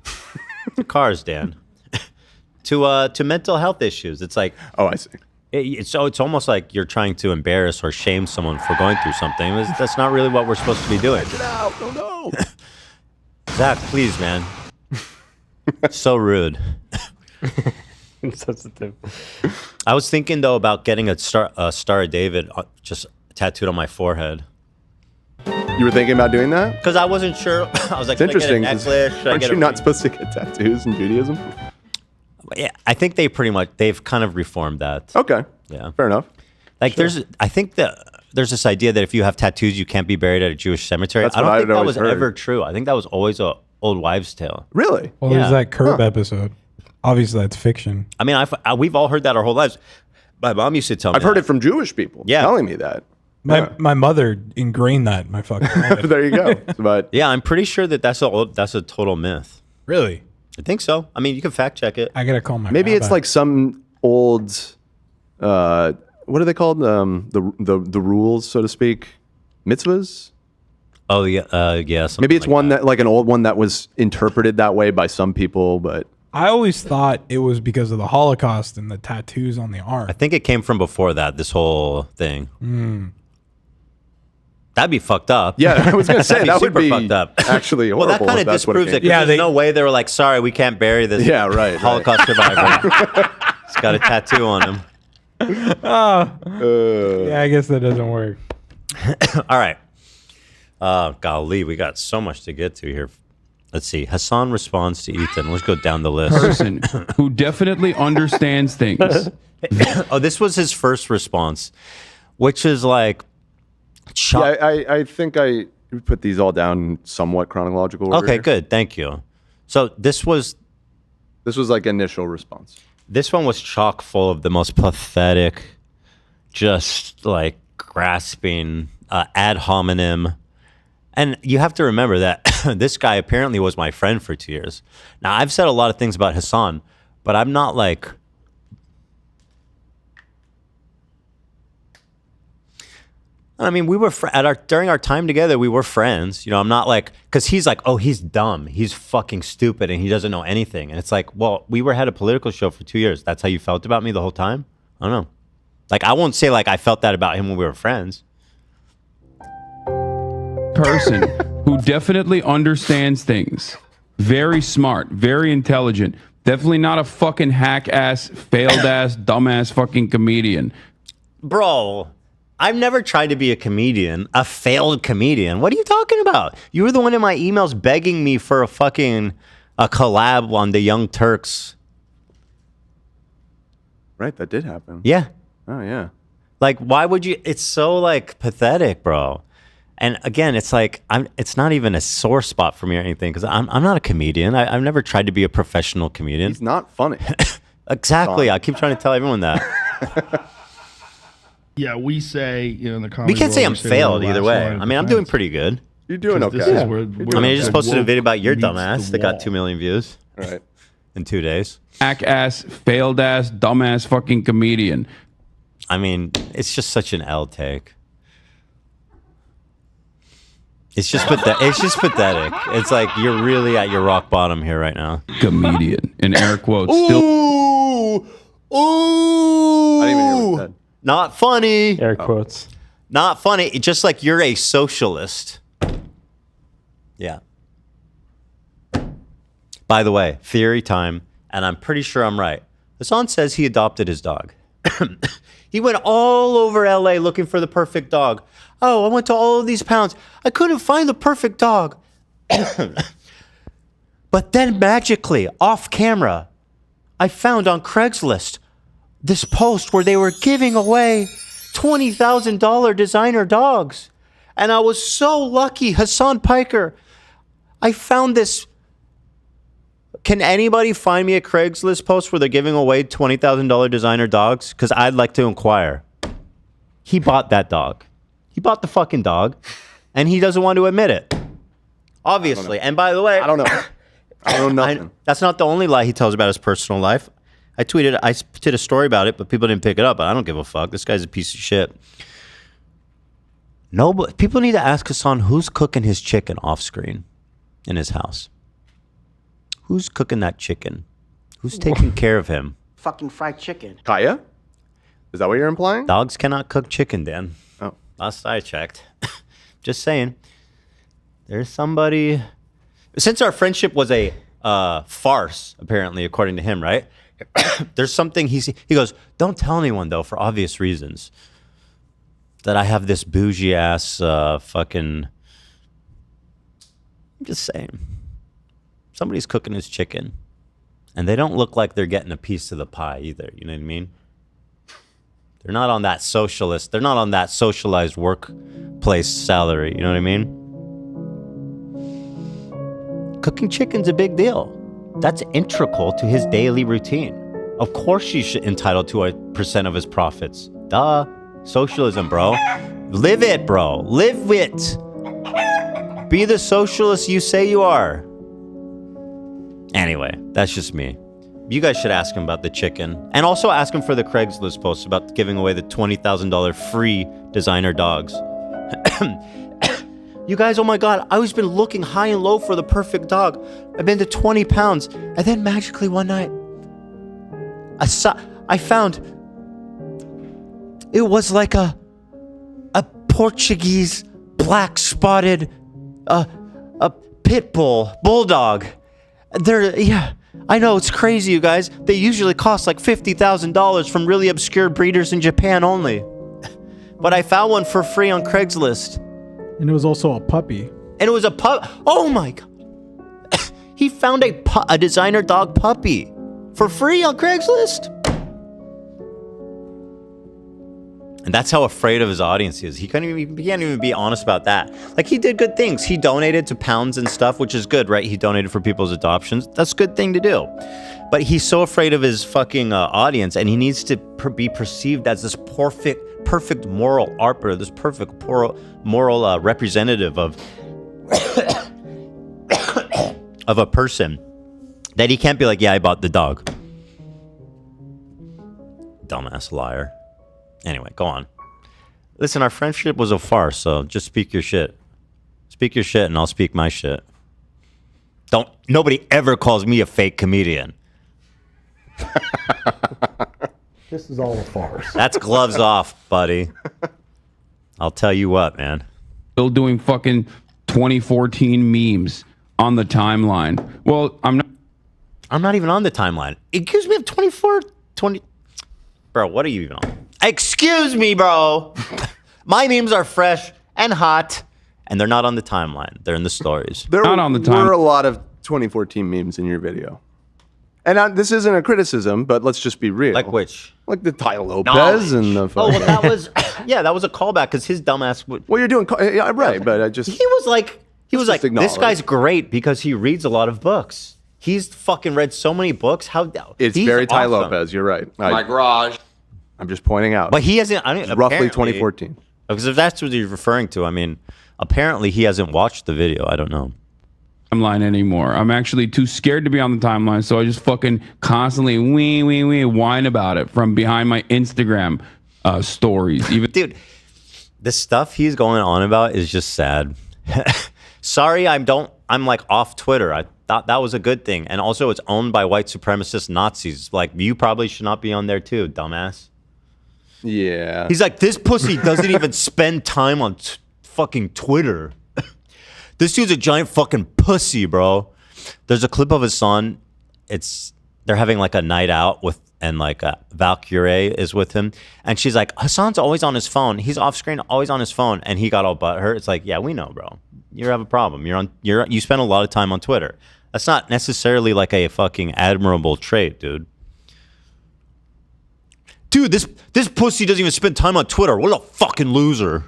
To cars, Dan. To mental health issues. It's like, oh, I see. It's almost like you're trying to embarrass or shame someone for going through something. That's not really what we're supposed to be doing. Get out. Oh, no. Zach, please, man. So rude. Insensitive. I was thinking though about getting a Star of David just tattooed on my forehead. You were thinking about doing that? Because I wasn't sure. I was like, It's interesting. Should I get a necklace? Should I Aren't get you a not supposed to get tattoos in Judaism? Yeah, I think they've kind of reformed that. Okay. Yeah. Fair enough. Like I think there's this idea that if you have tattoos, you can't be buried at a Jewish cemetery. That's I what don't I'd think that always was heard. ever true. I think that was always a old wives' tale. Really? Well, there's that Curb episode. Obviously, that's fiction. I mean, we've all heard that our whole lives. My mom used to tell me. I've heard it from Jewish people telling me that. My mother ingrained that in my fucking life. There you go. But yeah, I'm pretty sure that's a total myth. Really? I think so. I mean, you can fact check it. I gotta call my. maybe it's rabbi. like some old, what are they called? The rules, so to speak, mitzvahs. Oh yeah, yeah. Maybe it's one that like an old one that was interpreted that way by some people, but I always thought it was because of the Holocaust and the tattoos on the arm. I think it came from before that. This whole thing. That'd be fucked up. Yeah, I was gonna say That'd that would super be fucked up. actually Well, that horrible kind if of that's what it disproves it. came 'Cause from. there's no way they were like, sorry, we can't bury this. Yeah, right. Holocaust survivor. He's got a tattoo on him. Yeah, I guess that doesn't work. All right. Golly, we got so much to get to here. Let's see. Hasan responds to Ethan. Let's go down the list. Person who definitely understands things. Oh, this was his first response, which is like. Yeah, I think I put these all down in somewhat chronological order. Okay, good. Thank you. So this was like initial response. This one was chock full of the most pathetic, just like grasping ad hominem. And you have to remember that this guy apparently was my friend for 2 years. Now, I've said a lot of things about Hasan, but I'm not like... I mean, we were during our time together, we were friends. You know, I'm not like... Because he's like, oh, he's dumb. He's fucking stupid and he doesn't know anything. And it's like, well, we had a political show for 2 years. That's how you felt about me the whole time? I don't know. Like, I won't say like I felt that about him when we were friends. Person who definitely understands things. Very smart, very intelligent. Definitely not a fucking hack ass, failed ass, dumbass fucking comedian. Bro, I've never tried to be a comedian, a failed comedian. What are you talking about? You were the one in my emails begging me for a collab on the Young Turks. Right, that did happen. Yeah. Oh, yeah. Like, why would you? It's so like pathetic, bro. And again, it's like it's not even a sore spot for me or anything because I'm not a comedian. I've never tried to be a professional comedian. He's not funny. Exactly. I keep trying to tell everyone that. Yeah, we say, in the comedy We can't say world, I'm we say failed we're the either last way. line of I mean, I'm defense. doing pretty good. You're doing okay. This is where I mean, I just posted a video about your meets dumbass the that got wall. 2 million views. Right. In 2 days. Hack ass, failed ass, dumbass fucking comedian. I mean, it's just such an L take. It's just pathetic. It's like you're really at your rock bottom here right now. Comedian. In air quotes. Ooh! Still. Ooh! I didn't even hear what you said. Not funny. Air quotes. Not funny. It's just like you're a socialist. Yeah. By the way, theory time, and I'm pretty sure I'm right. Hasan says he adopted his dog. He went all over LA looking for the perfect dog. Oh, I went to all of these pounds. I couldn't find the perfect dog. But then magically, off camera, I found on Craigslist this post where they were giving away $20,000 designer dogs. And I was so lucky, Hasan Piker. I found this. Can anybody find me a Craigslist post where they're giving away $20,000 designer dogs? Because I'd like to inquire. He bought that dog. He bought the fucking dog. And he doesn't want to admit it. Obviously. And by the way, I don't know. I don't know nothing. That's not the only lie he tells about his personal life. I did a story about it, but people didn't pick it up. But I don't give a fuck. This guy's a piece of shit. No, but people need to ask Hasan who's cooking his chicken off screen in his house. Who's cooking that chicken? Who's taking care of him? Fucking fried chicken. Kaya? Is that what you're implying? Dogs cannot cook chicken, Dan. Oh. Last I checked. Just saying. There's somebody... Since our friendship was a farce, apparently, according to him, right? There's something he goes, don't tell anyone, though, for obvious reasons. That I have this bougie-ass fucking... I'm just saying. Somebody's cooking his chicken. And they don't look like they're getting a piece of the pie either. You know what I mean? They're not on that socialist. They're not on that socialized workplace salary. You know what I mean? Cooking chicken's a big deal. That's integral to his daily routine. Of course she's entitled to a percent of his profits. Duh. Socialism, bro. Live it, bro. Live it. Be the socialist you say you are. Anyway, that's just me. You guys should ask him about the chicken. And also ask him for the Craigslist post about giving away the $20,000 free designer dogs. You guys, oh my God, I always been looking high and low for the perfect dog. I've been to 20 pounds. And then magically one night, I found it was like a Portuguese black spotted a pit bulldog. Yeah, I know it's crazy, you guys. They usually cost like $50,000 from really obscure breeders in Japan only. But I found one for free on Craigslist. And it was also a puppy. And it was a pup. Oh my God. He found a designer dog puppy for free on Craigslist. And that's how afraid of his audience he is. He can't even be honest about that. Like, he did good things. He donated to Pounds and stuff, which is good, right? He donated for people's adoptions. That's a good thing to do. But he's so afraid of his fucking audience, and he needs to be perceived as this perfect moral arbiter, this perfect moral representative of of a person, that he can't be like, yeah, I bought the dog. Dumbass liar. Anyway, go on. Listen, our friendship was a farce, so just speak your shit. Speak your shit and I'll speak my shit. Nobody ever calls me a fake comedian. This is all a farce. That's gloves off, buddy. I'll tell you what, man. Still doing fucking 2014 memes on the timeline. Well, I'm not even on the timeline. Excuse me, 20. Bro, what are you even on? Excuse me, bro. My memes are fresh and hot, and they're not on the timeline. They're in the stories. There were a lot of 2014 memes in your video. And this isn't a criticism, but let's just be real. Like which? Like the Ty Lopez and the... Oh, well, that was... Yeah, that was a callback, because his dumbass would... Well, you're doing... Yeah, right, but I just... He was like, this guy's great because he reads a lot of books. He's fucking read so many books. It's very Ty Lopez, you're right. My garage. I'm just pointing out. But he hasn't... roughly 2014. Because if that's what you're referring to, I mean, apparently he hasn't watched the video. I don't know. Timeline anymore. I'm actually too scared to be on the timeline, so I just fucking constantly whine about it from behind my Instagram stories. Even dude, the stuff he's going on about is just sad. Sorry, I'm like off Twitter. I thought that was a good thing, and also it's owned by white supremacist Nazis. Like, you probably should not be on there too, dumbass. Yeah. He's like, this pussy doesn't even spend time on fucking Twitter. This dude's a giant fucking pussy, bro. There's a clip of Hasan. They're having like a night out and Valkyrie is with him. And she's like, Hasan's always on his phone. He's off screen, always on his phone. And he got all butthurt. It's like, yeah, we know, bro. You have a problem. You spend a lot of time on Twitter. That's not necessarily like a fucking admirable trait, dude. Dude, this pussy doesn't even spend time on Twitter. What a fucking loser.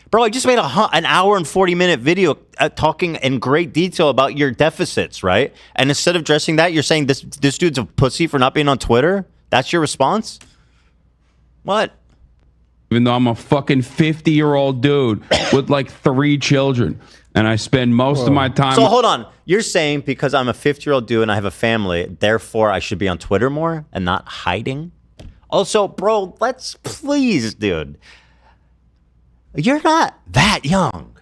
Bro, I just made an hour and 40-minute video talking in great detail about your deficits, right? And instead of addressing that, you're saying this dude's a pussy for not being on Twitter? That's your response? What? Even though I'm a fucking 50-year-old dude with like 3 children, and I spend most of my time... So hold on. You're saying because I'm a 50-year-old dude and I have a family, therefore I should be on Twitter more and not hiding? Also, bro, let's please, dude... You're not that young.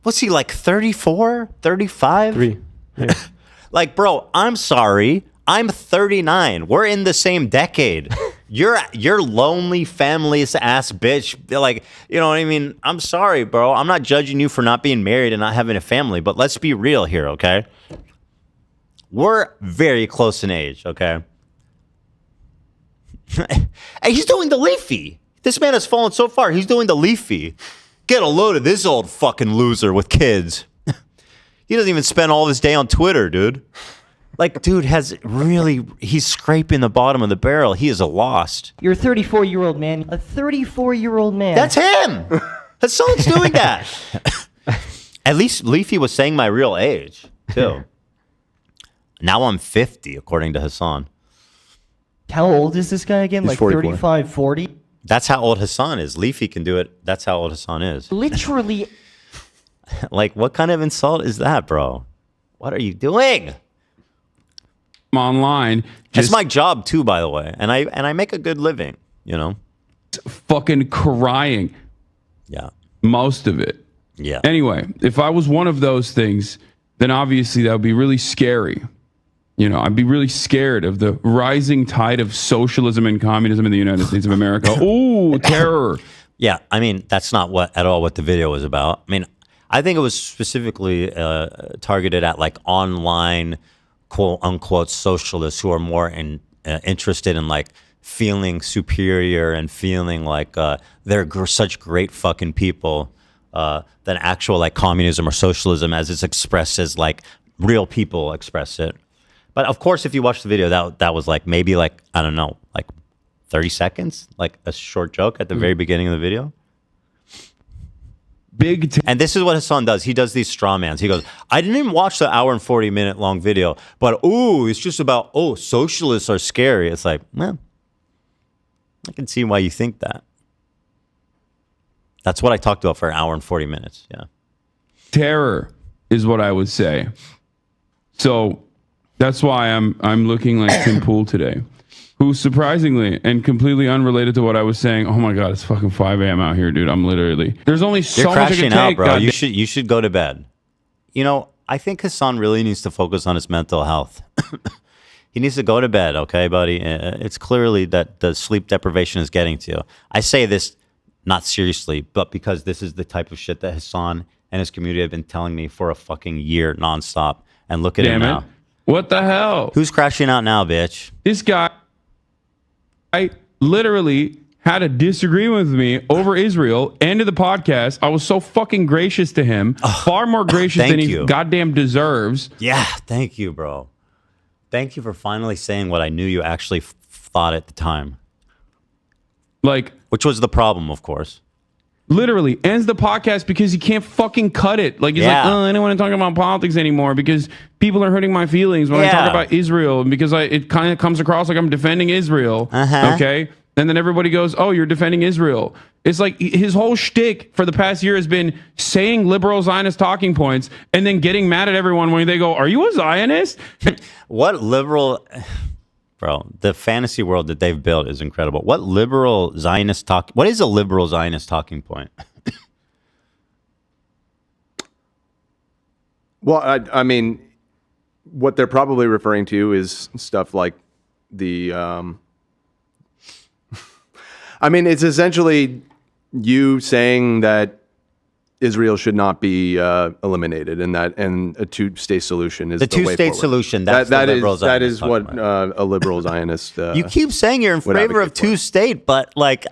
What's he, like 34, 35? 3. Yeah. Like, bro, I'm sorry. I'm 39. We're in the same decade. You're lonely, family ass bitch. Like, you know what I mean? I'm sorry, bro. I'm not judging you for not being married and not having a family, but let's be real here, okay? We're very close in age, okay? And he's doing the leafy. This man has fallen so far. He's doing the leafy. Get a load of this old fucking loser with kids. He doesn't even spend all of his day on Twitter, dude. Like, dude he's scraping the bottom of the barrel. He is a lost. You're a 34-year-old man. A 34-year-old man. That's him. Hasan's doing that. At least Leafy was saying my real age, too. Now I'm 50, according to Hasan. How old is this guy again? He's Like 44. 35, 40? That's how old Hasan is. Leafy can do it. That's how old Hasan is. Literally. Like, what kind of insult is that, bro? What are you doing? Online. It's my job too, by the way, and I make a good living. You know, fucking crying. Yeah, most of it. Yeah. Anyway, if I was one of those things, then obviously that would be really scary. You know, I'd be really scared of the rising tide of socialism and communism in the United States of America. Ooh, terror. Yeah, I mean, that's not at all what the video was about. I mean, I think it was specifically targeted at like online, quote unquote, socialists who are more interested in like feeling superior and feeling like they're such great fucking people than actual like communism or socialism as it's expressed as like real people express it. But of course, if you watch the video, that was like maybe like, I don't know, like 30 seconds, like a short joke at the very beginning of the video. And this is what Hasan does. He does these straw mans. He goes, I didn't even watch the hour and 40-minute long video, but it's just about, socialists are scary. It's like, well, I can see why you think that. That's what I talked about for an hour and 40 minutes. Yeah. Terror is what I would say. So that's why I'm looking like Tim Pool today, who surprisingly and completely unrelated to what I was saying. Oh my God, it's fucking 5 a.m. out here, dude. I'm literally, there's only so much I can take. Out, bro. You should go to bed. You know, I think Hasan really needs to focus on his mental health. He needs to go to bed, okay, buddy? It's clearly that the sleep deprivation is getting to you. I say this not seriously, but because this is the type of shit that Hasan and his community have been telling me for a fucking year nonstop. And look at him now. What the hell? Who's crashing out now, bitch? This guy, I literally had a disagreement with me over Israel. Ended the podcast. I was so fucking gracious to him. Far more gracious than he goddamn deserves. Yeah, thank you, bro. Thank you for finally saying what I knew you actually thought at the time. Like, which was the problem, of course. Literally ends the podcast because he can't fucking cut it. Like, he's like, I don't want to talk about politics anymore because people are hurting my feelings when I talk about Israel, and because it kind of comes across like I'm defending Israel. Okay. And then everybody goes, oh, you're defending Israel. It's like his whole shtick for the past year has been saying liberal Zionist talking points and then getting mad at everyone when they go, are you a Zionist? What liberal... Bro, the fantasy world that they've built is incredible. What liberal Zionist what is a liberal Zionist talking point? Well, I mean, what they're probably referring to is stuff like the... I mean, it's essentially you saying that Israel should not be eliminated, and a two-state solution is the way forward. The two-state solution. That's the liberal Zionist. That is what a liberal Zionist. You keep saying you're in favor of two-state, but like,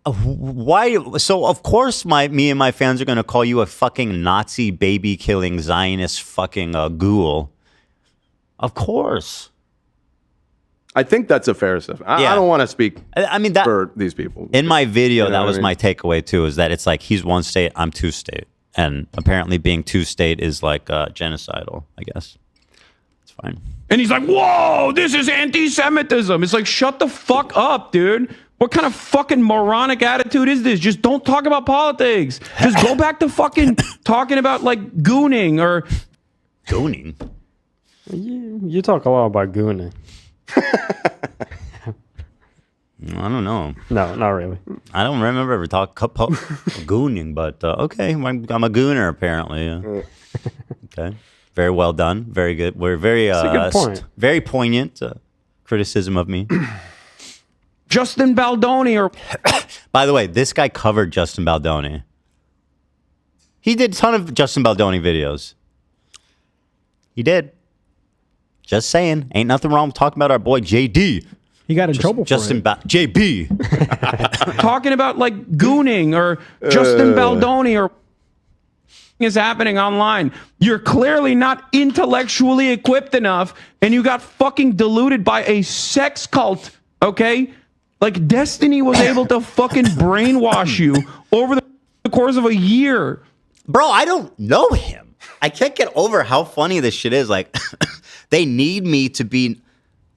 why? So of course, me and my fans are going to call you a fucking Nazi baby-killing Zionist fucking ghoul. Of course. I think that's a fair assessment. I don't want to speak for these people. In my video, that was my takeaway too, is that it's like he's one state, I'm two state. And apparently being two state is like genocidal, I guess. It's fine. And he's like, whoa, this is anti-Semitism. It's like, shut the fuck up, dude. What kind of fucking moronic attitude is this? Just don't talk about politics. Just go back to fucking talking about like gooning or... Gooning? You talk a lot about gooning. I don't know. No, not really. I don't remember ever talking gooning, but okay, I'm a gooner apparently. Okay, very well done, very good. We're very good point. Very poignant criticism of me. Justin Baldoni, or by the way, this guy covered Justin Baldoni. He did a ton of Justin Baldoni videos. He did. Just saying, ain't nothing wrong with talking about our boy JD. He got in trouble for it. JB. Talking about like gooning or Justin Baldoni or is happening online. You're clearly not intellectually equipped enough, and you got fucking deluded by a sex cult, okay? Like, Destiny was able to fucking brainwash you over the course of a year. Bro, I don't know him. I can't get over how funny this shit is. Like, they need me to be,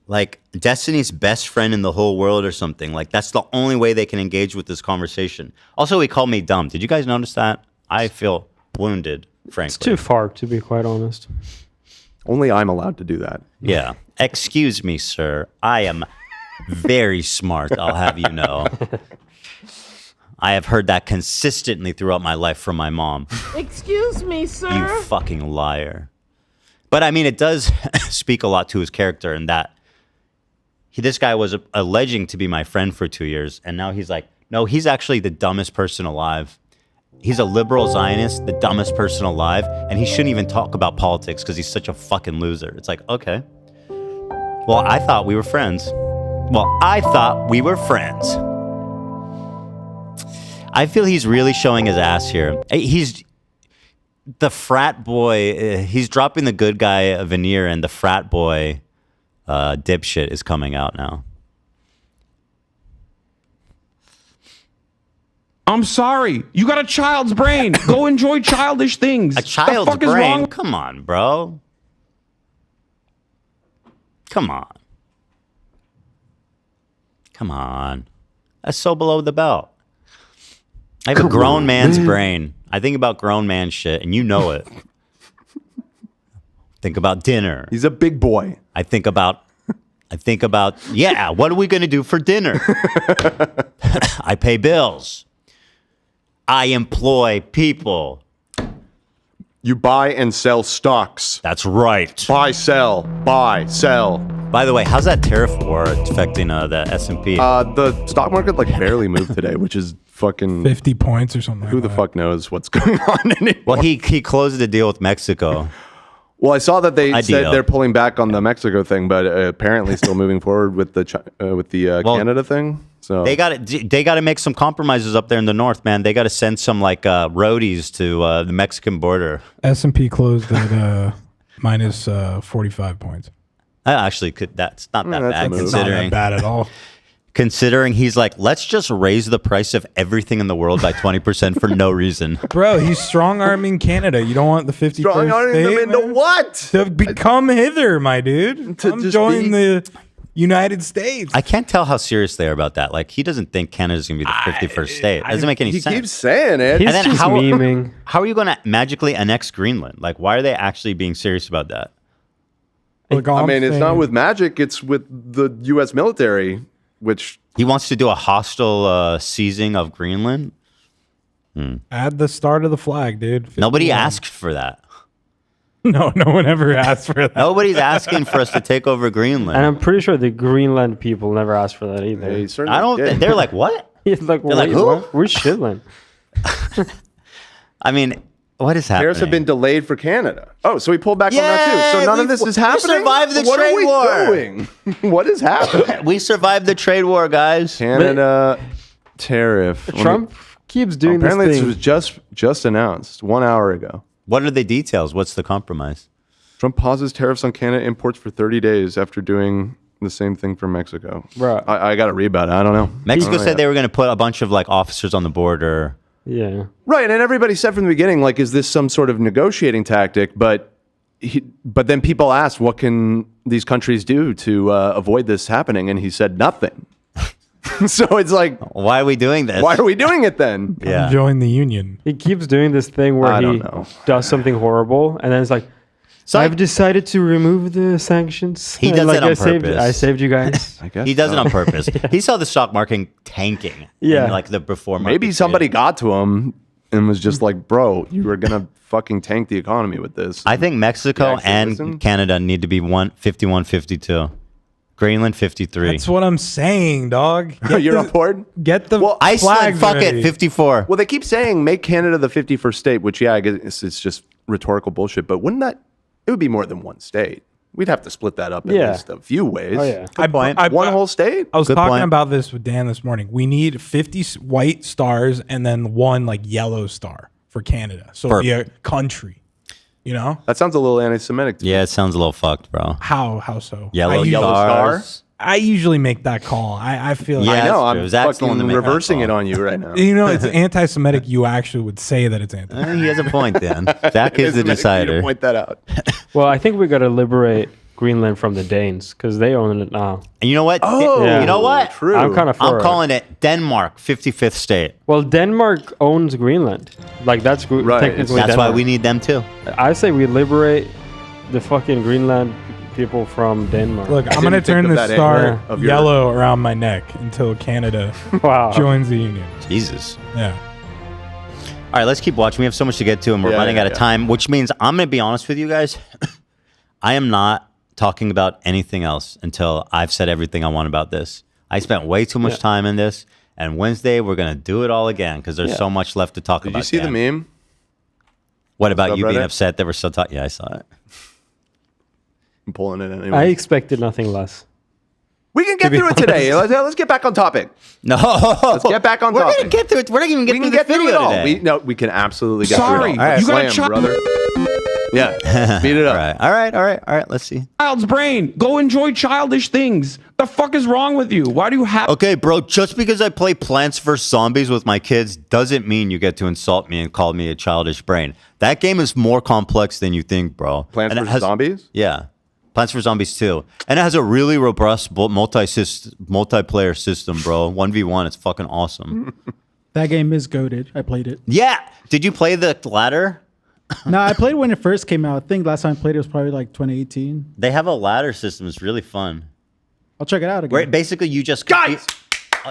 like, Destiny's best friend in the whole world or something. Like, that's the only way they can engage with this conversation. Also, he called me dumb. Did you guys notice that? I feel wounded, frankly. It's too far, to be quite honest. Only I'm allowed to do that. Yeah. Excuse me, sir. I am very smart, I'll have you know. I have heard that consistently throughout my life from my mom. Excuse me, sir. You fucking liar. But I mean, it does speak a lot to his character in that this guy was alleging to be my friend for 2 years, and now he's like, no, he's actually the dumbest person alive. He's a liberal Zionist, the dumbest person alive, and he shouldn't even talk about politics because he's such a fucking loser. It's like, okay. Well, I thought we were friends. I feel he's really showing his ass here. He's the frat boy. He's dropping the good guy veneer, and the frat boy dipshit is coming out now. I'm sorry. You got a child's brain. Go enjoy childish things. A child's the fuck brain? Is wrong? Come on, bro. Come on. Come on. That's so below the belt. I have a grown man's brain. I think about grown man shit, and you know it. Think about dinner. He's a big boy. I think about, yeah, what are we going to do for dinner? I pay bills. I employ people. You buy and sell stocks. That's right. Buy, sell. By the way, how's that tariff war affecting the S&P? The stock market like barely moved today, which is fucking 50 points or something. Who the fuck knows what's going on anymore? Well, he closed the deal with Mexico. Well, I saw that they said they're pulling back on the Mexico thing, but apparently still moving forward with the Canada thing. So they got to make some compromises up there in the north, man. They got to send some like roadies to the Mexican border. S&P closed at minus 45 points. I actually could. That's not that bad considering. Not that bad at all. Considering he's like, let's just raise the price of everything in the world by 20% for no reason. Bro, he's strong-arming Canada. You don't want the 51st Strong-arming state, them into what? To become hither, my dude. To join the United States. I can't tell how serious they are about that. Like, he doesn't think Canada's going to be the 51st state. It doesn't make any sense. He keeps saying it. He's just memeing. How are you going to magically annex Greenland? Like, why are they actually being serious about that? Look, I mean, it's not with magic. It's with the U.S. military, which... He wants to do a hostile seizing of Greenland? Add the star to the flag, dude. 51. Nobody asked for that. No one ever asked for that. Nobody's asking for us to take over Greenland. And I'm pretty sure the Greenland people never asked for that either. I don't. They're like, what? He's like, they're like, who? Where's Shitland? I mean, what is happening? Tariffs have been delayed for Canada. Oh, so we pulled back on that too. So none of this is happening. We survived the what trade are we war. Doing? What is happening? We survived the trade war, guys. Canada tariff. Trump keeps doing this apparently thing. this was just announced 1 hour ago. What are the details? What's the compromise? Trump pauses tariffs on Canada imports for 30 days after doing the same thing for Mexico. Bro, I got to read about it. I don't know. Mexico said they were going to put a bunch of like officers on the border. Yeah. Right, and everybody said from the beginning, like, is this some sort of negotiating tactic? But then people asked, what can these countries do to avoid this happening? And he said nothing. So it's like, why are we doing this? Why are we doing it then? Yeah. Join the union. He keeps doing this thing where he does something horrible, and then it's like, So I've decided to remove the sanctions. He does like, it on purpose. I saved you guys. I guess he does it on purpose. Yeah. He saw the stock market tanking. Yeah. in, like the before. Maybe somebody got to him and was just like, bro, you were going to fucking tank the economy with this. I think Mexico and Canada need to be 51, 52. Greenland 53. That's what I'm saying, dog. You're on board? Get the Iceland, flags fuck ready. it, 54. Well, they keep saying make Canada the 51st state, which, yeah, I guess it's just rhetorical bullshit. But wouldn't that, it would be more than one state. We'd have to split that up in at least a few ways. Oh, yeah. Good point. One whole state? I was Good talking point. about this with Dan this morning. We need 50 white stars and then one like yellow star for Canada. So it'd be a country. You know? That sounds a little anti-Semitic. Yeah, it sounds a little fucked, bro. How so? Yellow stars. I usually make that call. I feel like I know. I'm fucking reversing it on you right now. You know, it's anti-Semitic. You actually would say that it's anti-Semitic. He has a point, Dan. Zach is the decider. Point that out. Well, I think we got to liberate Greenland from the Danes because they own it now. And you know what? You know what? True. I'm kind of for I'm calling it Denmark, 55th state. Well, Denmark owns Greenland. Like that's technically That's Denmark. why we need them too. I say we liberate the fucking Greenland people from Denmark. Look, I'm gonna turn the star yellow around my neck until Canada joins the union. Jesus. Yeah. All right, let's keep watching. We have so much to get to, and we're running out of time, which means I'm going to be honest with you guys. I am not talking about anything else until I've said everything I want about this. I spent way too much time in this, and Wednesday we're going to do it all again because there's so much left to talk about. Did you see the meme? What about you being upset that we're still talking? Yeah, I saw it. I'm pulling it anyway. I expected nothing less. We can get through it today. Let's get back on topic. No. Let's get back on topic. We're going to get through it. We're not even getting through the video today. We can absolutely get through it all. You got Slam, brother. Yeah. Beat it up. All right. Let's see. Child's brain. Go enjoy childish things. The fuck is wrong with you? Why do you have... Okay, bro, just because I play Plants vs. Zombies with my kids doesn't mean you get to insult me and call me a childish brain. That game is more complex than you think, bro. Plants vs. Zombies? Yeah. Plants vs. Zombies 2. And it has a really robust multiplayer system, bro. 1v1. It's fucking awesome. That game is goated. I played it. Yeah. Did you play the ladder? No, I played when it first came out. I think last time I played it was probably like 2018. They have a ladder system. It's really fun. I'll check it out again. Where basically you just compete.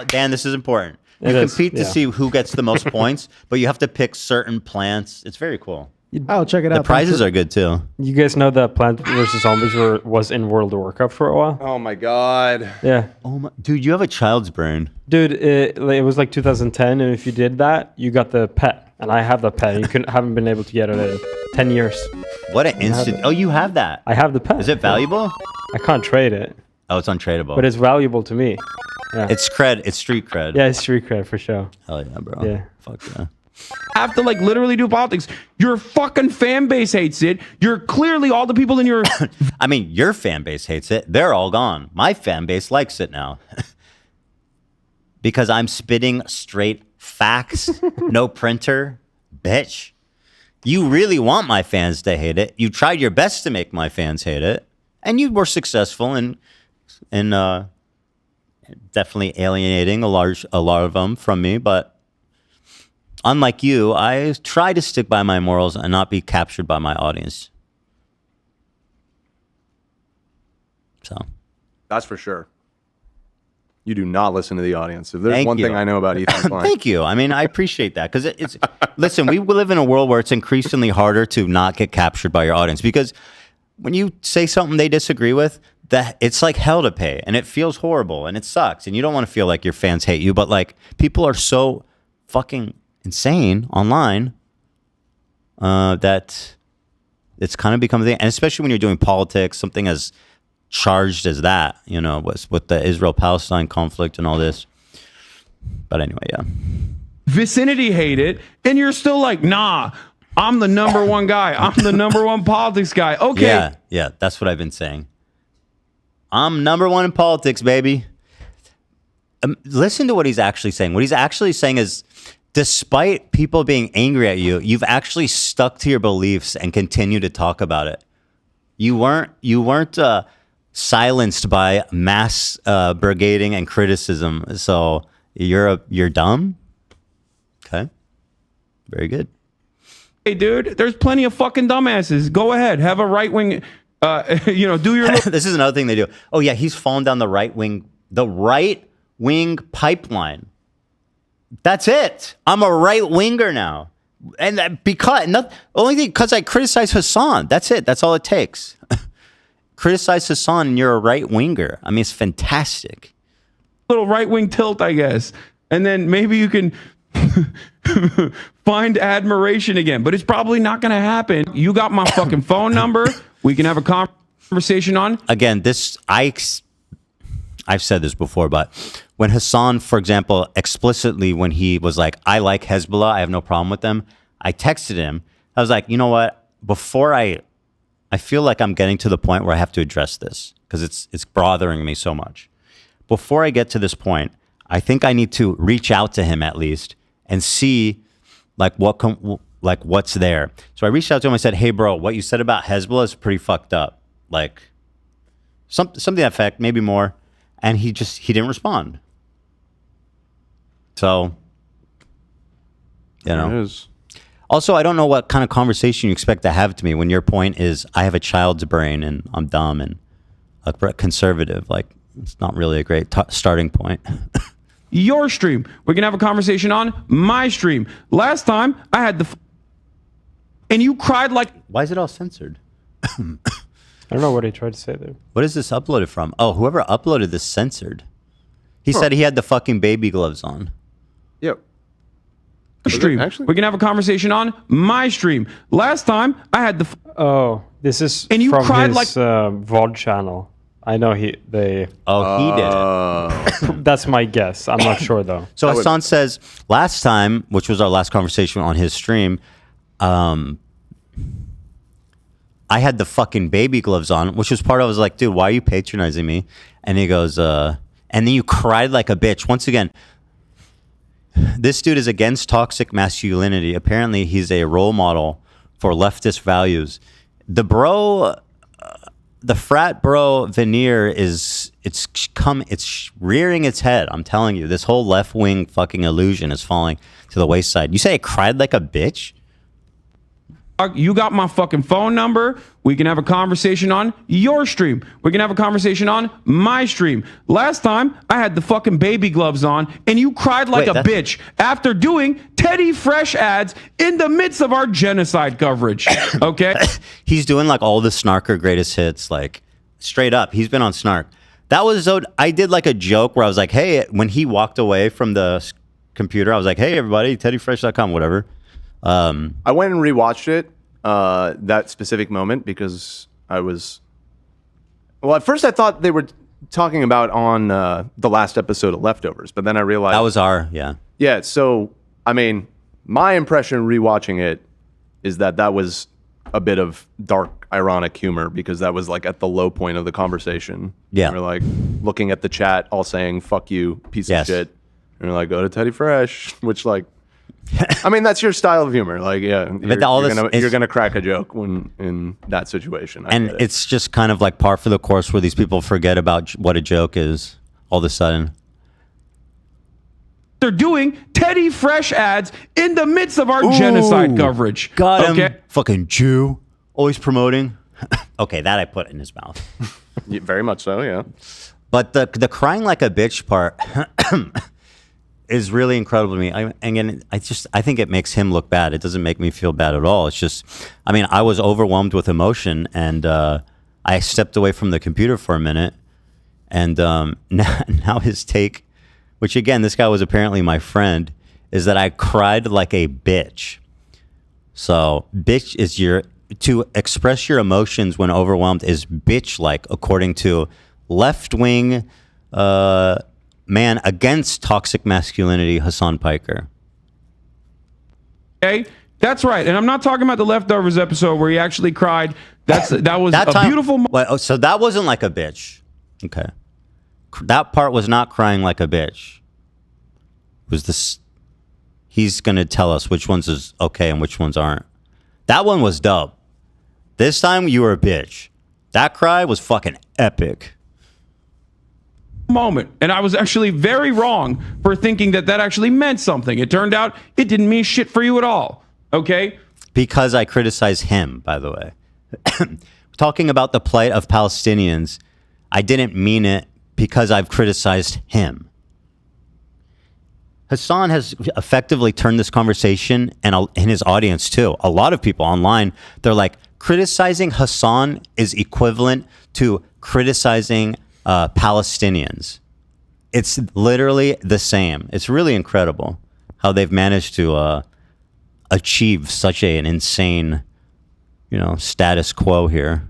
Dan, this is important. You compete to see who gets the most points, but you have to pick certain plants. It's very cool. I'll check it out. The prizes are good too. You guys know that Plants vs. Zombies was in World of Warcraft for a while? Oh my god. Yeah. Oh my, dude, you have a child's brain. Dude, it was like 2010, and if you did that, you got the pet, and I have the pet. And you haven't been able to get it in 10 years. What an instant! Oh, you have that. I have the pet. Is it valuable? I can't trade it. Oh, it's untradeable. But it's valuable to me. Yeah. It's cred. It's street cred. Yeah, it's street cred for sure. Hell yeah, bro. Yeah. Fuck yeah. Have to like literally do politics. Your fucking fan base hates it. You're clearly all the people in your... I mean, your fan base hates it. They're all gone. My fan base likes it now. Because I'm spitting straight facts. No printer. Bitch. You really want my fans to hate it. You tried your best to make my fans hate it. And you were successful in definitely alienating a lot of them from me, but unlike you, I try to stick by my morals and not be captured by my audience. So, that's for sure. You do not listen to the audience. If there's one thing I know about Ethan Klein. Thank you. I mean, I appreciate that because it's. Listen, we live in a world where it's increasingly harder to not get captured by your audience because when you say something they disagree with, that it's like hell to pay, and it feels horrible, and it sucks, and you don't want to feel like your fans hate you, but like people are so fucking insane online that it's kind of become a thing, and especially when you're doing politics, something as charged as that, you know, with the Israel-Palestine conflict and all this. But anyway, yeah. Vicinity hate it, and you're still like, nah, I'm the number one guy. I'm the number one politics guy. Okay. Yeah, that's what I've been saying. I'm number one in politics, baby. Listen to what he's actually saying. What he's actually saying is, despite people being angry at you, you've actually stuck to your beliefs and continue to talk about it. You weren't silenced by mass brigading and criticism. So you're dumb. Okay, very good. Hey, dude, there's plenty of fucking dumbasses. Go ahead, have a right wing. Do your. This is another thing they do. Oh yeah, he's fallen down the right wing pipeline. That's it. I'm a right winger now, and only because I criticize Hasan. That's it. That's all it takes. Criticize Hasan, and you're a right winger. I mean, it's fantastic. Little right wing tilt, I guess, and then maybe you can find admiration again. But it's probably not going to happen. You got my fucking phone number. We can have a conversation on. Again, I've said this before, but when Hasan, for example, explicitly when he was like, I like Hezbollah, I have no problem with them, I texted him. I was like, you know what? Before I feel like I'm getting to the point where I have to address this because it's bothering me so much. Before I get to this point, I think I need to reach out to him at least and see like what's there. So I reached out to him. I said, hey, bro, what you said about Hezbollah is pretty fucked up. Like something to that effect, maybe more. And he didn't respond. So, you know. Also, I don't know what kind of conversation you expect to have to me when your point is I have a child's brain and I'm dumb and conservative. Like, it's not really a great starting point. Your stream. We're going to have a conversation on my stream. Last time, I had the... and you cried like... Why is it all censored? I don't know what he tried to say there. What is this uploaded from? Oh, whoever uploaded this censored. He said he had the fucking baby gloves on. Yep. Stream. We're gonna have a conversation on my stream. Last time I had the this is and you from cried his like VOD channel. I know he did it. That's my guess. I'm not sure though. So Hasan says last time, which was our last conversation on his stream, I had the fucking baby gloves on, which was part of. I was like, dude, why are you patronizing me? And he goes, and then you cried like a bitch. Once again, this dude is against toxic masculinity. Apparently, he's a role model for leftist values. The frat bro veneer it's rearing its head. I'm telling you, this whole left wing fucking illusion is falling to the wayside. You say I cried like a bitch? You got my fucking phone number. We can have a conversation on your stream. We can have a conversation on my stream. Last time, I had the fucking baby gloves on, and you cried like a bitch after doing Teddy Fresh ads in the midst of our genocide coverage. Okay? He's doing like all the Snarker greatest hits, like straight up. He's been on Snark. That was so. I did like a joke where I was like, hey, when he walked away from the computer, I was like, hey, everybody, teddyfresh.com, whatever. I went and rewatched it, that specific moment, because I was... Well, at first I thought they were talking about on the last episode of Leftovers, but then I realized... That was yeah. Yeah, so, I mean, my impression rewatching it is that was a bit of dark, ironic humor, because that was like at the low point of the conversation. Yeah. We're like looking at the chat, all saying, fuck you, piece of shit. And we're like, go to Teddy Fresh, which like... I mean, that's your style of humor. Like, yeah, you're gonna crack a joke when in that situation. It's just kind of like par for the course where these people forget about what a joke is all of a sudden. They're doing Teddy Fresh ads in the midst of our genocide coverage. Got him. Fucking Jew. Always promoting. Okay, that I put in his mouth. Very much so, yeah. But the crying like a bitch part... is really incredible to me. I think it makes him look bad. It doesn't make me feel bad at all. It's just, I mean, I was overwhelmed with emotion, and I stepped away from the computer for a minute, and now his take, which again, this guy was apparently my friend, is that I cried like a bitch. So, bitch is to express your emotions when overwhelmed is bitch-like, according to left-wing, man against toxic masculinity, Hasan Piker. Okay, that's right, and I'm not talking about the Leftovers episode where he actually cried. That was a beautiful. So that wasn't like a bitch. Okay, that part was not crying like a bitch. It was this? He's gonna tell us which ones is okay and which ones aren't. That one was dope. This time you were a bitch. That cry was fucking epic. Moment, and I was actually very wrong for thinking that actually meant something. It turned out it didn't mean shit for you at all. Okay? Because I criticize him, by the way. Talking about the plight of Palestinians, I didn't mean it because I've criticized him. Hasan has effectively turned this conversation, and in his audience too, a lot of people online, they're like, criticizing Hasan is equivalent to criticizing Palestinians. It's literally the same. It's really incredible how they've managed to achieve such an insane, status quo here.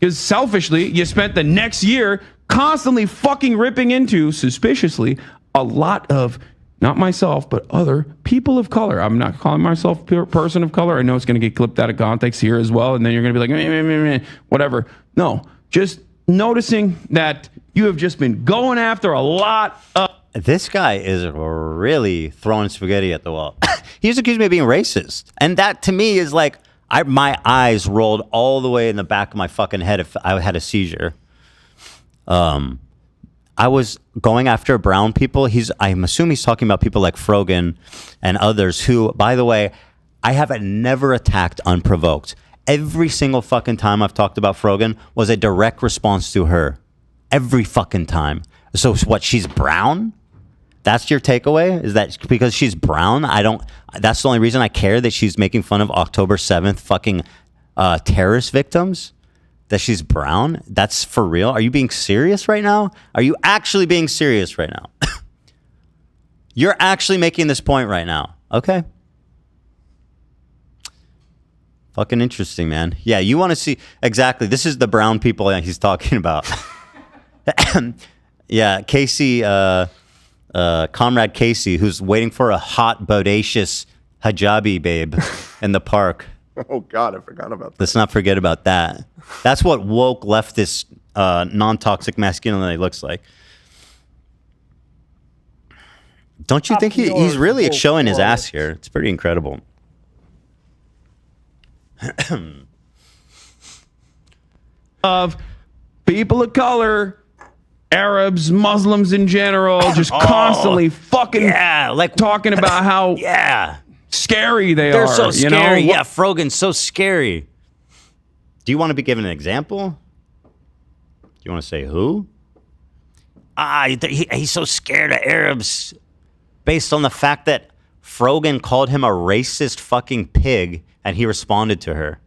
Because selfishly, you spent the next year constantly fucking ripping into, suspiciously, a lot of not myself, but other people of color. I'm not calling myself a person of color. I know it's going to get clipped out of context here as well. And then you're going to be like, meh, meh, meh, meh, whatever. No, just noticing that you have just been going after a lot of. This guy is really throwing spaghetti at the wall. He's accused me of being racist. And that to me is like, my eyes rolled all the way in the back of my fucking head if I had a seizure. I was going after brown people. I'm assuming he's talking about people like Frogan and others who, by the way, I have never attacked unprovoked. Every single fucking time I've talked about Frogan was a direct response to her. Every fucking time. So what, she's brown? That's your takeaway? Is that because she's brown? That's the only reason I care that she's making fun of October 7th fucking terrorist victims? That she's brown? That's for real? Are you being serious right now? Are you actually being serious right now? You're actually making this point right now. Okay. Fucking interesting, man. Yeah, you want to see... Exactly. This is the brown people that he's talking about. Yeah, Casey... Comrade Casey, who's waiting for a hot, bodacious hijabi babe in the park. Oh, God, I forgot about that. Let's not forget about that. That's what woke leftist non-toxic masculinity looks like. Don't you think he's really showing his ass here? It's pretty incredible. Of people of color, Arabs, Muslims in general, just constantly fucking talking about how scary they're so scary. You know? Yeah, Frogan's so scary. Do you want to be given an example? Do you want to say who? He's so scared of Arabs based on the fact that Frogan called him a racist fucking pig and he responded to her.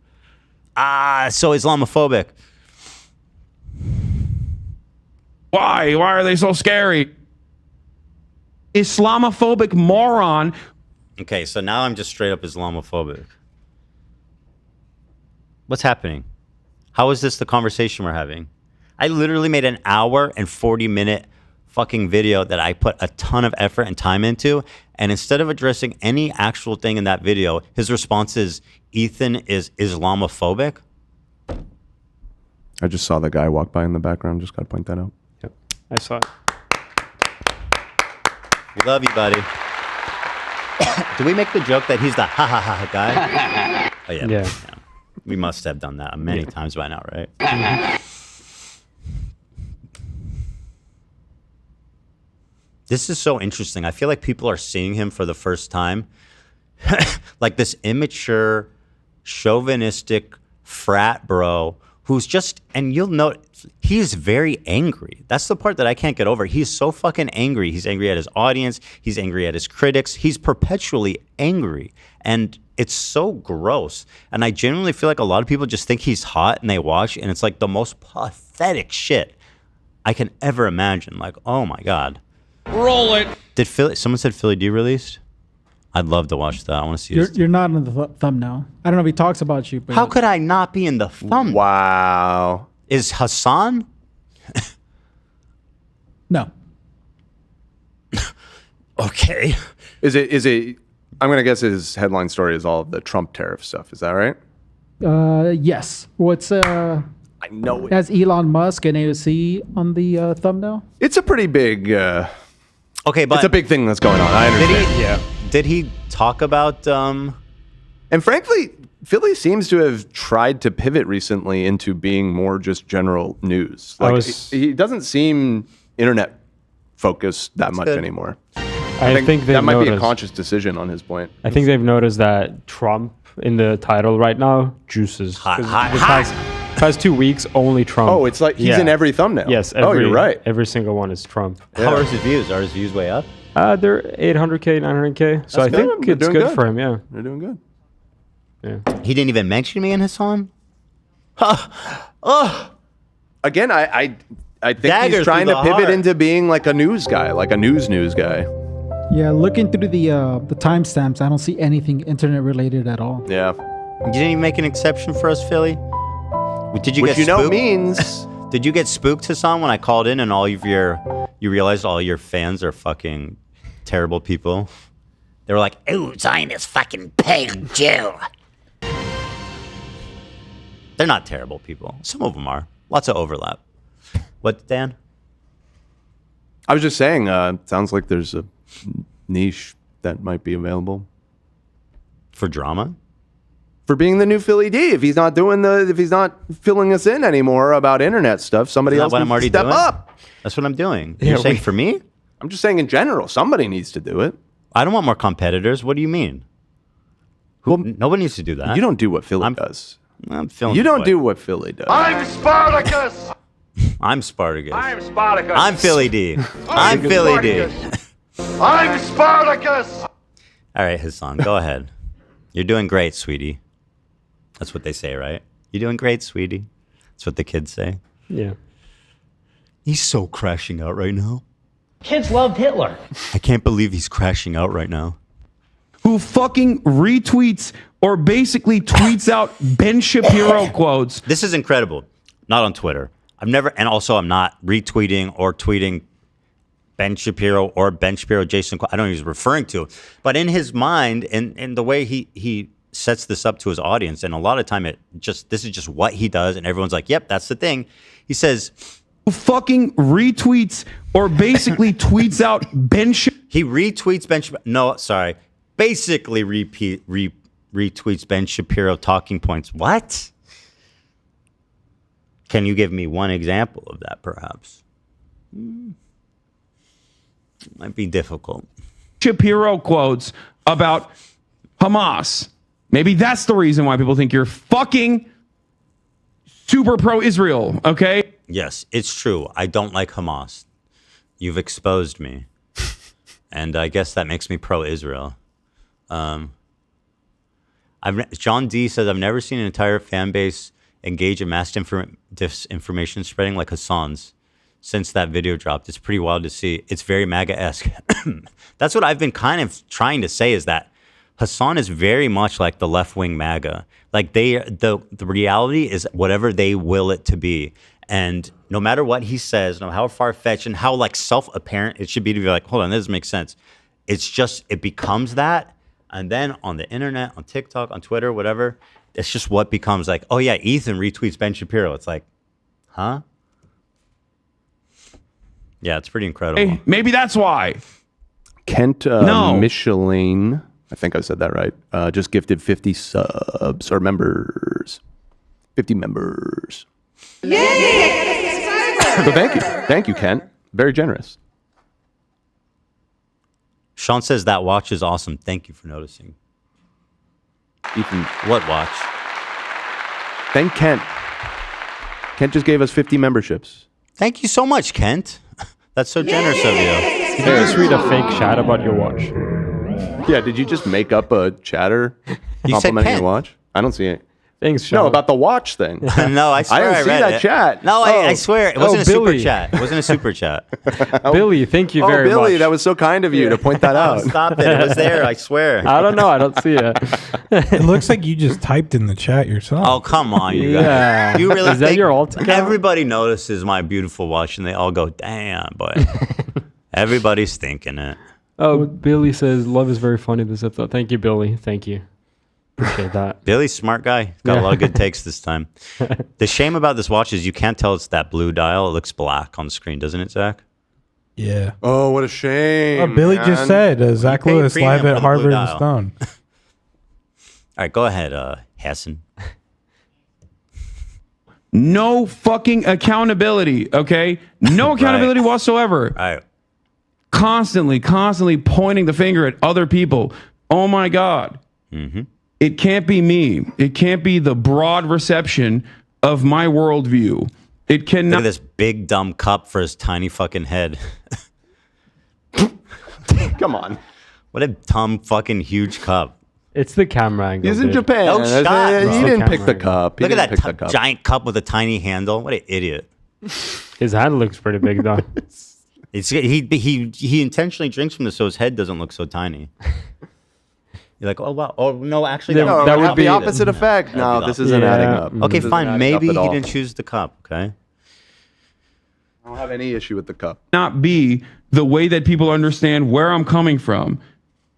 So Islamophobic. Why? Why are they so scary? Islamophobic moron. Okay, so now I'm just straight up Islamophobic. What's happening? How is this the conversation we're having? I literally made an hour and 40-minute fucking video that I put a ton of effort and time into, and instead of addressing any actual thing in that video, his response is, Ethan is Islamophobic? I just saw the guy walk by in the background. Just got to point that out. Yep, I saw it. We love you, buddy. Do we make the joke that he's the ha-ha-ha guy? Oh, yeah. We must have done that many times by now, right? This is so interesting. I feel like people are seeing him for the first time. Like this immature, chauvinistic frat bro who's just, and you'll note, he's very angry. That's the part that I can't get over. He's so fucking angry. He's angry at his audience. He's angry at his critics. He's perpetually angry. And it's so gross. And I genuinely feel like a lot of people just think he's hot and they watch, and it's like the most pathetic shit I can ever imagine. Like, oh my God. Roll it. Did someone said Philly D released? I'd love to watch that. I want to see You're not in the thumbnail. I don't know if he talks about you, but how could I not be in the thumbnail? Wow. Is Hasan? No. Okay. Is it I'm gonna guess his headline story is all of the Trump tariff stuff. Is that right? Yes. What's I know it. Has Elon Musk and AOC on the thumbnail? It's a pretty big okay, but it's a big thing that's going on. I understand. Did he talk about and frankly, Philly seems to have tried to pivot recently into being more just general news. Like he doesn't seem internet focused that much anymore. I think that might be a conscious decision on his point. I think they've noticed that Trump in the title right now juices. Past 2 weeks, only Trump. Oh, it's like he's in every thumbnail. Yes. You're right. Every single one is Trump. How are his views? Are his views way up? They're 800K, 900K. So I think it's good for him. Yeah. They're doing good. Yeah. He didn't even mention me in Hasan? Again, I think he's trying to pivot into being like a news guy, like a news guy. Yeah, looking through the timestamps, I don't see anything internet related at all. Yeah. You didn't even make an exception for us, Philly? Did you Which get spooked? means Did you get spooked, Hasan, when I called in and you realized all your fans are fucking terrible people. They were like, "Ooh, Zionist fucking pig Jew." They're not terrible people. Some of them are. Lots of overlap. What, Dan? I was just saying, sounds like there's a niche that might be available. For drama? For being the new Philly D. If he's not filling us in anymore about internet stuff, somebody else needs to step up. That's what I'm doing. You're saying for me? I'm just saying in general, somebody needs to do it. I don't want more competitors. What do you mean? Nobody needs to do that. You don't do what Philly does. I'm feeling You don't do what Philly does. I'm Spartacus! I'm Spartacus. I'm Spartacus. I'm Philly D. I'm Philly D. I'm Spartacus! All right, Hasan, go ahead. You're doing great, sweetie. That's what they say, right? You're doing great, sweetie. That's what the kids say. Yeah. He's so crashing out right now. Kids loved Hitler. I can't believe he's crashing out right now. Who fucking retweets or basically tweets out Ben Shapiro quotes. This is incredible. Not on Twitter. I'm not retweeting or tweeting Ben Shapiro or Ben Shapiro, Jason. I don't know who he's referring to. But in his mind, in the way he sets this up to his audience, and a lot of time this is just what he does, and everyone's like, yep, that's the thing. He says, who fucking retweets or basically tweets out Ben Shapiro. He retweets Ben Shapiro. No, sorry. Basically retweets Ben Shapiro talking points. What? Can you give me one example of that, perhaps? Might be difficult. Shapiro quotes about Hamas. Maybe that's the reason why people think you're fucking super pro-Israel, okay? Yes, it's true. I don't like Hamas. You've exposed me. And I guess that makes me pro-Israel. John D says, I've never seen an entire fan base engage in mass disinformation spreading like Hasan's since that video dropped. It's pretty wild to see. It's very MAGA-esque. That's what I've been kind of trying to say, is that Hasan is very much like the left-wing MAGA. Like the reality is whatever they will it to be. And no matter what he says, no matter how far-fetched and how like self-apparent it should be to be like, hold on, this doesn't make sense. It's just, it becomes that. And then on the internet, on TikTok, on Twitter, whatever, it's just what becomes like, oh yeah, Ethan retweets Ben Shapiro. It's like, huh? Yeah, it's pretty incredible. Hey, maybe that's why. Kent Michelin, I think I said that right, just gifted 50 subs or members. 50 members. Yay! So thank you. Thank you, Kent. Very generous. Sean says that watch is awesome. Thank you for noticing. Ethan. What watch? Thank Kent. Kent just gave us 50 memberships. Thank you so much, Kent. That's so generous of you. Did you just read a fake chat about your watch? Yeah, did you just make up a chatter You said complimenting Kent. your watch? I don't see it. Thanks, Sean. No, about the watch thing. No, I swear I I didn't see read that it. chat. No, I swear it wasn't a Billy. super chat. It wasn't a super chat. Billy, thank you very Billy, much. that was so kind of you to point that out. Stop it. It was there. I swear. I don't know. I don't see it. It looks like you just typed in the chat yourself. Oh, come on, you Yeah. guys. You really Is that think your alt account? everybody notices my beautiful watch and they all go, damn, but everybody's thinking it. Oh, Billy says, love is very funny this episode. Thank you, Billy. Thank you. Appreciate that. Billy's a smart guy. Got a lot of good takes this time. The shame about this watch is you can't tell it's that blue dial. It looks black on the screen, doesn't it, Zach? Yeah. Oh, what a shame. Billy man. just said Zach paid Lewis premium live for at the Harvard blue and dial. Stone. All right, go ahead, Hasan. No fucking accountability, okay? No accountability whatsoever. All right. Constantly pointing the finger at other people. Oh my God. Mm-hmm. It can't be me. It can't be the broad reception of my worldview. It Look cannot. at this big dumb cup for his tiny fucking head. Come on. What a dumb fucking huge cup. It's the camera angle. He's in dude. Japan. No shot, He bro. didn't pick the cup. He Look at didn't that pick the cup. giant cup with a tiny handle. What an idiot. His hand looks pretty big, though. He intentionally drinks from this so his head doesn't look so tiny. You're like, oh wow, oh no, actually No, that would have be the opposite effect. No, this isn't adding up. Okay, This isn't fine. adding Maybe up he at all. didn't choose the cup. Okay. I don't have any issue with the cup. Not be the way that people understand where I'm coming from.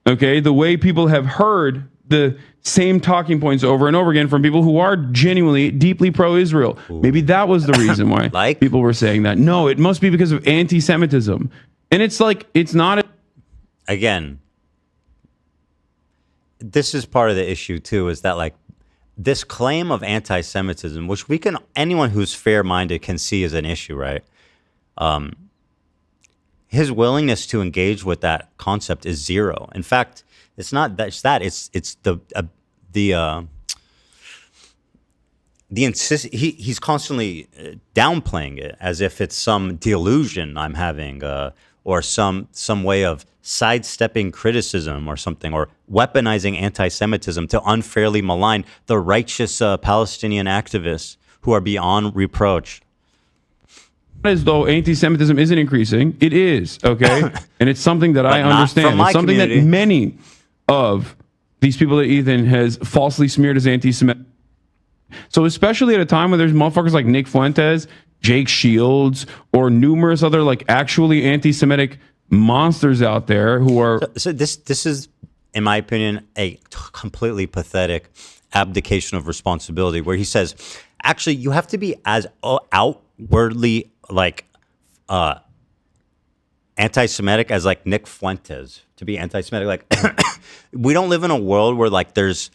Okay, the way people have heard the same talking points over and over again from people who are genuinely deeply pro-Israel. Maybe that was the reason why people were saying that. No, it must be because of anti-Semitism. And it's like, it's not. Again, this is part of the issue too, is that like this claim of anti-Semitism, which anyone who's fair-minded can see as an issue, right? His willingness to engage with that concept is zero. In fact, it's not that. It's he's constantly downplaying it as if it's some delusion I'm having, or some way of sidestepping criticism or something, or weaponizing anti-Semitism to unfairly malign the righteous Palestinian activists who are beyond reproach. As though anti-Semitism isn't increasing. It is, okay? And it's something that I understand. It's something that many of these people that Ethan has falsely smeared as anti-Semitic. So especially at a time when there's motherfuckers like Nick Fuentes, Jake Shields, or numerous other like actually anti-Semitic monsters out there who are... So this is, in my opinion, a completely pathetic abdication of responsibility, where he says, actually, you have to be as outwardly like anti-Semitic as like Nick Fuentes to be anti-Semitic. Like, we don't live in a world where like there's,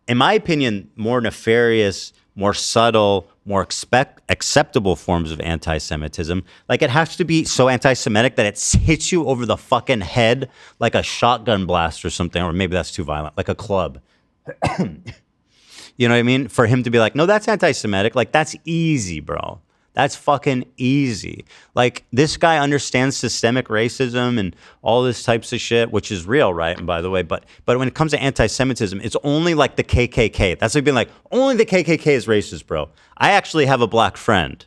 in my opinion, more nefarious, more subtle, more acceptable forms of anti-Semitism. Like, it has to be so anti-Semitic that it hits you over the fucking head like a shotgun blast or something, or maybe that's too violent, like a club. You know what I mean? For him to be like, no, that's anti-Semitic. Like, that's easy, bro. That's fucking easy. Like, this guy understands systemic racism and all this types of shit, which is real, right? And by the way, but when it comes to anti-Semitism, it's only like the KKK. That's like being like, only the KKK is racist, bro. I actually have a black friend.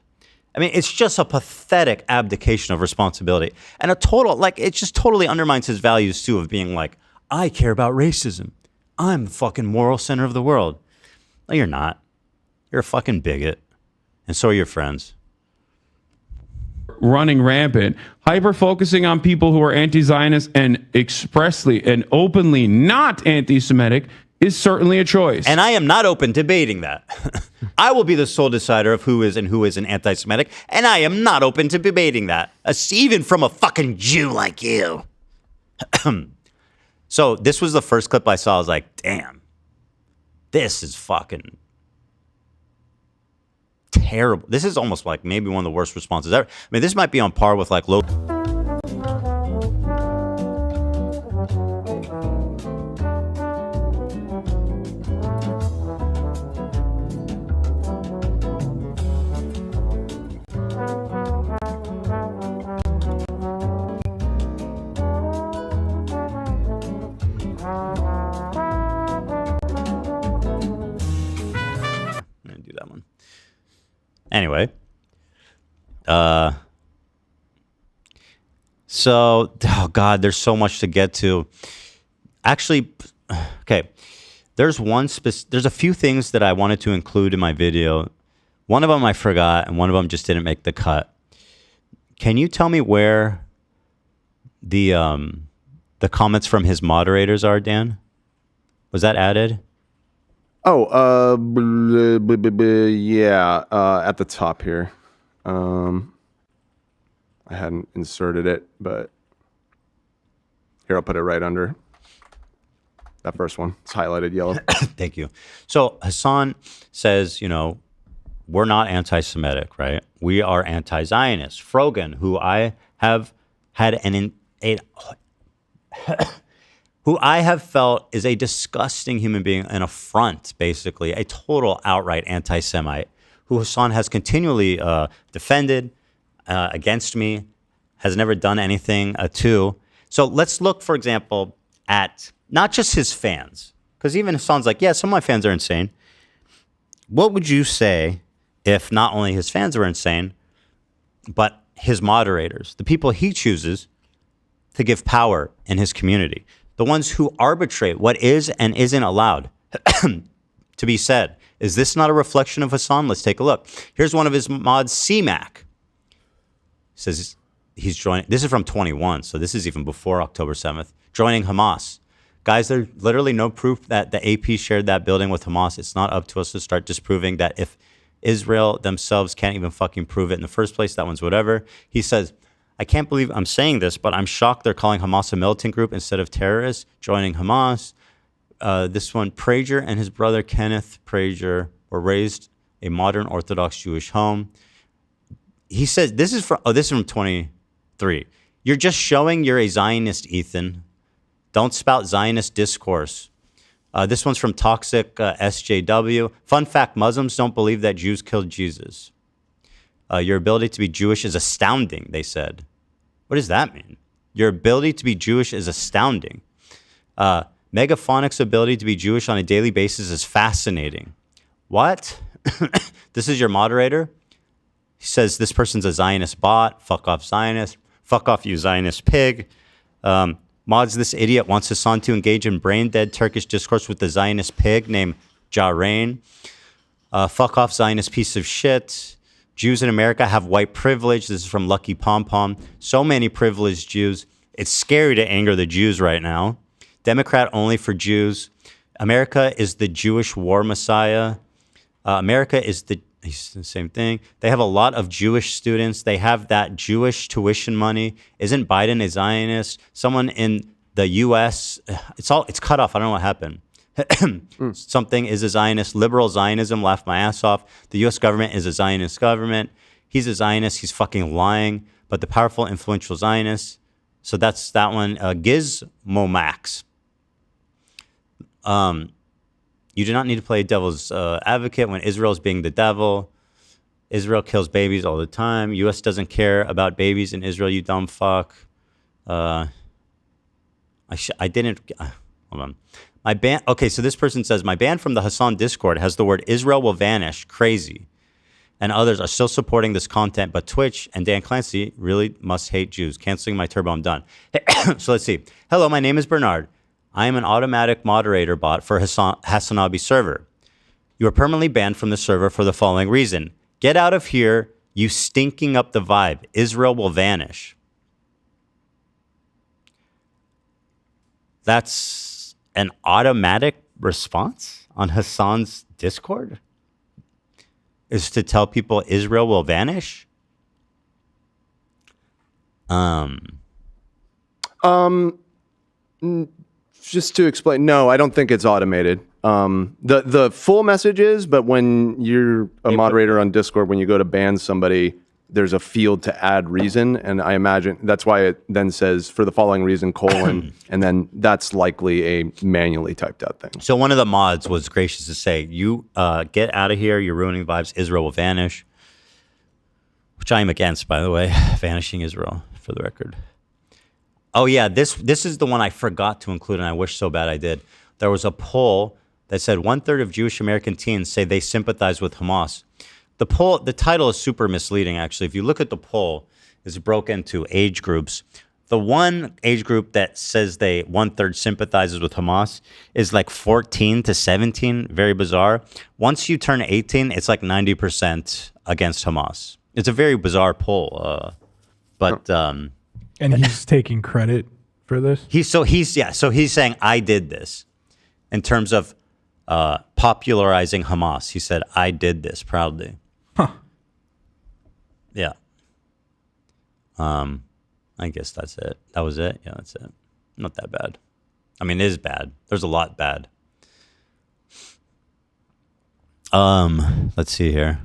I mean, it's just a pathetic abdication of responsibility. And a total, like, it just totally undermines his values, too, of being like, I care about racism. I'm the fucking moral center of the world. No, you're not. You're a fucking bigot. And so are your friends. Running rampant, hyper focusing on people who are anti-Zionist and expressly and openly not anti-Semitic is certainly a choice. And I am not open to debating that. I will be the sole decider of who is and who isn't anti-Semitic, and I am not open to debating that, even from a fucking Jew like you. So this was the first clip I saw. I was like, damn, this is fucking terrible. This is almost like maybe one of the worst responses ever. I mean, this might be on par with like low. Anyway, so, oh God, there's so much to get to. Actually, okay, there's a few things that I wanted to include in my video. One of them I forgot, and one of them just didn't make the cut. Can you tell me where the comments from his moderators are, Dan? Was that added? Oh, yeah, at the top here. I hadn't inserted it, but here, I'll put it right under that first one. It's highlighted yellow. Thank you. So Hasan says, you know, we're not anti-Semitic, right? We are anti-Zionist. Frogan, who I have had who I have felt is a disgusting human being, an affront, basically, a total outright anti-Semite, who Hasan has continually defended against me, has never done anything to. So let's look, for example, at not just his fans, because even Hasan's like, yeah, some of my fans are insane. What would you say if not only his fans are insane, but his moderators, the people he chooses to give power in his community? The ones who arbitrate what is and isn't allowed to be said. Is this not a reflection of Hasan? Let's take a look. Here's one of his mods, CMAC, says he's joining. This is from 21, so this is even before October 7th. Joining Hamas. Guys, there's literally no proof that the AP shared that building with Hamas. It's not up to us to start disproving that. If Israel themselves can't even fucking prove it in the first place, that one's whatever. He says, I can't believe I'm saying this, but I'm shocked they're calling Hamas a militant group instead of terrorists. Joining Hamas. This one, Prager and his brother Kenneth Prager were raised a modern Orthodox Jewish home. He says, this is from 23. You're just showing you're a Zionist, Ethan. Don't spout Zionist discourse. This one's from Toxic SJW. Fun fact, Muslims don't believe that Jews killed Jesus. Your ability to be Jewish is astounding, they said. What does that mean? Your ability to be Jewish is astounding. Megaphonic's ability to be Jewish on a daily basis is fascinating. What? This is your moderator? He says this person's a Zionist bot. Fuck off, Zionist. Fuck off, you Zionist pig. Mods, this idiot wants Hasan to engage in brain-dead Turkish discourse with the Zionist pig named Jarain. Fuck off, Zionist piece of shit. Jews in America have white privilege. This is from Lucky Pom Pom. So many privileged Jews. It's scary to anger the Jews right now. Democrat only for Jews. America is the Jewish war messiah. America is the same thing. They have a lot of Jewish students. They have that Jewish tuition money. Isn't Biden a Zionist? Someone in the U.S. It's cut off. I don't know what happened. Something is a Zionist. Liberal Zionism laughed my ass off. The U.S. government is a Zionist government. He's a Zionist. He's fucking lying. But the powerful, influential Zionists. So that's that one. Gizmomax. You do not need to play devil's advocate when Israel is being the devil. Israel kills babies all the time. U.S. doesn't care about babies in Israel, you dumb fuck. I didn't... hold on. My ban... Okay, so this person says, my ban from the Hasan Discord has the word Israel will vanish. Crazy. And others are still supporting this content, but Twitch and Dan Clancy really must hate Jews. Canceling my turbo, I'm done. So let's see. Hello, my name is Bernard. I am an automatic moderator bot for Hasanabi server. You are permanently banned from the server for the following reason. Get out of here, you stinking up the vibe. Israel will vanish. That's an automatic response on Hasan's Discord? Is to tell people Israel will vanish? Just to explain, no, I don't think it's automated. The full message is, but when you're a moderator on Discord, when you go to ban somebody, there's a field to add reason, and I imagine that's why it then says for the following reason, colon, and then that's likely a manually typed out thing. So one of the mods was gracious to say, you get out of here, you're ruining vibes, Israel will vanish, which I am against, by the way, vanishing Israel, for the record. Oh yeah, this is the one I forgot to include, and I wish so bad I did. There was a poll that said 1/3 of Jewish American teens say they sympathize with Hamas. The title is super misleading, actually. If you look at the poll, it's broken into age groups. The one age group that says they 1/3 sympathizes with Hamas is like 14 to 17. Very bizarre. Once you turn 18, it's like 90% against Hamas. It's a very bizarre poll. And he's taking credit for this? He's saying I did this in terms of popularizing Hamas. He said, I did this proudly. Huh. Yeah. I guess that's it. That was it? Yeah, that's it. Not that bad. I mean, it is bad. There's a lot bad. Let's see here.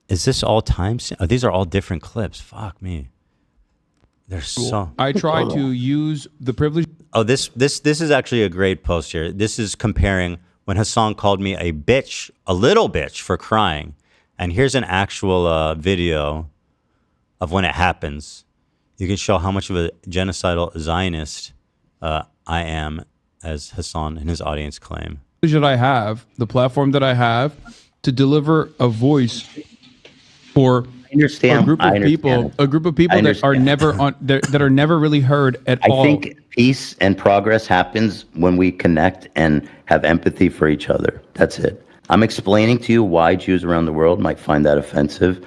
Is this all time? Oh, these are all different clips. Fuck me. They're so... I try to use the privilege... Oh, this is actually a great post here. This is comparing when Hasan called me a bitch, a little bitch, for crying. And here's an actual video of when it happens. You can show how much of a genocidal Zionist I am, as Hasan and his audience claim. That I have, the platform that I have, to deliver a voice for a group of people that are never on that are never really heard at all. I think peace and progress happens when we connect and have empathy for each other. That's it. I'm explaining to you why Jews around the world might find that offensive,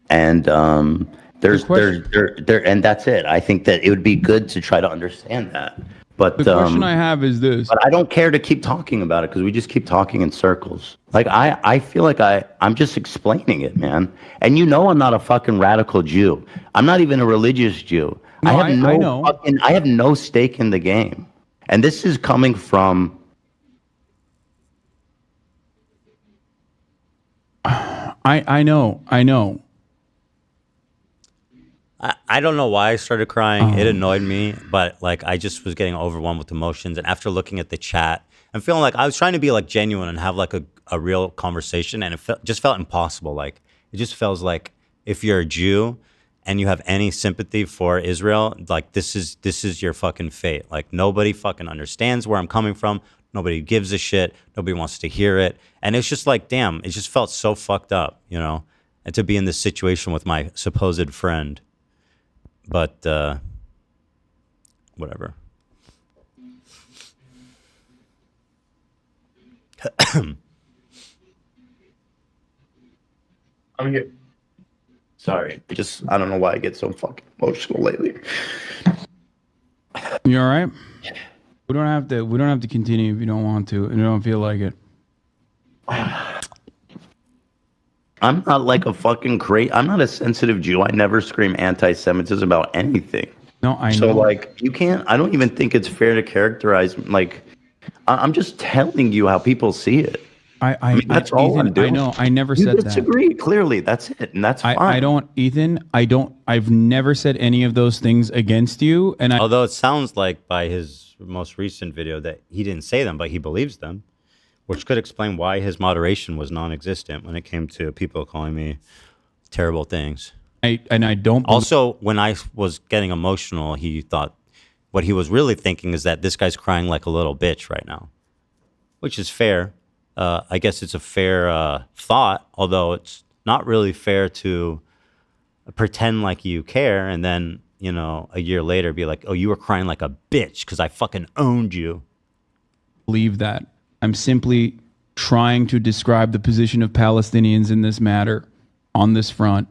and and that's it. I think that it would be good to try to understand that. But the question I have is this. But I don't care to keep talking about it because we just keep talking in circles. Like I feel like I'm just explaining it, man. And you know I'm not a fucking radical Jew. I'm not even a religious Jew. No, I have no stake in the game. And this is coming from I know. I don't know why I started crying. It annoyed me, but like I just was getting overwhelmed with emotions. And after looking at the chat, I'm feeling like I was trying to be like genuine and have like a real conversation, and it just felt impossible. Like it just feels like if you're a Jew and you have any sympathy for Israel, like this is your fucking fate. Like nobody fucking understands where I'm coming from. Nobody gives a shit. Nobody wants to hear it. And it's just like, damn, it just felt so fucked up, you know, and to be in this situation with my supposed friend. But whatever. Sorry. I don't know why I get so fucking emotional lately. You all right? We don't have to continue if you don't want to and you don't feel like it. I'm not like a fucking I'm not a sensitive Jew. I never scream anti-Semitism about anything. No, I know. So like you can't. I don't even think it's fair to characterize. Like I'm just telling you how people see it. I mean, that's all I'm doing. I know. I never said that. You disagree. Clearly, that's it, and that's fine. I've never said any of those things against you. And although it sounds like by his most recent video that he didn't say them, but he believes them, which could explain why his moderation was non-existent when it came to people calling me terrible things. I don't. Also, when I was getting emotional, he thought what he was really thinking is that this guy's crying like a little bitch right now, which is fair. I guess it's a fair thought, although it's not really fair to pretend like you care and then, you know, a year later be like, oh, you were crying like a bitch because I fucking owned you. Believe that. I'm simply trying to describe the position of Palestinians in this matter on this front.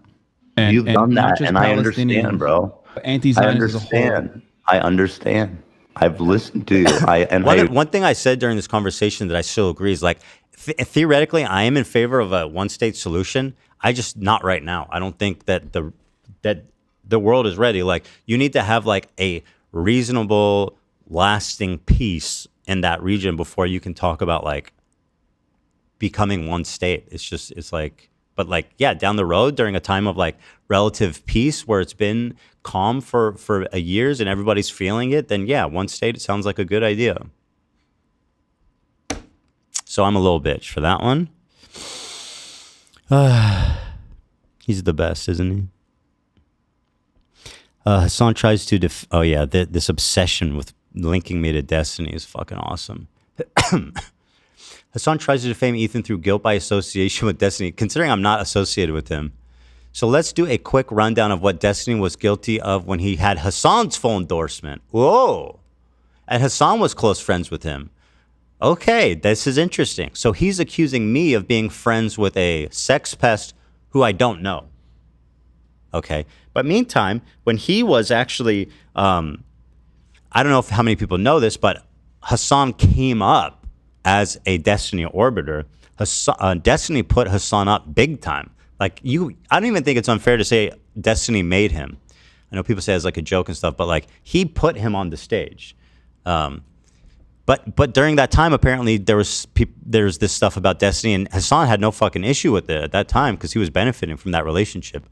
And, you've done that, and I understand, bro. Anti-Zionism as a whole. I understand. I've listened to you. One thing I said during this conversation that I still agree is like, theoretically, I am in favor of a one-state solution. I just not right now. I don't think that the world is ready. Like you need to have like a reasonable, lasting peace in that region before you can talk about like becoming one state. It's like, but like, yeah, down the road during a time of like relative peace where it's been calm for years and everybody's feeling it, then yeah, one state, it sounds like a good idea. So I'm a little bitch for that one. He's the best, isn't he? Hasan tries to this obsession with linking me to Destiny is fucking awesome. Hasan tries to defame Ethan through guilt by association with Destiny, considering I'm not associated with him. So let's do a quick rundown of what Destiny was guilty of when he had Hasan's full endorsement. Whoa. And Hasan was close friends with him. Okay, this is interesting. So he's accusing me of being friends with a sex pest who I don't know. Okay. But meantime, when he was actually, I don't know how many people know this, but Hasan came up as a Destiny orbiter. Destiny put Hasan up big time. Like I don't even think it's unfair to say Destiny made him. I know people say it's like a joke and stuff, but like he put him on the stage. But during that time, apparently there's this stuff about Destiny, and Hasan had no fucking issue with it at that time because he was benefiting from that relationship.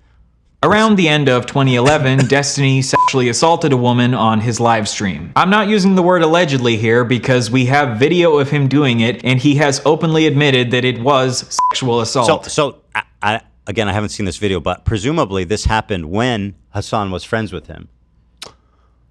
Around the end of 2011, Destiny sexually assaulted a woman on his live stream. I'm not using the word allegedly here because we have video of him doing it, and he has openly admitted that it was sexual assault. So again, I haven't seen this video, but presumably this happened when Hasan was friends with him. I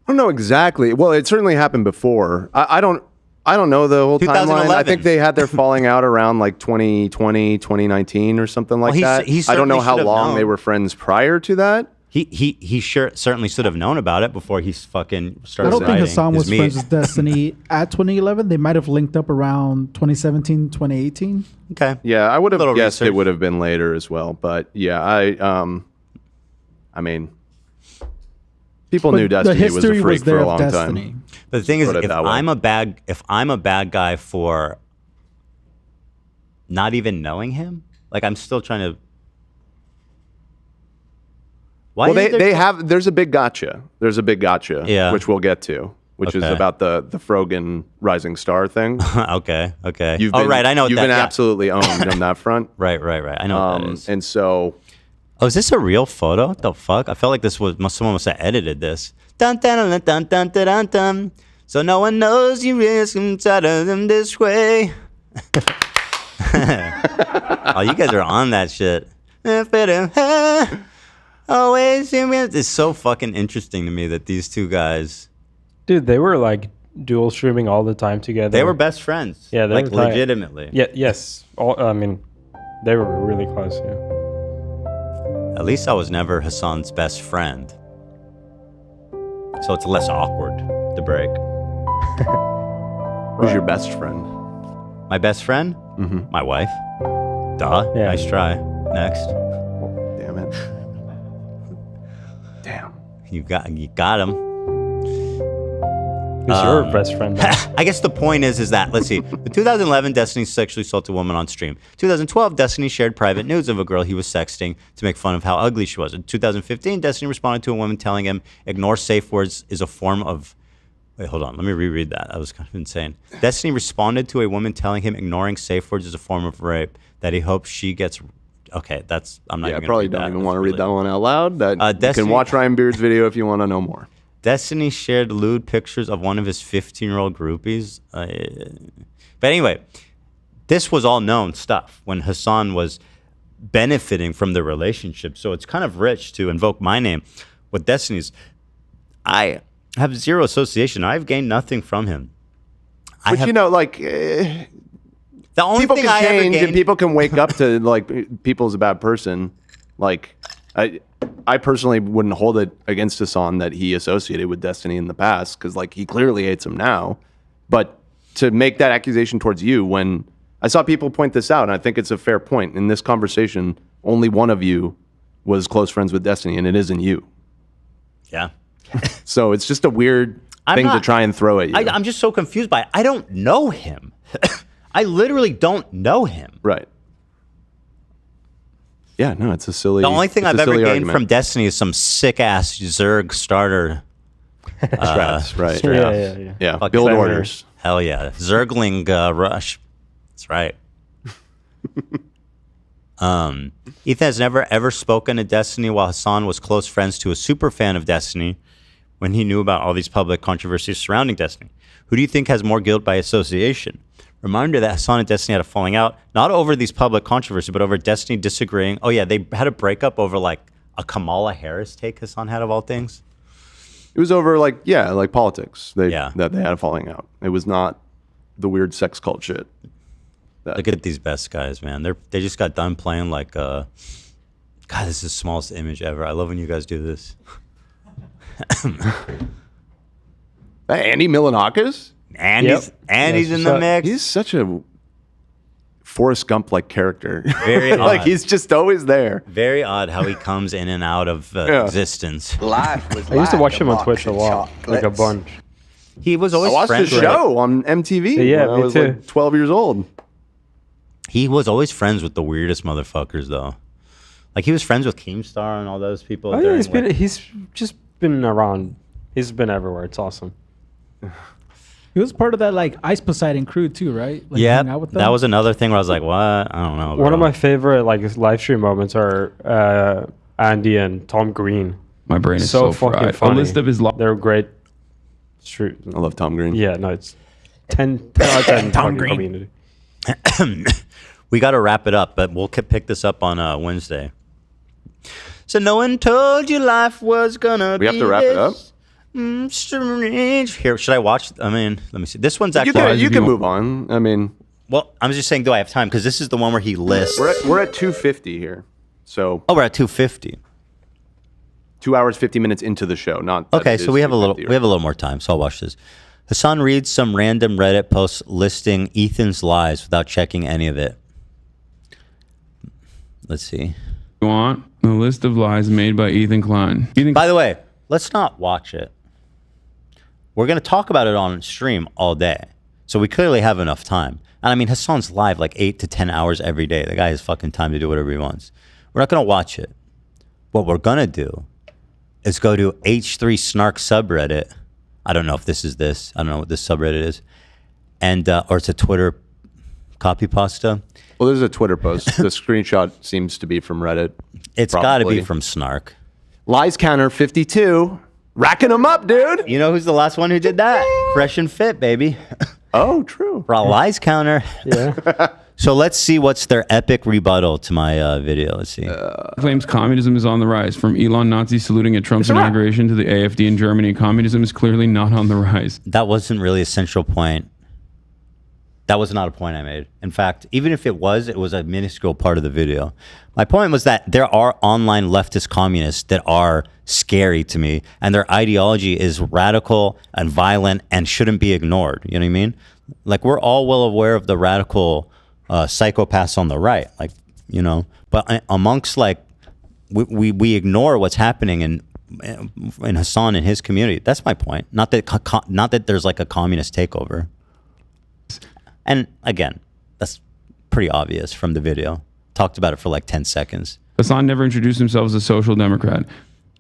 don't know exactly. Well, it certainly happened before. I don't know the whole timeline. I think they had their falling out around like 2020, 2019 or something like that. I don't know how long they were friends prior to that. He certainly should have known about it before he fucking started. I don't think writing Hasan his was meat. friends with Destiny at 2011. They might have linked up around 2017, 2018. Okay. Yeah, I would have Little guessed research. it would have been later as well. But yeah, I mean, people But knew the Destiny was a history freak was there for a of long Destiny. time. But the thing is, Put it if that way. I'm a bad guy for not even knowing him, like I'm still trying to. Why Well, is there- they have. There's a big gotcha. There's a big gotcha. Yeah. Which we'll get to. Which is Okay. about the Frogan Rising Star thing. okay. You've Oh, been, right, I know what You've that- been yeah. absolutely owned on that front. Right. I know what that is. And so, Oh, is this a real photo? What the fuck? I felt like someone must have edited this. Dun, dun, dun, dun, dun, dun, dun, dun. So no one knows you risk inside of them this way. Oh, you guys are on that shit. Always, it's so fucking interesting to me that these two guys, Dude, they were like dual streaming all the time together. they were best friends. Yeah, they like were tight. legitimately. Yeah, yes. I mean, they were really close. Yeah. At least I was never Hasan's best friend, so it's less awkward to break. who's your best friend? My best friend? Mm-hmm. My wife. Duh. Yeah. Nice try. Next. Damn it. Damn. You got him. Who's your best friend? I guess the point is that, let's see. In 2011, Destiny sexually assaulted a woman on stream. 2012, Destiny shared private nudes of a girl he was sexting to make fun of how ugly she was. In 2015, Destiny responded to a woman telling him, ignore safe words is a form of... Wait, hold on. Let me reread that. That was kind of insane. Destiny responded to a woman telling him ignoring safe words is a form of rape, that he hopes she gets... Okay, that's... I'm not Yeah, I even probably read don't that. even That's want to read really- that one out loud. That you Destiny- can watch Ryan Beard's video if you want to know more. Destiny shared lewd pictures of one of his 15-year-old groupies. But anyway, this was all known stuff when Hasan was benefiting from the relationship. So it's kind of rich to invoke my name with Destiny's. I have zero association. I've gained nothing from him. But you know, like... the only people thing can I ever change and gained... people can wake up to like people's a bad person. Like I personally wouldn't hold it against Hasan that he associated with Destiny in the past because like he clearly hates him now. But to make that accusation towards you, when I saw people point this out, and I think it's a fair point in this conversation, only one of you was close friends with Destiny, and it isn't you. Yeah. So it's just a weird thing to try and throw at you. I'm just so confused by it. I don't know him. I literally don't know him. Right. Yeah, no, it's a silly. The only thing it's I've a ever silly gained argument. from Destiny is some sick ass Zerg starter. Strats, right. Yeah, Fucking build clever. orders. Hell yeah. Zergling rush. That's right. Ethan has never ever spoken to Destiny while Hasan was close friends to a super fan of Destiny when he knew about all these public controversies surrounding Destiny. Who do you think has more guilt by association? Reminder that Hasan and Destiny had a falling out, not over these public controversies, but over Destiny disagreeing. Oh yeah, they had a breakup over like a Kamala Harris take Hasan had of all things. It was over like politics. That they had a falling out. It was not the weird sex cult shit. Look at these best guys, man. They just got done playing like God, this is the smallest image ever. I love when you guys do this. Andy Milonakis? Andy's in the mix. He's such a Forrest Gump like character. Very odd. Like he's just always there. Very odd how he comes in and out of existence. I used to watch him on Twitch a lot, like a bunch. He was always I watched friends his show on MTV Yeah, when I me was too. like 12 years old. He was always friends with the weirdest motherfuckers, though. Like he was friends with Keemstar and all those people. Oh yeah, during, he's just been around. He's been everywhere. It's awesome. He was part of that like Ice Poseidon crew too, right? Like, yeah, hang out with them? that was another thing where I was like, "What? I don't know." One of bro. my favorite like live stream moments are Andy and Tom Green. My brain is so fucking fried. A funny. list of his They're great. I love Tom Green. Yeah, no, it's 10 out of 10 Tom fucking Green. community. We got to wrap it up, but we'll pick this up on Wednesday. So no one told you life was gonna be We have to wrap it up? strange. Here, should I watch? I mean, let me see. This one's actually... You can move on. I mean... Well, I'm just saying, do I have time? Because this is the one where he lists... We're at 250 here. So... Oh, we're at 250. 2 hours 50 minutes into the show. Not that Okay, it so is we have a Big little Theory. we have a little more time, so I'll watch this. Hasan reads some random Reddit post listing Ethan's lies without checking any of it. Let's see. You want a list of lies made by Ethan Klein. By the way, let's not watch it. We're going to talk about it on stream all day. So we clearly have enough time. And I mean, Hasan's live like 8 to 10 hours every day. The guy has fucking time to do whatever he wants. We're not going to watch it. What we're going to do is go to H3 Snark subreddit. I don't know if this is this. I don't know what this subreddit is. And, or it's a Twitter copy pasta. Well, there's a Twitter post. The screenshot seems to be from Reddit. It's got to be from Snark. Lies counter 52. Racking them up, dude. You know who's the last one who did that? Fresh and Fit, baby. Oh, true. For a lies counter. Yeah. So let's see what's their epic rebuttal to my video. Let's see. Claims communism is on the rise. From Elon Nazi saluting at Trump's inauguration to the AFD in Germany, communism is clearly not on the rise. That wasn't really a central point. That was not a point I made. In fact, even if it was a minuscule part of the video. My point was that there are online leftist communists that are scary to me, and their ideology is radical and violent and shouldn't be ignored. You know what I mean? Like, we're all well aware of the radical psychopaths on the right, like, you know, but amongst, like, we ignore what's happening in Hasan and his community. That's my point. Not that there's like a communist takeover. And again, that's pretty obvious from the video. Talked about it for like 10 seconds. Hasan never introduced himself as a social democrat.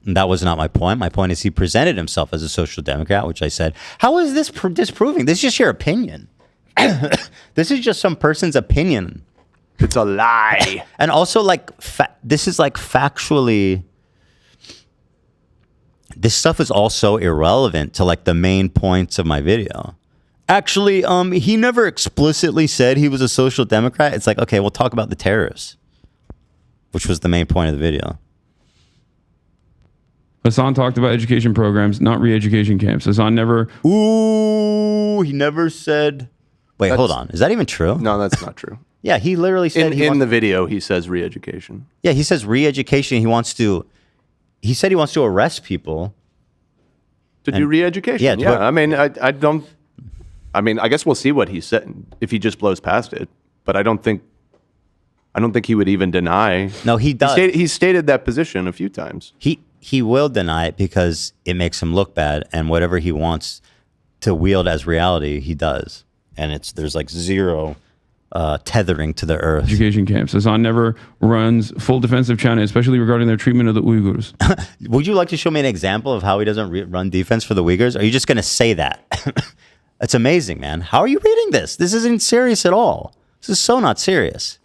And that was not my point. My point is he presented himself as a social democrat, which I said, how is this disproving? This is just your opinion. This is just some person's opinion. It's a lie. And also, like, this is like factually, this stuff is also irrelevant to like the main points of my video. Actually, he never explicitly said he was a social democrat. It's like, okay, we'll talk about the tariffs, which was the main point of the video. Hasan talked about education programs, not re-education camps. Hasan never... Ooh, he never said... Wait, hold on. Is that even true? No, that's not true. Yeah, he literally said... In the video, he says re-education. Yeah, he says re-education. He said he wants to arrest people. To do re-education. Yeah. I mean, I guess we'll see what he said if he just blows past it. But I don't think he would even deny. No, he does. He stated that position a few times. He will deny it because it makes him look bad, and whatever he wants to wield as reality, he does. And there's like zero tethering to the earth. Education camps. Hasan never runs full defense of China, especially regarding their treatment of the Uyghurs. Would you like to show me an example of how he doesn't run defense for the Uyghurs? Are you just going to say that? It's amazing, man. How are you reading this? This isn't serious at all. This is so not serious.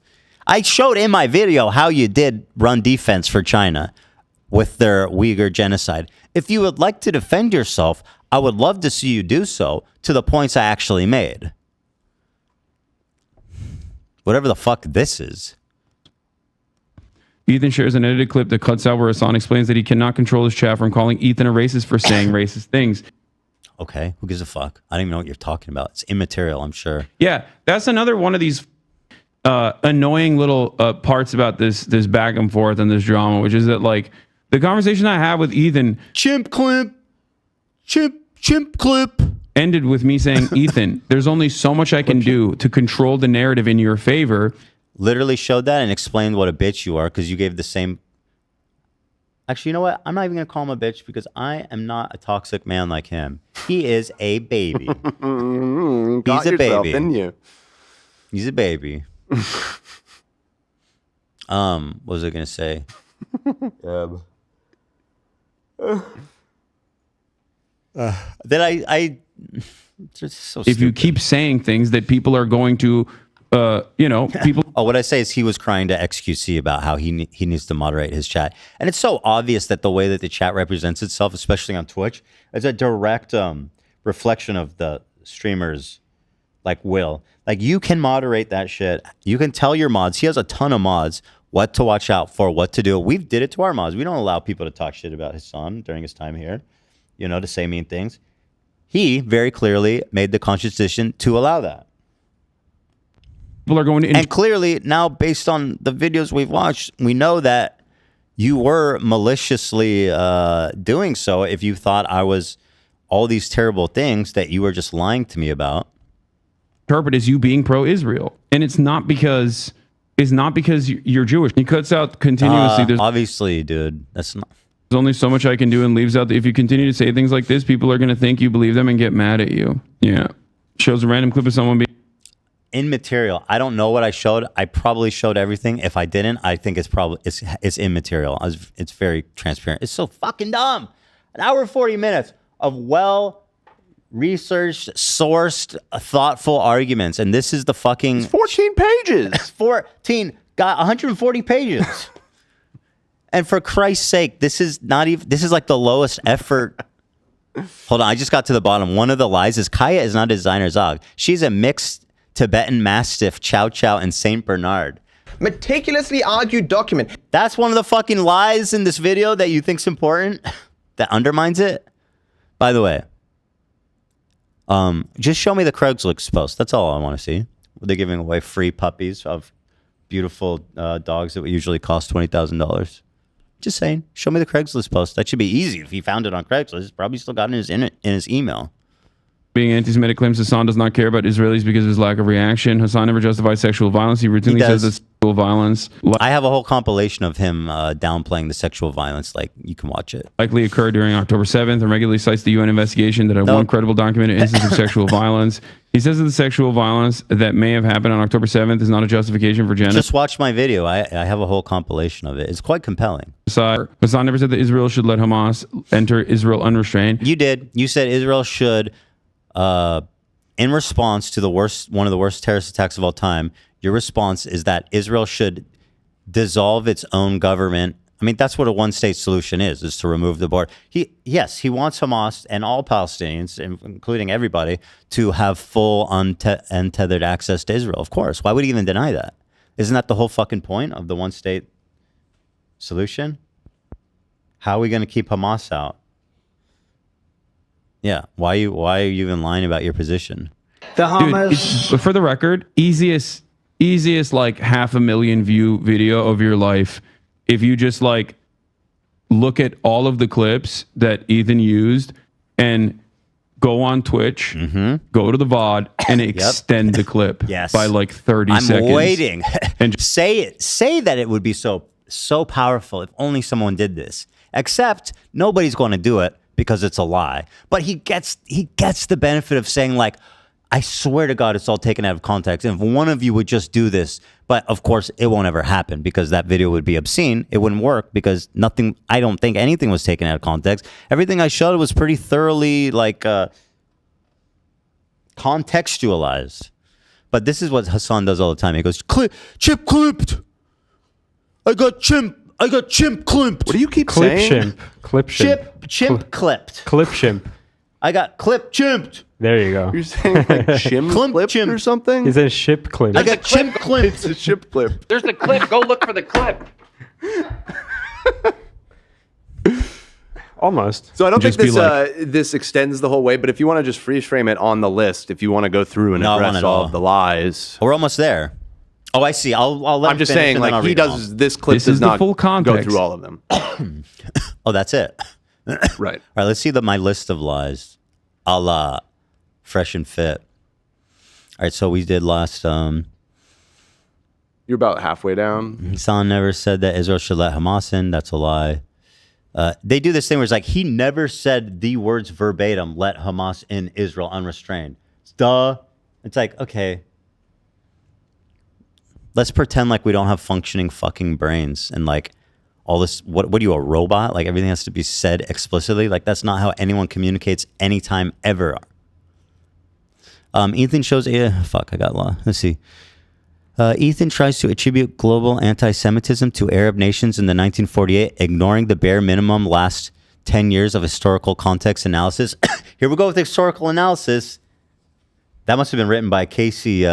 I showed in my video how you did run defense for China with their Uyghur genocide. If you would like to defend yourself, I would love to see you do so to the points I actually made. Whatever the fuck this is. Ethan shares an edited clip that cuts out where Hasan explains that he cannot control his chat from calling Ethan a racist for saying racist things. Okay, who gives a fuck? I don't even know what you're talking about. It's immaterial, I'm sure. Yeah, that's another one of these annoying little parts about this back and forth and this drama, which is that, like, the conversation I had with Ethan... Chimp clip ended with me saying, Ethan, there's only so much I can do to control the narrative in your favor. Literally showed that and explained what a bitch you are because you gave the same... Actually, you know what? I'm not even going to call him a bitch because I am not a toxic man like him. He is a baby. He's a baby. Didn't you? He's a baby. What was I going to say? Then I it's so if you keep saying things that people are going to, people. Oh, what I say is he was crying to XQC about how he needs to moderate his chat. And it's so obvious that the way that the chat represents itself, especially on Twitch, is a direct reflection of the streamer's like will. Like, you can moderate that shit. You can tell your mods. He has a ton of mods what to watch out for, what to do. We've did it to our mods. We don't allow people to talk shit about Hasan during his time here, to say mean things. He very clearly made the conscious decision to allow that. People are going to... And clearly now, based on the videos we've watched, we know that you were maliciously doing so if you thought I was all these terrible things that you were just lying to me about. Interpret as you being pro-Israel, and it's not because you're Jewish. He cuts out continuously. There's obviously, dude, that's not. There's only so much I can do, and leaves out. If you continue to say things like this, people are going to think you believe them and get mad at you. Yeah, shows a random clip of someone being immaterial. I don't know what I showed. I probably showed everything. If I didn't, I think it's probably it's immaterial. It's very transparent. It's so fucking dumb. An hour and 40 minutes of researched, sourced, thoughtful arguments, and this is the fucking it's 14 pages. 14 got 140 pages. And for Christ's sake, this is like the lowest effort. Hold on, I just got to the bottom. One of the lies is Kaya is not a designer dog. She's a mixed Tibetan Mastiff, Chow Chow, and Saint Bernard. Meticulously argued document. That's one of the fucking lies in this video that you think's important, that undermines it. By the way, just show me the Craigslist post. That's all I want to see. They're giving away free puppies of beautiful dogs that would usually cost $20,000. Just saying. Show me the Craigslist post. That should be easy. If he found it on Craigslist, it's probably still got it in his email. Being anti-Semitic claims Hasan does not care about Israelis because of his lack of reaction. Hasan never justifies sexual violence. He routinely says that sexual violence. I have a whole compilation of him downplaying the sexual violence. Like, you can watch it. Likely occurred during October 7th and regularly cites the UN investigation that had one credible documented instance of sexual violence. He says that the sexual violence that may have happened on October 7th is not a justification for genocide. Just watch my video. I have a whole compilation of it. It's quite compelling. Hasan never said that Israel should let Hamas enter Israel unrestrained. You did. You said Israel should, in response to one of the worst terrorist attacks of all time, your response is that Israel should dissolve its own government. I mean, that's what a one-state solution is to remove the border. He wants Hamas and all Palestinians, including everybody, to have full untethered access to Israel. Of course. Why would he even deny that? Isn't that the whole fucking point of the one-state solution? How are we going to keep Hamas out? Yeah. Why are you even lying about your position? The Hamas. Dude, for the record, easiest like 500,000 view video of your life. If you just like look at all of the clips that Ethan used and go on Twitch, go to the VOD and extend the clip by like 30 seconds. I'm waiting. And say that it would be so powerful if only someone did this. Except nobody's going to do it because it's a lie. But he gets the benefit of saying, like, I swear to God, it's all taken out of context. And if one of you would just do this, but of course it won't ever happen because that video would be obscene. It wouldn't work because I don't think anything was taken out of context. Everything I showed was pretty thoroughly like contextualized. But this is what Hasan does all the time. He goes, chip clipped. I got chimp clipped. What do you keep saying? Chimp clipped. Clip chimp. I got clip chimped. There you go. You're saying like chimp clipped or something? He says ship clip. I got chimp clipped. It's a ship clip. There's the clip. Go look for the clip. Almost. So I don't think this extends the whole way, but if you want to just freeze frame it on the list, if you want to go through and address all of the lies. We're almost there. Oh, I see. I'll let I'm just saying, like, he does, this clip does not go through all of them. Oh, that's it. Right. All right, let's see my list of lies. A la Fresh and Fit. All right, so we did last... You're about halfway down. Hasan never said that Israel should let Hamas in. That's a lie. They do this thing where it's like, he never said the words verbatim, let Hamas in Israel unrestrained. Duh. It's like, okay. Let's pretend like we don't have functioning fucking brains and like all this, what are you, a robot? Like everything has to be said explicitly. Like that's not how anyone communicates anytime ever. Ethan shows, fuck, I got law. Let's see. Ethan tries to attribute global anti-Semitism to Arab nations in the 1948, ignoring the bare minimum last 10 years of historical context analysis. Here we go with historical analysis. That must have been written by Casey,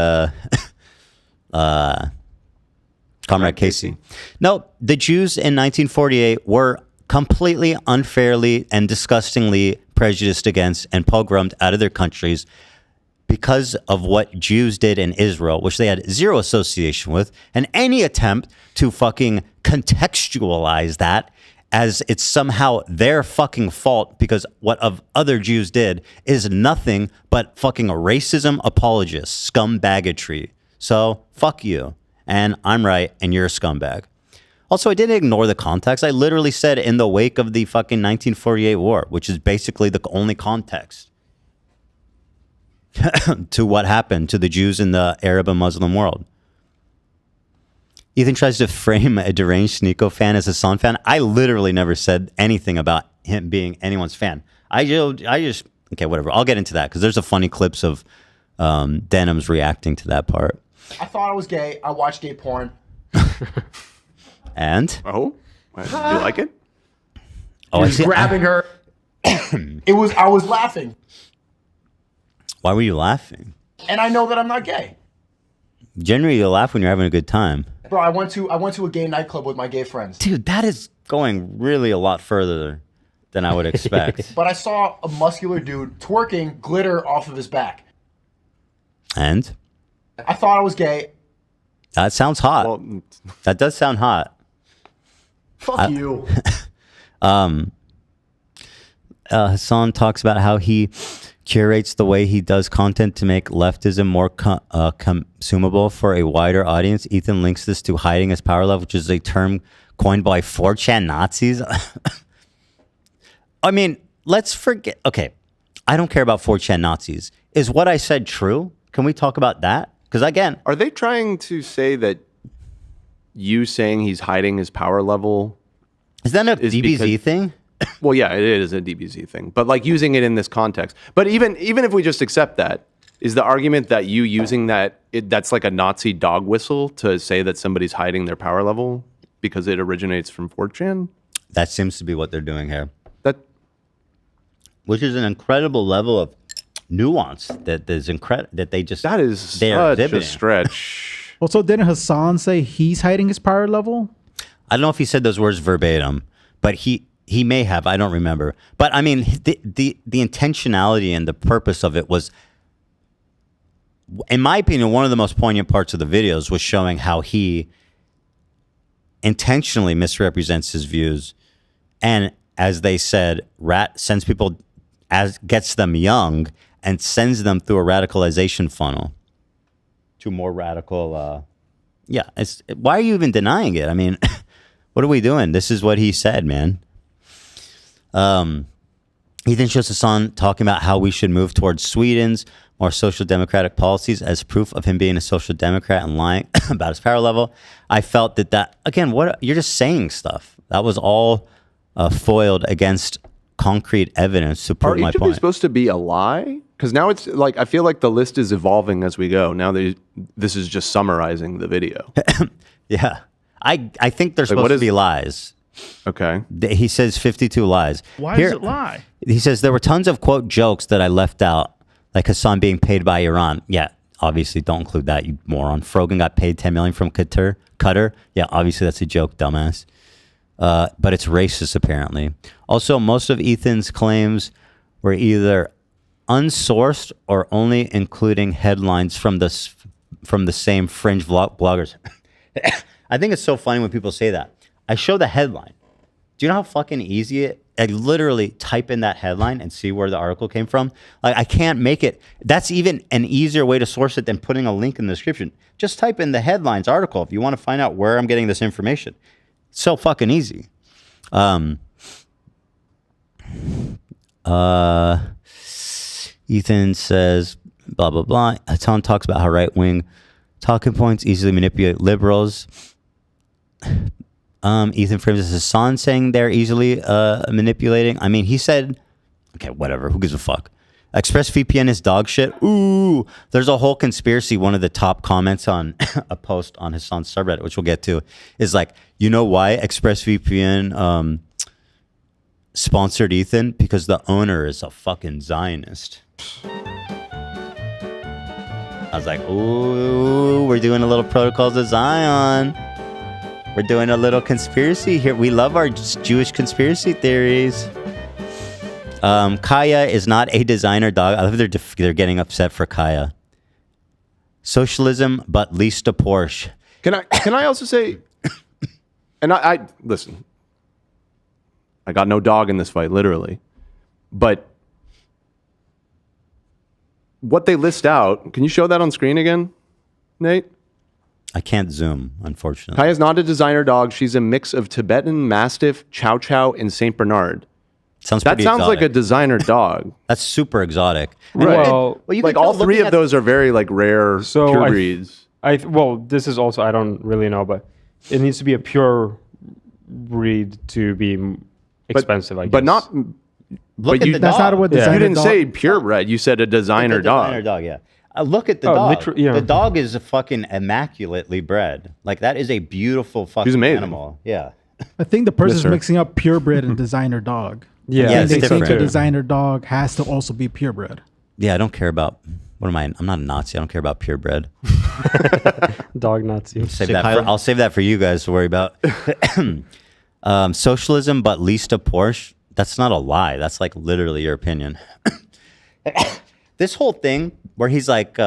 Comrade Casey. No, the Jews in 1948 were completely unfairly and disgustingly prejudiced against and pogromed out of their countries because of what Jews did in Israel, which they had zero association with, and any attempt to fucking contextualize that as it's somehow their fucking fault because what of other Jews did is nothing but fucking racism apologists, scumbaggetry. So fuck you. And I'm right and you're a scumbag. Also, I didn't ignore the context. I literally said in the wake of the fucking 1948 war, which is basically the only context to what happened to the Jews in the Arab and Muslim world. Ethan tries to frame a deranged Sneeko fan as a Hasan fan. I literally never said anything about him being anyone's fan. I just okay, whatever. I'll get into that because there's a funny clips of Denims reacting to that part. I thought I was gay. I watched gay porn. And? Oh, you like it? Oh, I was grabbing her. I was laughing. Why were you laughing? And I know that I'm not gay. Generally, you laugh when you're having a good time. Bro, I went to a gay nightclub with my gay friends. Dude, that is going really a lot further than I would expect. But I saw a muscular dude twerking glitter off of his back. And? I thought I was gay. That sounds hot. Well, that does sound hot. Fuck you. Hasan talks about how he curates the way he does content to make leftism more consumable for a wider audience. Ethan links this to hiding his power level, which is a term coined by 4chan Nazis. I mean, let's forget. Okay, I don't care about 4chan Nazis. Is what I said true? Can we talk about that? Because again, are they trying to say that you saying he's hiding his power level? Is that a DBZ thing? Well, yeah, it is a DBZ thing, but like using it in this context. But even if we just accept that, is the argument that you using that's like a Nazi dog whistle to say that somebody's hiding their power level because it originates from 4chan? That seems to be what they're doing here. Which is an incredible level of nuance that is incredible that they just that is such a stretch. Also, didn't Hasan say he's hiding his power level? I don't know if he said those words verbatim, but he may have. I don't remember. But I mean, the intentionality and the purpose of it was, in my opinion, one of the most poignant parts of the videos was showing how he intentionally misrepresents his views, and as they said, sends people gets them young and sends them through a radicalization funnel to more radical. Why are you even denying it? I mean, what are we doing? This is what he said, man. Ethan shows Hasan talking about how we should move towards Sweden's more social democratic policies as proof of him being a social democrat and lying about his power level. I felt that again, you're just saying stuff. That was all foiled against concrete evidence to prove my Are each of these supposed to be a lie? Because now it's like, I feel like the list is evolving as we go. Now this is just summarizing the video. Yeah. I think they're supposed to be lies. Okay. He says 52 lies. Why does it lie? He says there were tons of, quote, jokes that I left out, like Hasan being paid by Iran. Yeah, obviously don't include that, you moron. Frogan got paid $10 million from Qatar. Yeah, obviously that's a joke, dumbass. But it's racist, apparently. Also, most of Ethan's claims were either unsourced or only including headlines from the same fringe bloggers. I think it's so funny when people say that. I show the headline. Do you know how fucking easy it? I literally type in that headline and see where the article came from. Like, I can't make it. That's even an easier way to source it than putting a link in the description. Just type in the headlines article if you want to find out where I'm getting this information. It's so fucking easy. Ethan says, blah, blah, blah. Hasan talks about how right-wing talking points easily manipulate liberals. Ethan frames as Hasan saying they're easily manipulating. I mean, he said, okay, whatever. Who gives a fuck? ExpressVPN is dog shit. Ooh, there's a whole conspiracy. One of the top comments on a post on Hasan's subreddit, which we'll get to, is like, you know why ExpressVPN sponsored Ethan? Because the owner is a fucking Zionist. I was like, ooh, we're doing a little Protocols of Zion. We're doing a little conspiracy here. We love our Jewish conspiracy theories. Kaya is not a designer dog. I love they're getting upset for Kaya. Socialism, but least a Porsche. Can I also say, and I listen, I got no dog in this fight, literally, but what they list out, can you show that on screen again, Nate? I can't zoom, unfortunately. Kaya's not a designer dog. She's a mix of Tibetan Mastiff, Chow Chow, and Saint Bernard. Sounds that pretty sounds exotic. like a designer dog. That's super exotic. Right. Well, you like can all tell three looking of at- those are very like rare pure breeds. Well, this is also, I don't really know, but it needs to be a pure breed to be expensive, I guess. But not. Look but at you, the dog. That's not what you designer didn't dog- say purebred. You said a designer dog. Designer dog, yeah. Look at the Oh, dog. literally, yeah. The dog is fucking immaculately bred. Like that is a beautiful fucking amazing. animal. Yeah. I think the person's sir. mixing up purebred and designer dog. Yeah, Yeah, And it's they think a different. designer dog has to also be purebred. Yeah, I don't care about. What am I? I'm not a Nazi. I don't care about purebred. Dog Nazi. I'll save that for you guys to worry about. Socialism, but least a Porsche. That's not a lie. That's like literally your opinion. This whole thing where he's like,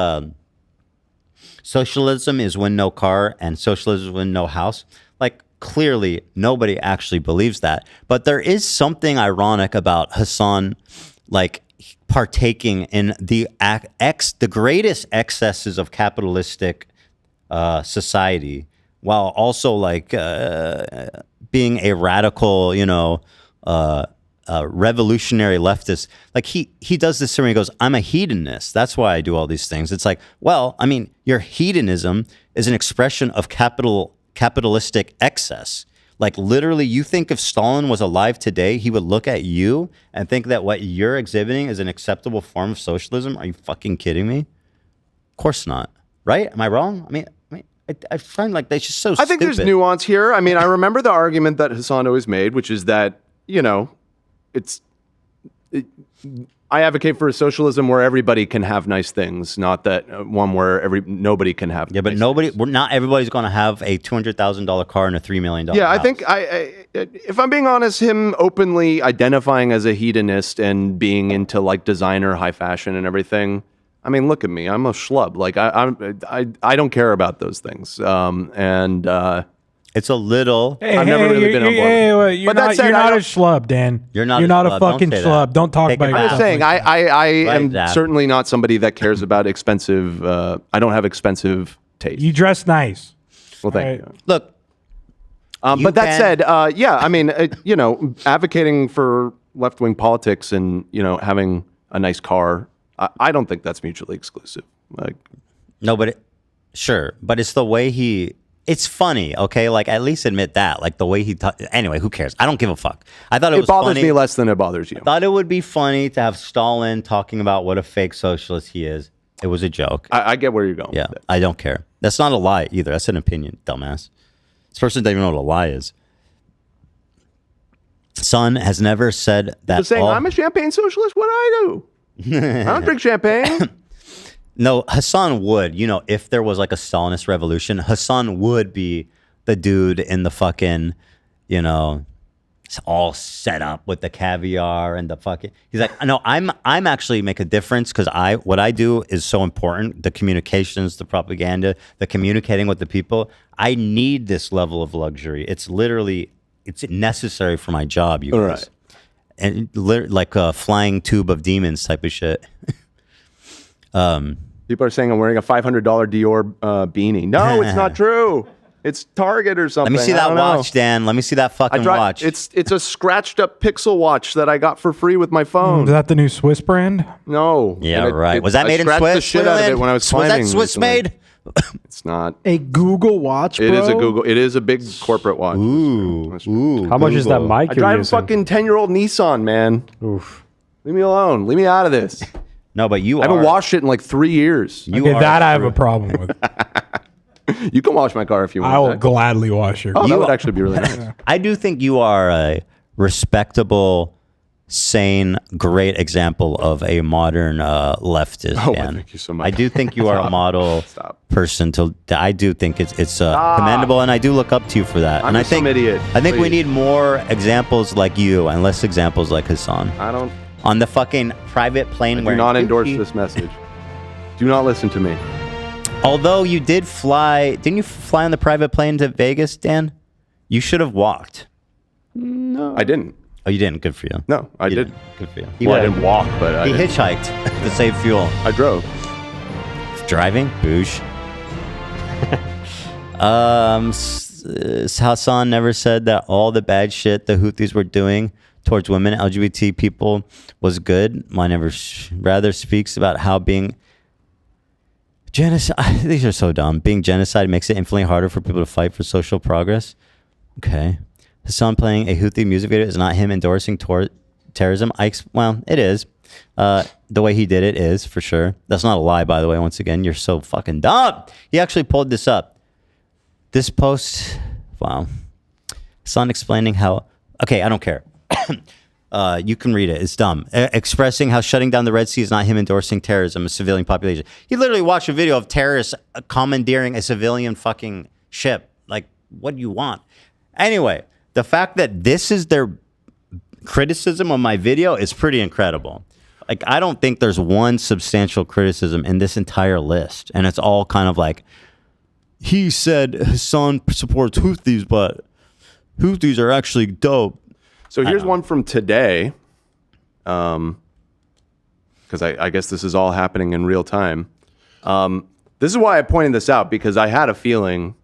socialism is when no car and socialism is when no house. Like clearly nobody actually believes that. But there is something ironic about Hasan, like partaking in the greatest excesses of capitalistic society, while also like being a radical, revolutionary leftist. Like he does this where he goes, I'm a hedonist. That's why I do all these things. It's like, well, I mean, your hedonism is an expression of capitalistic excess. Like literally, you think if Stalin was alive today, he would look at you and think that what you're exhibiting is an acceptable form of socialism? Are you fucking kidding me? Of course not. Right? Am I wrong? I mean, I find like that's just so I think there's nuance here. I mean, I remember the argument that Hasan always made, which is that, I advocate for a socialism where everybody can have nice things, not that one where nobody can have. Yeah, but not everybody's going to have a $200,000 car and a $3 million. Yeah, I house. think if I'm being honest, him openly identifying as a hedonist and being into like designer, high fashion, and everything. I mean, look at me. I'm a schlub. Like I don't care about those things. It's a little. I've never really been on board. You're not a schlub, Dan. You're not a a fucking schlub. Don't say schlub. that. Don't talk Take about it yourself. back. I'm saying like that. I am Right, certainly not somebody that cares about expensive. I don't have expensive taste. You dress nice. Well, thank you. Look, but that said, yeah, I mean, advocating for left-wing politics and having a nice car, I don't think that's mutually exclusive. Like, no, but sure, but it's the way it's funny, okay? Like, at least admit that. Like, the way he anyway, who cares? I don't give a fuck. I thought it was bothers funny. me less than it bothers you. I thought it would be funny to have Stalin talking about what a fake socialist he is. It was a joke. I get where you're going. Yeah, I don't care. That's not a lie either. That's an opinion, dumbass. This person doesn't even know what a lie is. Son has never said that. Just saying, I'm a champagne socialist. What do I do? I don't drink champagne. No, Hasan would, if there was like a Stalinist revolution, Hasan would be the dude in the fucking, it's all set up with the caviar and the fucking. He's like, no, I'm actually make a difference because what I do is so important. The communications, the propaganda, the communicating with the people. I need this level of luxury. It's necessary for my job, you guys. Right. And like a flying tube of demons type of shit. People are saying I'm wearing a $500 Dior beanie. No, it's not true. It's Target or something. Let me see that watch, Dan. Let me see that fucking watch. It's a scratched up Pixel watch that I got for free with my phone. Is that the new Swiss brand? No. Yeah, right. Was that made in Swiss? I scratched the shit out of it when I was climbing. Was that Swiss made? It's not. A Google watch, bro? It is a Google. It is a big corporate watch. Ooh. How much is that mic I you're drive a using? fucking 10-year-old Nissan, man. Oof. Leave me alone. Leave me out of this. No, but I haven't washed it in like 3 years. That I have a problem with. You can wash my car if you want. I will gladly wash your car. Oh, that would actually be really nice. I do think you are a respectable, sane, great example of a modern leftist. Oh, Dan. thank you so much. I do think you are a model person. I do think it's commendable, and I do look up to you for that. I'm and some idiot. I think we Please. need more examples like you and less examples like Hasan. I don't. on the fucking private plane. I do not endorse this message. Do not listen to me. Although you did fly, didn't you fly on the private plane to Vegas, Dan? You should have walked. No, I didn't. Oh, you didn't. Good for you. No, I didn't. Good for you. Well, I didn't walk, but I He didn't. hitchhiked to save fuel. I drove. Driving? Boosh. Hasan never said that all the bad shit the Houthis were doing towards women, LGBT people was good. Mine never rather speaks about how being genocide. These are so dumb. Being genocide makes it infinitely harder for people to fight for social progress. Okay. Hasan playing a Houthi music video is not him endorsing terrorism. Well, it is. The way he did it is, for sure. That's not a lie, by the way. Once again, you're so fucking dumb. He actually pulled this up. This post, wow. Hasan explaining how, okay, I don't care. You can read it. It's dumb. Expressing how shutting down the Red Sea is not him endorsing terrorism, a civilian population. He literally watched a video of terrorists commandeering a civilian fucking ship. Like, what do you want? Anyway, the fact that this is their criticism of my video is pretty incredible. Like, I don't think there's one substantial criticism in this entire list. And it's all kind of like, he said Hasan supports Houthis, but Houthis are actually dope. So here's one from today, because I guess this is all happening in real time. This is why I pointed this out, because I had a feeling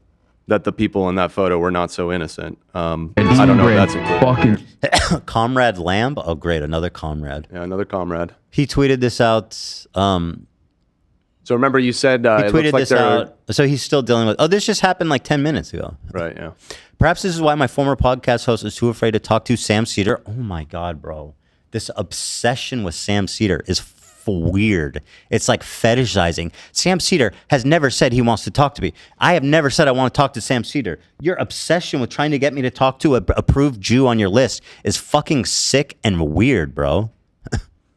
that the people in that photo were not so innocent. I don't know if that's important. Comrade Lamb? Oh, great. Another comrade. Yeah, another comrade. He tweeted this out. So remember you said he it tweeted looks like this out. So he's still dealing with, oh, this just happened like 10 minutes ago. Right, yeah. Perhaps this is why my former podcast host is too afraid to talk to Sam Cedar. Oh my God, bro. This obsession with Sam Cedar is weird. It's like fetishizing. Sam Cedar has never said he wants to talk to me. I have never said I want to talk to Sam Cedar. Your obsession with trying to get me to talk to a approved Jew on your list is fucking sick and weird, bro.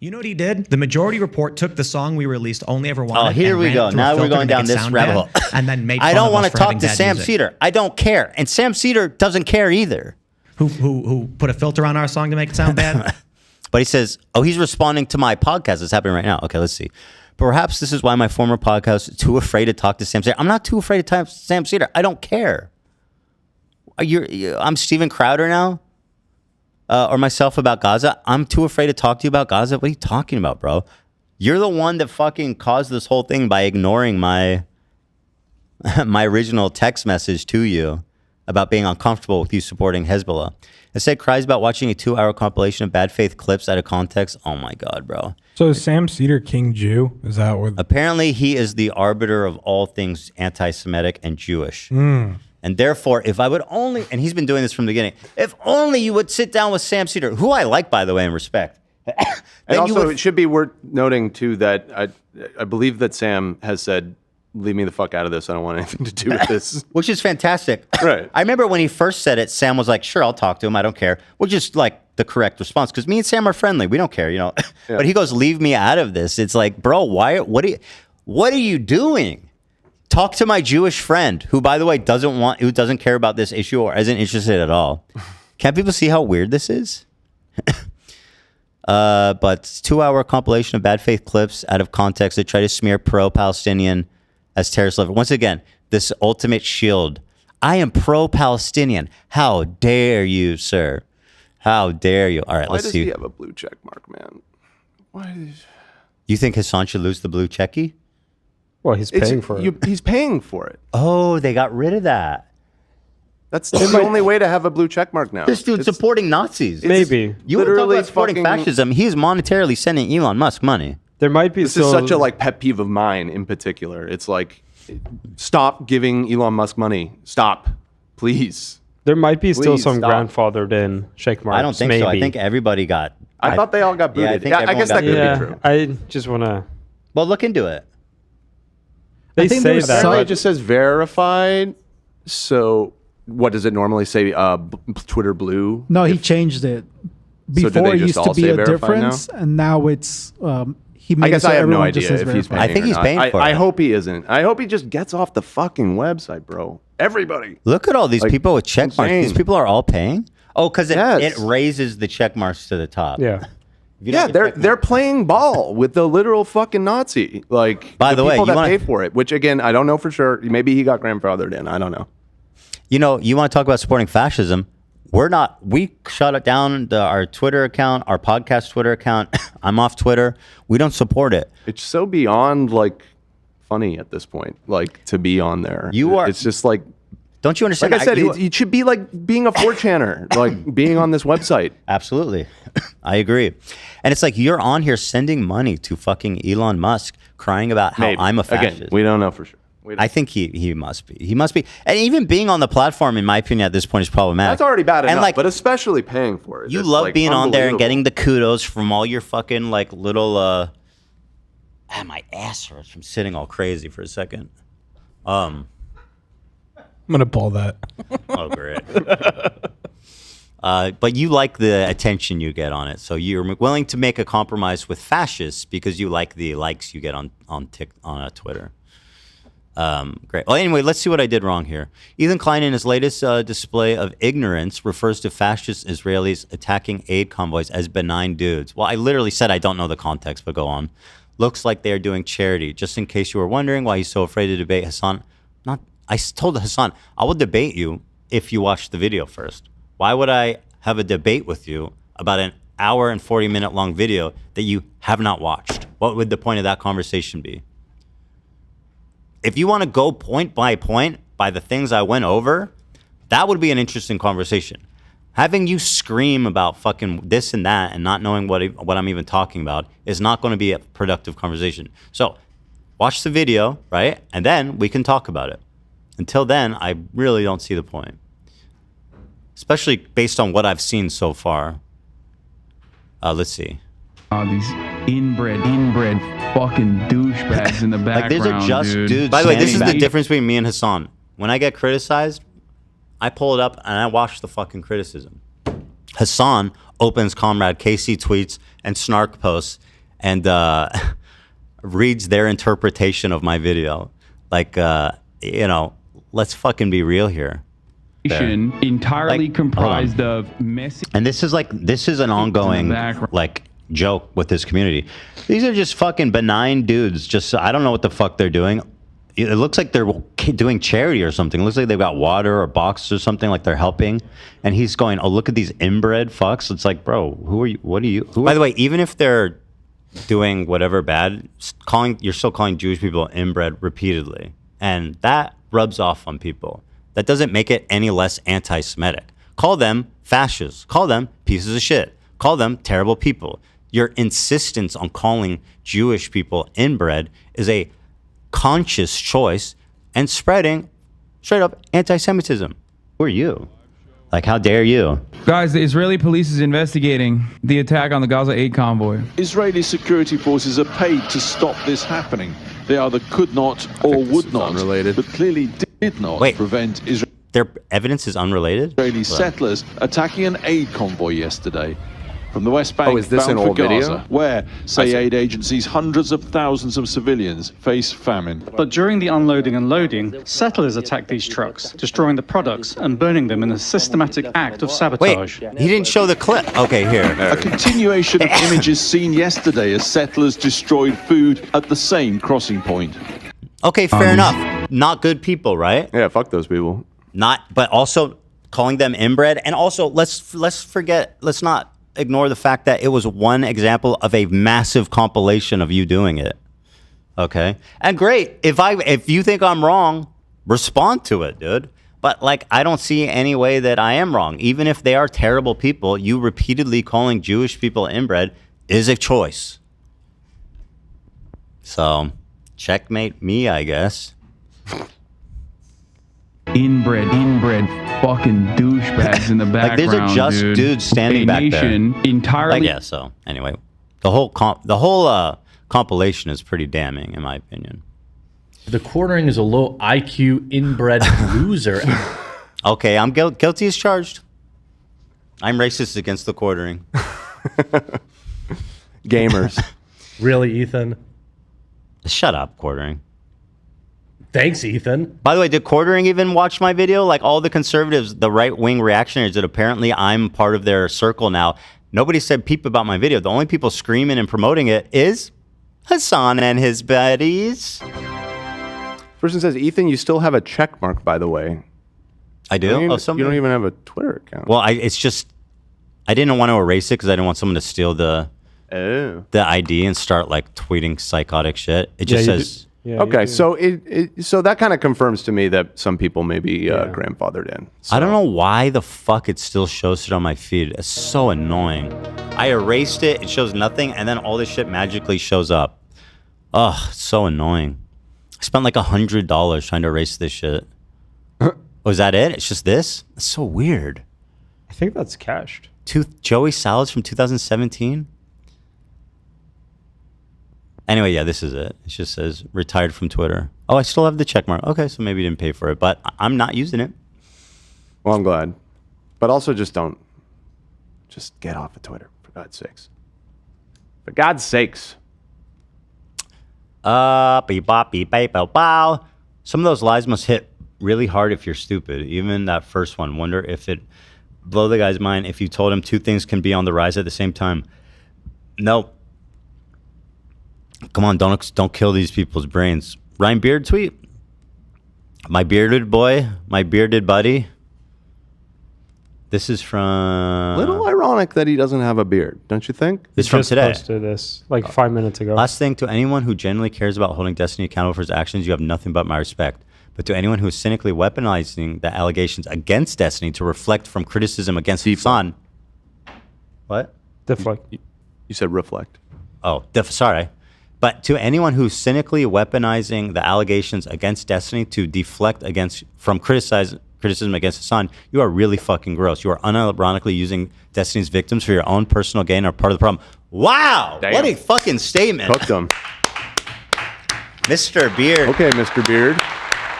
You know what he did? The Majority Report took the song we released, Only Ever Wanted. Oh, here we go. Now we're going down this rabbit hole. And then made I fun don't of want us to for talk having to bad Sam music. Cedar. I don't care. And Sam Cedar doesn't care either. Who put a filter on our song to make it sound bad? But he says, oh, he's responding to my podcast that's happening right now. Okay, let's see. Perhaps this is why my former podcast is too afraid to talk to Sam Cedar. I'm not too afraid to talk to Sam Cedar. I don't care. I'm Steven Crowder now. Or myself about Gaza. I'm too afraid to talk to you about Gaza. What are you talking about, bro? You're the one that fucking caused this whole thing by ignoring my my original text message to you about being uncomfortable with you supporting Hezbollah. I said cries about watching a 2-hour compilation of bad faith clips out of context. Oh my God, bro. So is Sam Cedar King Jew? Is that what? Apparently he is the arbiter of all things anti-Semitic and Jewish. And therefore, if I would only, and he's been doing this from the beginning, if only you would sit down with Sam Cedar, who I like, by the way, and respect. And also, it should be worth noting, too, that I believe that Sam has said, leave me the fuck out of this. I don't want anything to do with this. Which is fantastic. Right. I remember when he first said it, Sam was like, sure, I'll talk to him. I don't care. Which is like the correct response, because me and Sam are friendly. We don't care, you know. Yeah. But he goes, leave me out of this. It's like, bro, what are you doing? Talk to my Jewish friend, who, by the way, who doesn't care about this issue or isn't interested at all. Can't people see how weird this is? But 2-hour compilation of bad faith clips out of context that try to smear pro-Palestinian as terrorist level. Once again, this ultimate shield. I am pro-Palestinian. How dare you, sir? How dare you? All right, Why let's does see. he have a blue check mark, man? Why? You think Hasan should lose the blue checky? Well, he's paying for it. He's paying for it. Oh, they got rid of that. That's the only way to have a blue check mark now. This dude's supporting Nazis. Maybe. You would talk literally about supporting fucking- fascism. He's monetarily sending Elon Musk money. There might be This is such a like pet peeve of mine in particular. It's like, stop giving Elon Musk money. Stop, please. There might be still Please some stop. grandfathered in check marks. I don't think maybe. so. I think everybody got. I thought they all got Yeah, I booted. think I guess that could yeah, be true. I just want to. Well, look into it. They I think say there's that. some- but- it just says verified. So what does it normally say? Twitter blue? No, he changed it. So do they Before it just used to all be say a verified difference, and now it's he made I guess it so I have no everyone just idea says if he's verified. paying I think or he's not. paying for I it. hope he isn't. I hope he just gets off the fucking website, bro. Everybody. Look at all these Like, people with check marks. insane. These people are all paying. Oh, because Yes. it raises the check marks to the top. Yeah. Yeah, they're playing ball with the literal fucking Nazi. Like, by the way, people you that pay for it, which again, I don't know for sure. Maybe he got grandfathered in. I don't know. You know, you want to talk about supporting fascism? We shut it down, our Twitter account, our podcast Twitter account. I'm off Twitter. We don't support it. It's so beyond like funny at this point, like to be on there. It's just like, don't you understand? Like I said, it should be like being a 4chaner, like being on this website. Absolutely. I agree. And it's like you're on here sending money to fucking Elon Musk, crying about how I'm a fascist. Again, we don't know for sure. I think he must be. He must be. And even being on the platform, in my opinion, at this point is problematic. That's already bad and enough, like, but especially paying for it. You It's, love like, being on there and unbelievable. getting the kudos from all your fucking like little my ass hurts from sitting all crazy for a second. I'm gonna pull that. Oh, great. But you like the attention you get on it, so you're willing to make a compromise with fascists because you like the likes you get on Twitter. Great. Well, anyway, let's see what I did wrong here. Ethan Klein, in his latest display of ignorance, refers to fascist Israelis attacking aid convoys as benign dudes. Well, I literally said I don't know the context, but go on. Looks like they are doing charity. Just in case you were wondering why he's so afraid to debate Hasan. I told Hasan, I will debate you if you watch the video first. Why would I have a debate with you about an hour and 40-minute long video that you have not watched? What would the point of that conversation be? If you want to go point by point by the things I went over, that would be an interesting conversation. Having you scream about fucking this and that and not knowing what I'm even talking about is not going to be a productive conversation. So watch the video, right? And then we can talk about it. Until then, I really don't see the point. Especially based on what I've seen so far. Let's see. These inbred fucking douchebags in the background. Like these are just dude. dudes. By the way, this is the difference between me and Hasan. When I get criticized, I pull it up and I watch the fucking criticism. Hasan opens Comrade Casey tweets and Snark posts and reads their interpretation of my video. Like, let's fucking be real here. Entirely comprised of messy. And this is an ongoing like joke with this community. These are just fucking benign dudes. Just I don't know what the fuck they're doing. It looks like they're doing charity or something. It looks like they've got water or boxes or something, like they're helping. And he's going, "Oh, look at these inbred fucks." It's like, bro, who are you? What are you? By the way, even if they're doing whatever bad, you're still calling Jewish people inbred repeatedly, and that rubs off on people. That doesn't make it any less anti-Semitic. Call them fascists. Call them pieces of shit. Call them terrible people. Your insistence on calling Jewish people inbred is a conscious choice and spreading straight up anti-Semitism. Who are you? Like, how dare you? Guys, the Israeli police is investigating the attack on the Gaza aid convoy. Israeli security forces are paid to stop this happening. They either could not or would not, but clearly did not prevent Israel. Their evidence is unrelated? Israeli settlers attacking an aid convoy yesterday from the West Bank is this bound an for old video? Gaza, where, say aid agencies, hundreds of thousands of civilians face famine. But during the unloading and loading, settlers attacked these trucks, destroying the products and burning them in a systematic act of sabotage. Wait, he didn't show the clip. Okay, here. A continuation of images seen yesterday as settlers destroyed food at the same crossing point. Okay, fair enough. Not good people, right? Yeah, fuck those people. But also calling them inbred, and also let's not ignore the fact that it was one example of a massive compilation of you doing it. Okay, and great. If you think I'm wrong, respond to it, dude. But like, I don't see any way that I am wrong. Even if they are terrible people, you repeatedly calling Jewish people inbred is a choice. So, checkmate me, I guess. Inbred fucking douchebags in the background. Like, these are just dudes standing back there. Entirely. I guess so. Anyway, the whole compilation is pretty damning, in my opinion. The quartering is a low IQ inbred loser. Okay, I'm guilty as charged. I'm racist against the quartering. Gamers. Really, Ethan? Shut up, quartering. Thanks, Ethan. By the way, did quartering even watch my video? Like all the conservatives, the right-wing reactionaries that apparently I'm part of their circle now, Nobody said peep about my video. The only people screaming and promoting it is Hasan and his buddies. Person says, Ethan, you still have a check mark, by the way. I do? You don't even have a Twitter account. Well, it's just, I didn't want to erase it because I didn't want someone to steal the ID and start like tweeting psychotic shit. It just says... okay, so so that kind of confirms to me that some people may be grandfathered in. So. I don't know why the fuck it still shows it on my feed. It's so annoying. I erased it, it shows nothing, and then all this shit magically shows up. Ugh, it's so annoying. I spent like $100 trying to erase this shit. Was that it? It's just this? It's so weird. I think that's cached. Joey Salads from 2017? Anyway, yeah, this is it. It just says retired from Twitter. Oh, I still have the check mark. Okay, so maybe you didn't pay for it, but I'm not using it. Well, I'm glad. But also just get off of Twitter, for God's sakes. For God's sakes. Some of those lies must hit really hard if you're stupid. Even that first one. Wonder if it blow the guy's mind if you told him two things can be on the rise at the same time. Nope. Come on, don't kill these people's brains. Ryan Beard tweet. My bearded boy, my bearded buddy. This is from... Little ironic that he doesn't have a beard, don't you think? This is from today. Posted this like 5 minutes ago. Last thing, to anyone who genuinely cares about holding Destiny accountable for his actions, you have nothing but my respect. But to anyone who is cynically weaponizing the allegations against Destiny to reflect from criticism against Hasan... What? Deflect. You said reflect. Oh, sorry. But to anyone who's cynically weaponizing the allegations against Destiny to deflect from criticism against Hasan, you are really fucking gross. You are unironically using Destiny's victims for your own personal gain or part of the problem. Wow! Damn. What a fucking statement. Cooked them. Mr. Beard. Okay, Mr. Beard.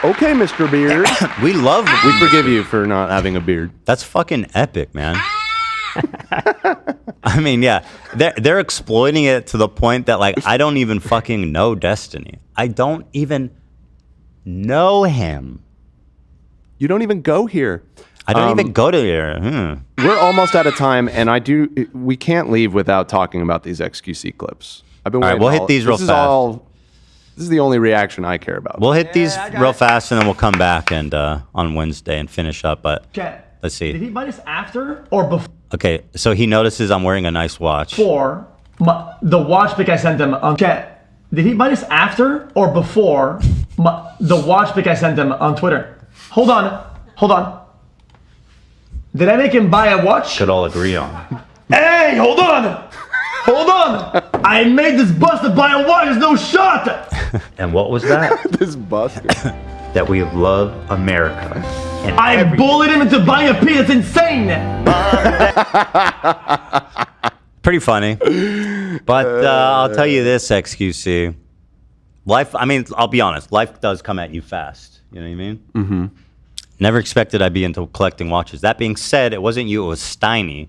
Okay, Mr. Beard. We forgive you for not having a beard. That's fucking epic, man. I mean, yeah, they're exploiting it to the point that like I don't even fucking know Destiny. I don't even know him. You don't even go here. I don't even go to here. We're almost out of time, and we can't leave without talking about these XQC clips. I've been waiting. All right, we'll hit these real fast. This is the only reaction I care about. We'll hit these real fast, and then we'll come back and on Wednesday and finish up. But let's see. Did he buy this after or before? Okay, so he notices I'm wearing a nice watch. The watch pic I sent him on chat. Did he buy this after or before the watch pic I sent him on Twitter? Hold on. Did I make him buy a watch? Could all agree on. Hey, hold on. I made this bastard buy a watch. There's no shot. And what was that? This bastard. That we love America. I bullied him into buying a piece. It's insane. Pretty funny. But I'll tell you this, XQC. Life, I mean, I'll be honest. Life does come at you fast. You know what I mean? Mm-hmm. Never expected I'd be into collecting watches. That being said, it wasn't you. It was Steiny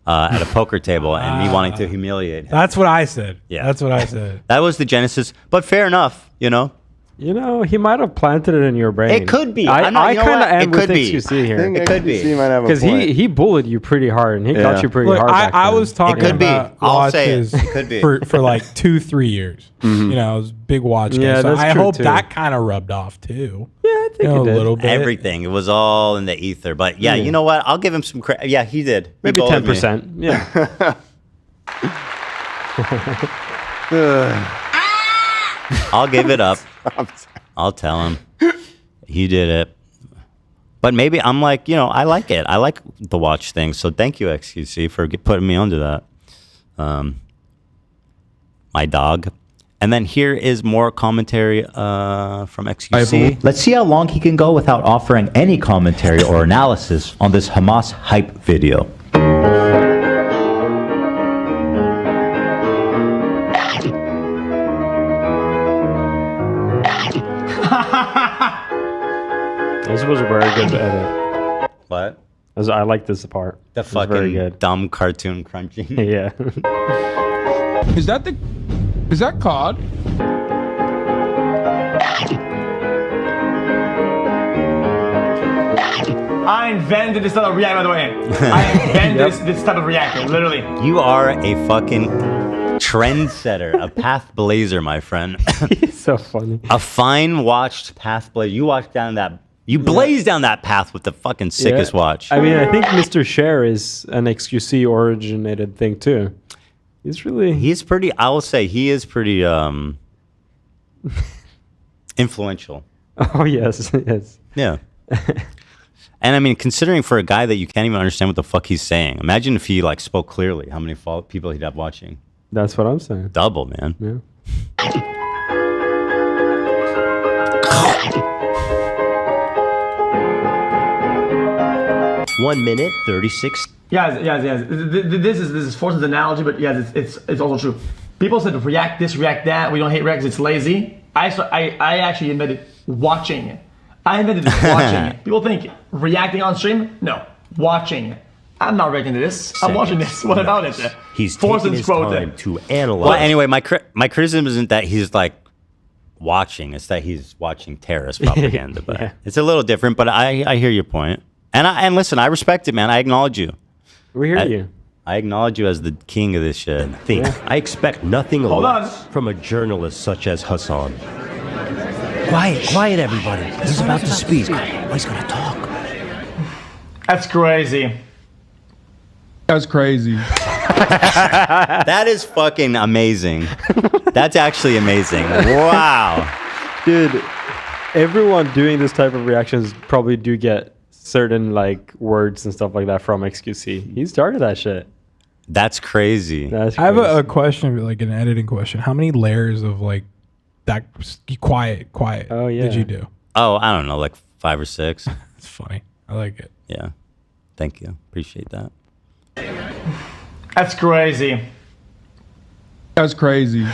at a poker table and me wanting to humiliate him. That's what I said. Yeah. That's what I said. That was the genesis. But fair enough, you know. You know, he might have planted it in your brain. It could be. I kind of am with be. XQC here. It could be. Because he bullied you pretty hard, and he got you pretty hard. I was talking about watches it could be. for like 2-3 years. Mm-hmm. You know, I was a big watch guy. Yeah, So that's I true hope too. that kind of rubbed off too. Yeah, I think You know, it did. a little bit. Everything. It was all in the ether. But yeah, you know what? I'll give him some credit. Yeah, he did. He Maybe bullied me. 10%. Yeah. I'll give it up. I'll tell him. He did it. But maybe I'm like, you know, I like it. I like the watch thing. So thank you, XQC, for putting me onto that. My dog. And then here is more commentary from XQC. Let's see how long he can go without offering any commentary or analysis on this Hamas hype video. This was a very good edit. What? I like this part. The It was very fucking good. dumb cartoon crunching. Yeah. Is that COD? I invented this type of reaction, by the way. I invented this type of reaction, literally. You are a fucking trendsetter, a path blazer, my friend. He's so funny. A fine watched path blazer. You walked down that. You blazed down that path with the fucking sickest watch. I mean, I think Mr. Share is an XQC originated thing too. He's pretty. I will say he is pretty influential. Oh yes, yes. Yeah. And I mean, considering for a guy that you can't even understand what the fuck he's saying, imagine if he like spoke clearly, how many people he'd have watching. That's what I'm saying. Double, man. Yeah. 1 minute 36. Yes. This is Force's analogy, but yes, it's also true. People said react this, react that. We don't hate reacts. It's lazy. I actually invented watching. I invented watching. People think reacting on stream. No, watching. I'm not reacting to this. I'm watching this. What about it? He's taking his time to analyze. Well, anyway, my criticism isn't that he's like watching. It's that he's watching terrorist propaganda. But Yeah. it's a little different. But I hear your point. And listen, I respect it, man. I acknowledge you. We hear you. I acknowledge you as the king of this shit. I expect nothing Hold less from a journalist such as Hasan. Quiet, everybody. He's about to speak. He's gonna talk. That's crazy. That's crazy. That is fucking amazing. That's actually amazing. Wow. Dude, everyone doing this type of reactions probably do get certain like words and stuff like that from XQC. He started that shit. That's crazy. I have a question, like an editing question. How many layers of like that quiet did you do? Oh, I don't know, like 5 or 6. It's funny. I like it. Yeah. Thank you. Appreciate that. That's crazy. That's crazy.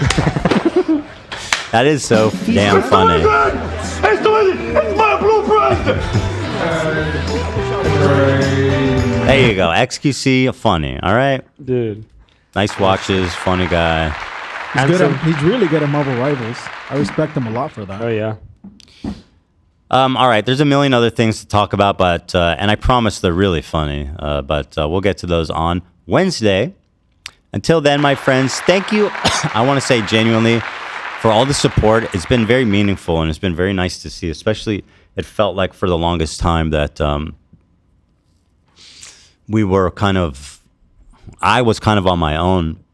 That is so damn funny. It's my blueprint. There you go. XQC, funny. All right, dude. Nice watches. Funny guy. He's really good at Marvel Rivals. I respect him a lot for that. Oh yeah. All right. There's a million other things to talk about, but and I promise they're really funny. But we'll get to those on Wednesday. Until then, my friends, thank you. I want to say genuinely for all the support. It's been very meaningful and it's been very nice to see. Especially, it felt like for the longest time that we were I was kind of on my own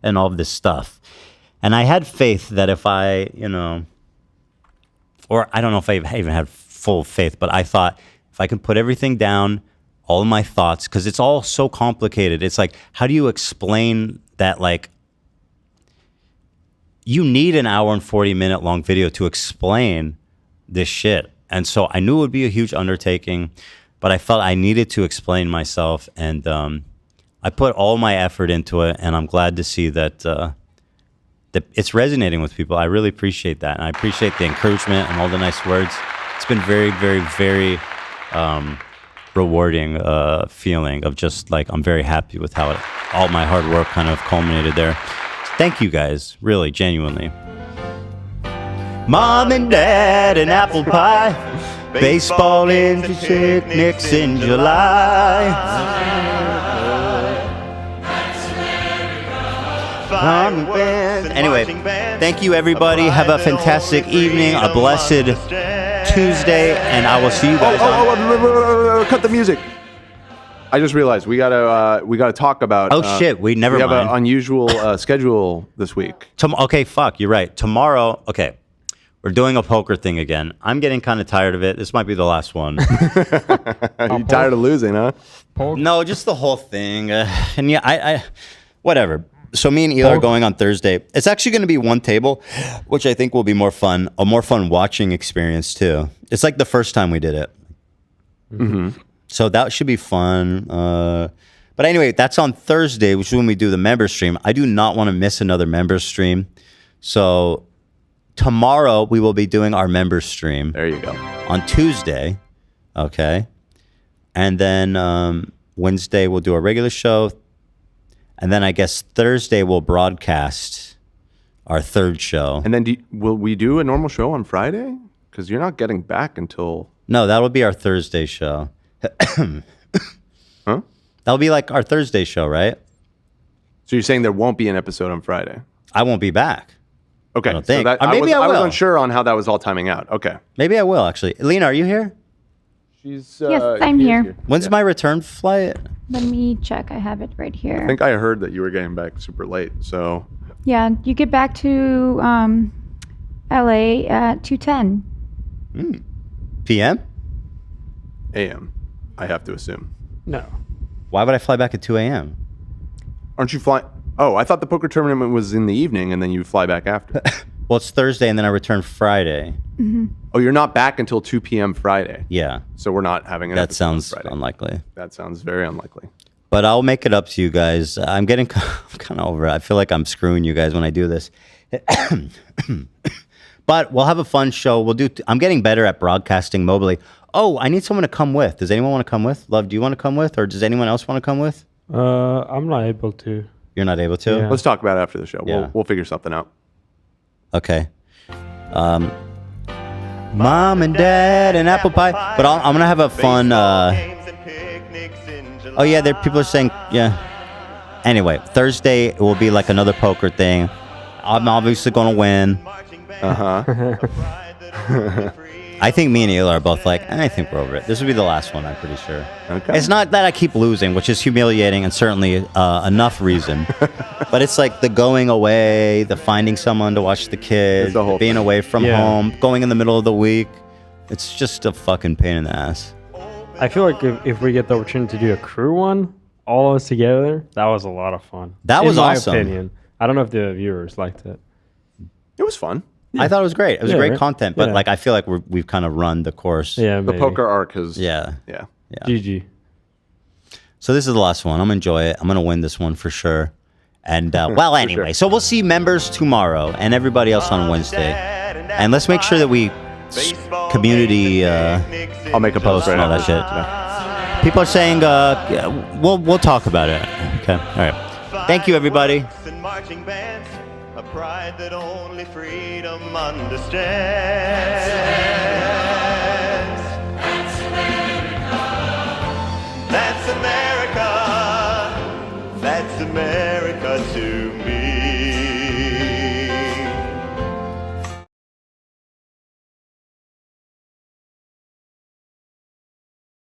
and all of this stuff. And I had faith that if I, or I don't know if I even had full faith, but I thought if I can put everything down, all of my thoughts, because it's all so complicated. It's like, how do you explain that? Like, you need an hour and 40-minute long video to explain this shit. And so I knew it would be a huge undertaking, but I felt I needed to explain myself. And I put all my effort into it. And I'm glad to see that it's resonating with people. I really appreciate that. And I appreciate the encouragement and all the nice words. It's been very, very, very rewarding feeling of just like, I'm very happy with how all my hard work kind of culminated there. Thank you guys, really, genuinely. Mom and Dad and apple pie, baseball into picnics in July. Anyway, thank you everybody. Have a fantastic evening, a blessed Tuesday, and I will see you guys. Cut the music. I just realized we gotta talk about. Oh shit! We have mind. an unusual schedule this week. Okay, fuck. You're right. Tomorrow. Okay, we're doing a poker thing again. I'm getting kind of tired of it. This might be the last one. You tired of losing, huh? No, just the whole thing. And yeah, I whatever. So me and Eli are going on Thursday. It's actually going to be one table, which I think will be more fun. A more fun watching experience too. It's like the first time we did it. Mm-hmm. So that should be fun. But anyway, that's on Thursday, which is when we do the member stream. I do not want to miss another member stream. So tomorrow we will be doing our member stream. There you go. On Tuesday. Okay. And then Wednesday we'll do a regular show. And then I guess Thursday we'll broadcast our third show. And then will we do a normal show on Friday? Because you're not getting back until... No, that'll be our Thursday show. Huh? That'll be like our Thursday show, right? So you're saying there won't be an episode on Friday? I won't be back. Okay. I don't think. So Or maybe I was will. unsure on how that was all timing out. Okay. Maybe I will, actually. Lena, are you here? She's. Yes, I'm here. When's my return flight? Let me check. I have it right here. I think I heard that you were getting back super late. So. Yeah, you get back to LA at 2:10. PM? AM. I have to assume. No. Why would I fly back at 2 a.m.? Aren't you flying? Oh, I thought the poker tournament was in the evening and then you fly back after. Well, it's Thursday and then I return Friday. Oh, you're not back until 2 p.m. Friday. Yeah. So we're not having an That episode on sounds Friday. unlikely. That sounds very unlikely. But I'll make it up to you guys. I'm getting I'm kind of over it. I feel like I'm screwing you guys when I do this. But we'll have a fun show. I'm getting better at broadcasting mobily. Oh, I need someone to come with. Does anyone want to come with? Love, do you want to come with? Or does anyone else want to come with? I'm not able to. You're not able to? Yeah. Let's talk about it after the show. Yeah. We'll figure something out. Okay. Mom and Dad and apple pie. But I'm going to have a fun... oh, yeah, people are saying... Yeah. Anyway, Thursday it will be like another poker thing. I'm obviously going to win. I think me and Ela are both like, I think we're over it. This will be the last one, I'm pretty sure. Okay. It's not that I keep losing, which is humiliating and certainly enough reason. But it's like the going away, the finding someone to watch the kids, being away from home, going in the middle of the week. It's just a fucking pain in the ass. I feel like if we get the opportunity to do a crew one, all of us together, that was a lot of fun. That was awesome. In my opinion. I don't know if the viewers liked it. It was fun. I thought it was great. It was great right? content, but like I feel like we've kind of run the course. Yeah, The poker arc has. Yeah. Yeah. GG. So this is the last one. I'm gonna enjoy it. I'm gonna win this one for sure. And well, anyway, so we'll see members tomorrow and everybody else on Wednesday. And let's make sure that we community. I'll make a post and all that shit. People are saying we'll talk about it. Okay. All right. Thank you, everybody. A pride that only freedom understands. That's America. That's America to me.